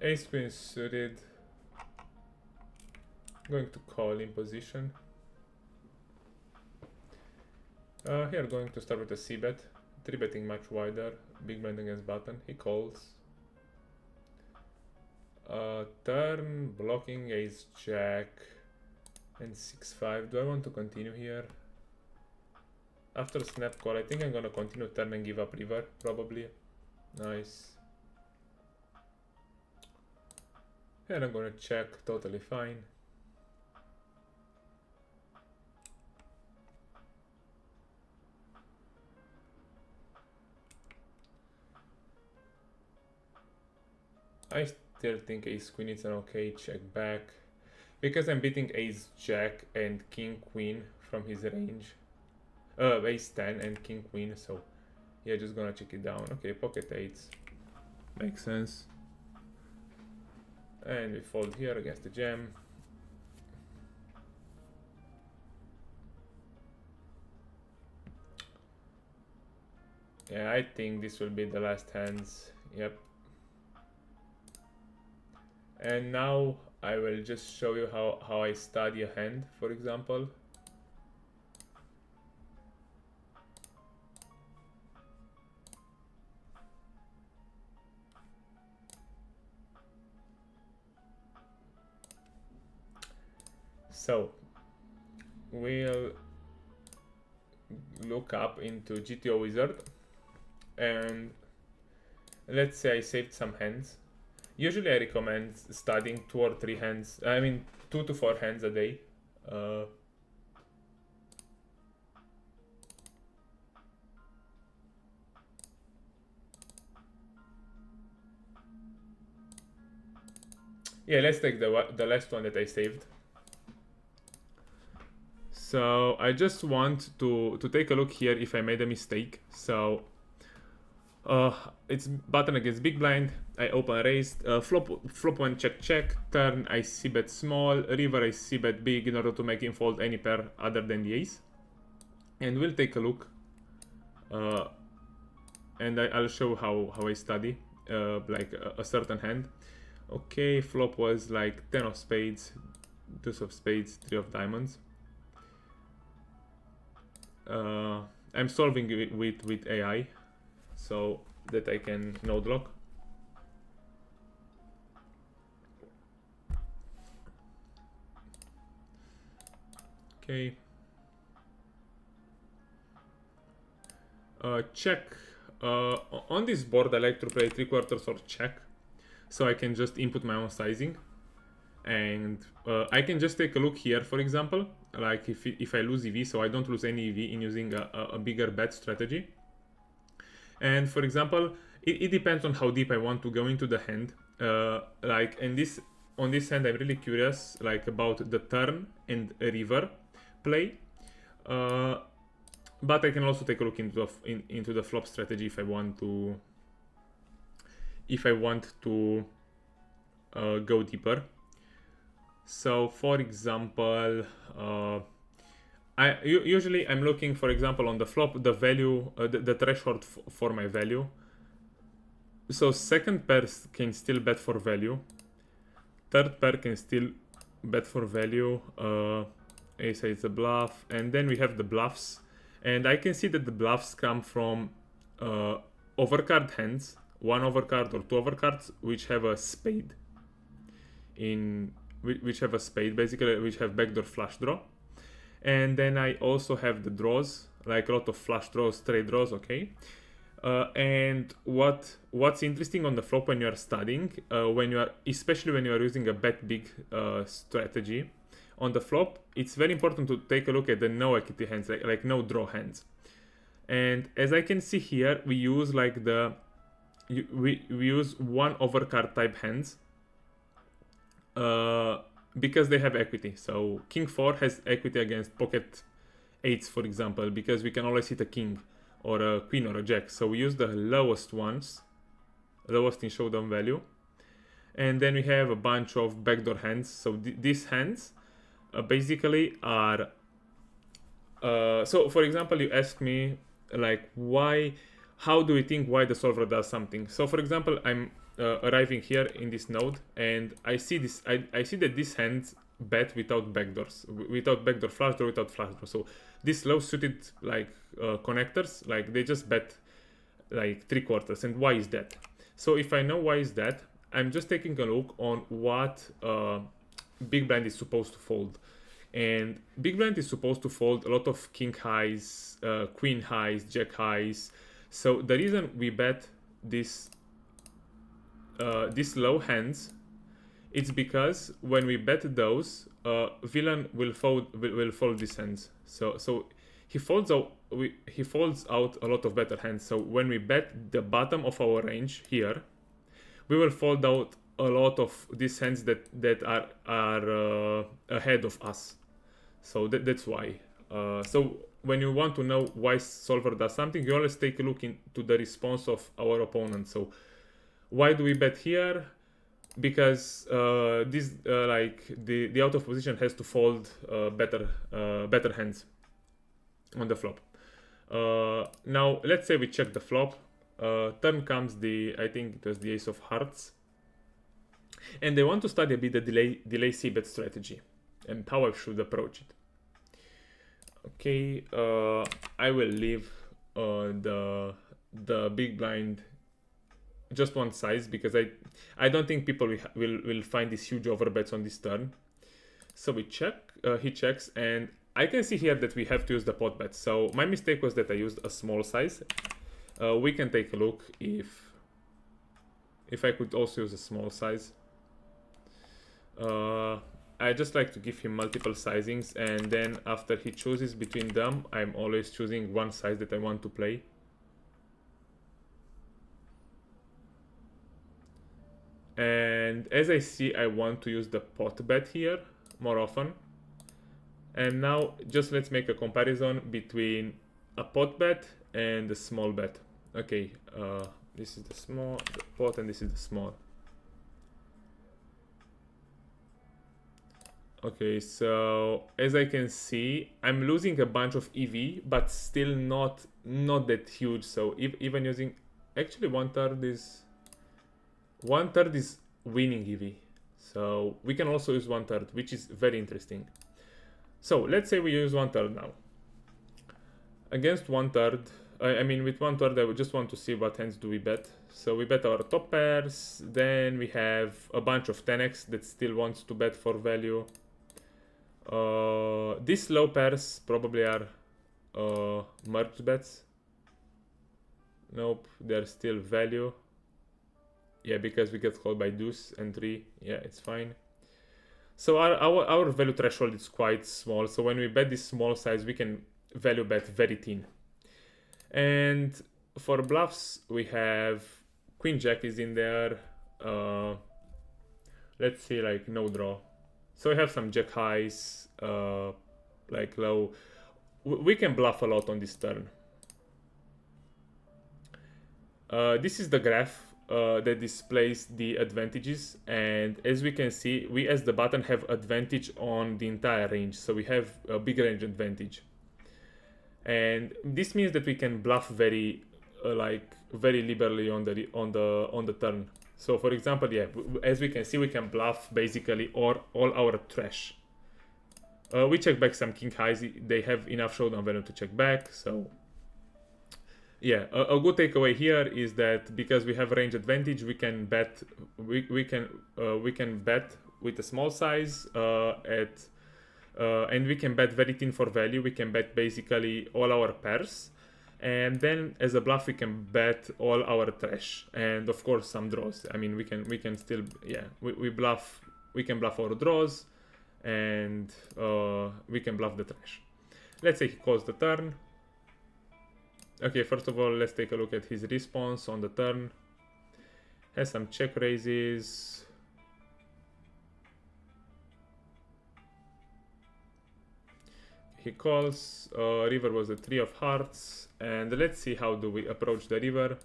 Ace queen suited. Going to call in position. Here going to start with a c-bet. 3-betting much wider. Big blind against button. He calls. Turn blocking ace jack and 6-5. Do I want to continue here? After snap call, I think I'm gonna continue turn and give up river probably. Nice. And I'm gonna check, totally fine. I still think ace queen is an okay check back because I'm beating ace jack and king queen from his range. ace 10 and king queen, so yeah, just gonna check it down. Okay, pocket eights, makes sense. And we fold here against the jam. Yeah, I think this will be the last hands. Yep. And now I will just show you how I study a hand, for example. So we'll look up into GTO Wizard, and let's say I saved some hands. Usually I recommend studying 2 or 3 hands, I mean 2 to 4 hands a day. Yeah, let's take the last one that I saved. So I just want to take a look here if I made a mistake. So it's button against big blind. I open raised. Flop 1 check check. Turn I see bet small. River I see bet big in order to make him fold any pair other than the ace. And we'll take a look. And I'll show how I study like a certain hand. Okay, flop was like 10 of spades, deuce of spades, 3 of diamonds. I'm solving with AI so that I can node lock. Okay. Check. On this board I like to play 3/4 or check, so I can just input my own sizing, and I can just take a look here, for example, like if I lose EV, so I don't lose any EV in using a bigger bet strategy. And for example, it depends on how deep I want to go into the hand. Like on this hand, I'm really curious like about the turn and river play. But I can also take a look into the flop strategy if I want to go deeper. So for example, usually I'm looking, for example, on the flop, the value, the threshold for my value. So second pair can still bet for value. Third pair can still bet for value. Ace is a bluff, and then we have the bluffs. And I can see that the bluffs come from overcard hands, 1 overcard or 2 overcards, which have a spade. Which have a spade, basically, which have backdoor flush draw. And then I also have the draws, like a lot of flush draws, straight draws, okay? And what's interesting on the flop when you are studying, especially when you are using a bet big strategy, on the flop, it's very important to take a look at the no equity hands, like no draw hands. And as I can see here, we use like we use 1 overcard type hands because they have equity. So king 4 has equity against pocket 8s, for example, because we can always hit a king or a queen or a jack. So we use the lowest ones, lowest in showdown value. And then we have a bunch of backdoor hands. So these hands basically are so for example, you ask me like how do you think why the solver does something. So for example, I'm arriving here in this node, and I see this. I see that these hands bet without backdoors, without backdoor flush draw, without flush draw. So these low suited like connectors, like they just bet like 3/4. And why is that? So if I know why is that, I'm just taking a look on what big blind is supposed to fold. And big blind is supposed to fold a lot of king highs, queen highs, jack highs. So the reason we bet these low hands, it's because when we bet those, villain will fold these hands. So he folds out a lot of better hands. So when we bet the bottom of our range here, we will fold out a lot of these hands that are ahead of us. So that's why. So when you want to know why solver does something, you always take a look into the response of our opponent. So why do we bet here? Because this like the out of position has to fold better hands on the flop. Now let's say we check the flop. Turn comes I think it was the ace of hearts, and they want to study a bit the delay c-bet strategy and how I should approach it. Okay, I will leave the big blind just one size, because I don't think people will find these huge overbets on this turn. So we check, he checks, and I can see here that we have to use the pot bet. So my mistake was that I used a small size. We can take a look if I could also use a small size. I just like to give him multiple sizings, and then after he chooses between them, I'm always choosing one size that I want to play. And as I see, I want to use the pot bet here more often. And now just let's make a comparison between a pot bet and the small bet. Okay, this is the pot, and this is the small. Okay, so as I can see, I'm losing a bunch of EV, but still not that huge. So even using, actually one third is winning EV. So we can also use 1/3, which is very interesting. So let's say we use 1/3 now. Against 1/3, I mean with 1/3, I would just want to see what hands do we bet. So we bet our top pairs, then we have a bunch of 10x that still wants to bet for value. These low pairs probably are merged bets. Nope, they're still value. Yeah, because we get called by deuce and 3. Yeah, it's fine. So our value threshold is quite small. So when we bet this small size, we can value bet very thin. And for bluffs, we have queen jack is in there. Let's see, like no draw. So we have some jack highs, like low. We can bluff a lot on this turn. This is the graph that displays the advantages, and as we can see, we as the button have advantage on the entire range, so we have a big range advantage, and this means that we can bluff very liberally on the turn. So for example, yeah, as we can see, we can bluff basically all our trash. We check back some king highs. They have enough showdown value to check back, so yeah, a good takeaway here is that because we have range advantage, we can bet we can bet with a small size and we can bet very thin for value. We can bet basically all our pairs, and then as a bluff we can bet all our trash and of course some draws. I mean we can still, yeah, we can bluff our draws, and we can bluff the trash. Let's say he calls the turn. Okay, first of all, let's take a look at his response on the turn. Has some check raises. He calls. River was the 3 of hearts, and let's see how do we approach the river.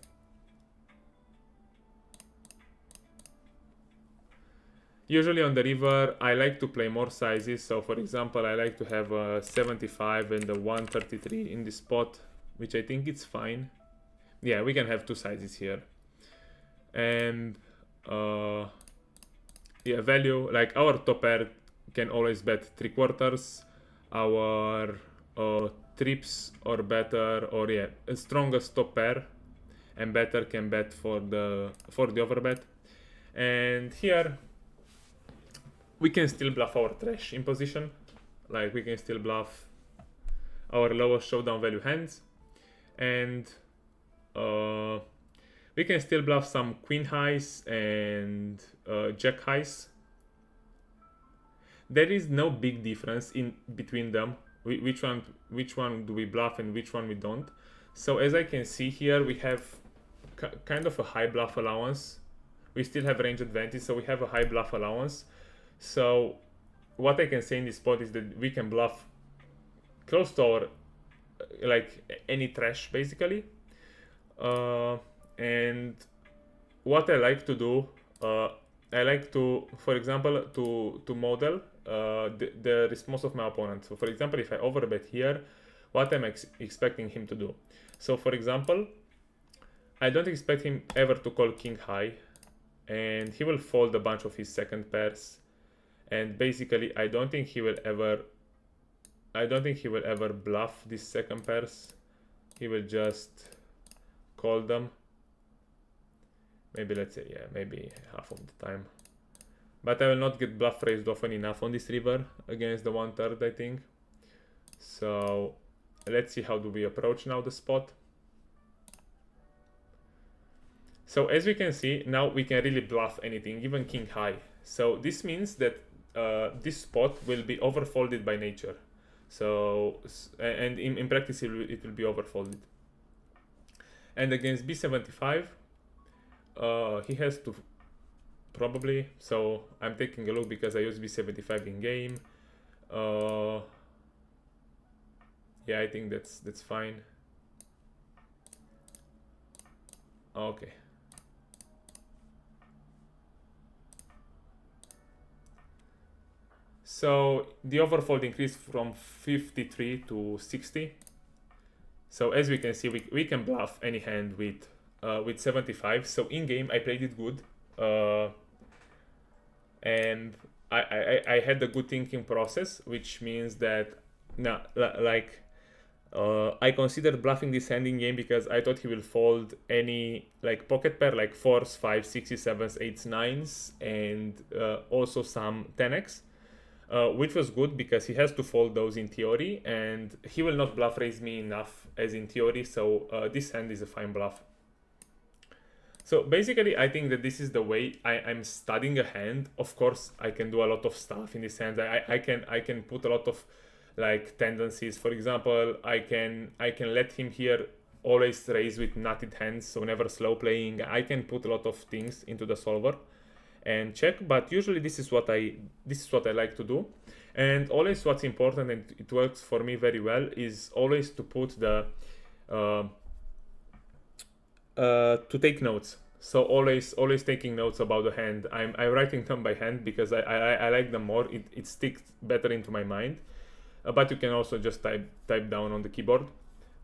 Usually on the river, I like to play more sizes. So for example, I like to have a 75 and a 133 in this spot, which I think it's fine. Yeah, we can have 2 sizes here. And yeah, value, like our top pair can always bet 3/4. Our trips or better, or yeah, a strongest top pair and better can bet for the overbet. And here we can still bluff our trash in position. Like we can still bluff our lowest showdown value hands. And we can still bluff some queen highs and jack highs. There is no big difference in between them. Which one do we bluff and which one we don't. So as I can see here, we have kind of a high bluff allowance. We still have range advantage, so we have a high bluff allowance. So what I can say in this spot is that we can bluff close to our like any trash basically. And what I like to do, I like to, for example, to model the response of my opponent. So for example, if I overbet here, what I'm expecting him to do. So for example, I don't expect him ever to call king high, and he will fold a bunch of his second pairs, and basically I don't think he will ever bluff these second pairs. He will just call them. Maybe, let's say, yeah, maybe half of the time. But I will not get bluff raised often enough on this river against the 1/3, I think. So let's see how do we approach now the spot. So as we can see, now we can really bluff anything, even king high. So this means that this spot will be overfolded by nature. So, and in practice it will be overfolded. And against b75, he has to probably, so I'm taking a look because I use b75 in game. Yeah, I think that's fine. Okay. So the overfold increased from 53 to 60. So as we can see, we can bluff any hand with 75. So in game I played it good, and I had a good thinking process, which means that now I considered bluffing this hand in game because I thought he will fold any like pocket pair like 4s, 5s, 6s, 7s, 8s, 9s, and also some 10x. Which was good because he has to fold those in theory, and he will not bluff raise me enough as in theory, so this hand is a fine bluff. So basically I think that this is the way I'm studying a hand. Of course I can do a lot of stuff in this hand. I can put a lot of like tendencies. For example, I can let him here always raise with nutted hands, so never slow playing. I can put a lot of things into the solver and check, but usually this is what I like to do. And always what's important, and it works for me very well, is always to put the to take notes. So always taking notes about the hand. I'm writing them by hand because I like them more. It sticks better into my mind. But you can also just type down on the keyboard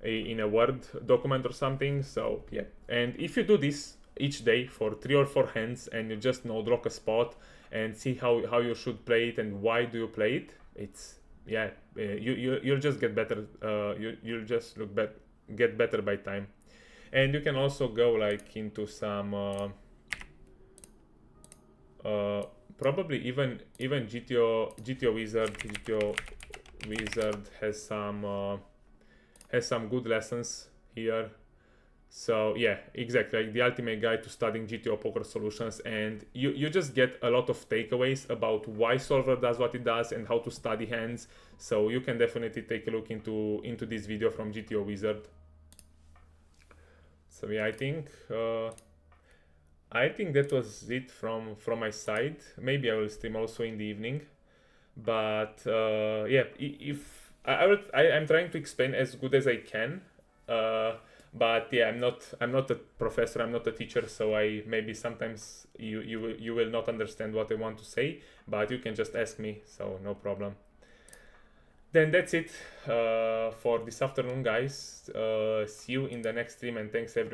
in a Word document or something. So yeah, and if you do this each day for 3 or 4 hands, and you just lock a spot and see how you should play it and why do you play it, it's yeah, you'll just get better. You'll just get better by time. And you can also go like into some probably even GTO Wizard has some good lessons here. So yeah, exactly, like the ultimate guide to studying GTO poker solutions, and you just get a lot of takeaways about why solver does what it does and how to study hands. So you can definitely take a look into this video from GTO Wizard. So yeah, I think that was it from my side. Maybe I will stream also in the evening, but yeah, if I'm trying to explain as good as I can. But yeah, I'm not a professor, I'm not a teacher, so I maybe sometimes you will not understand what I want to say, but you can just ask me, so no problem. Then that's it for this afternoon, guys. See you in the next stream, and thanks everyone.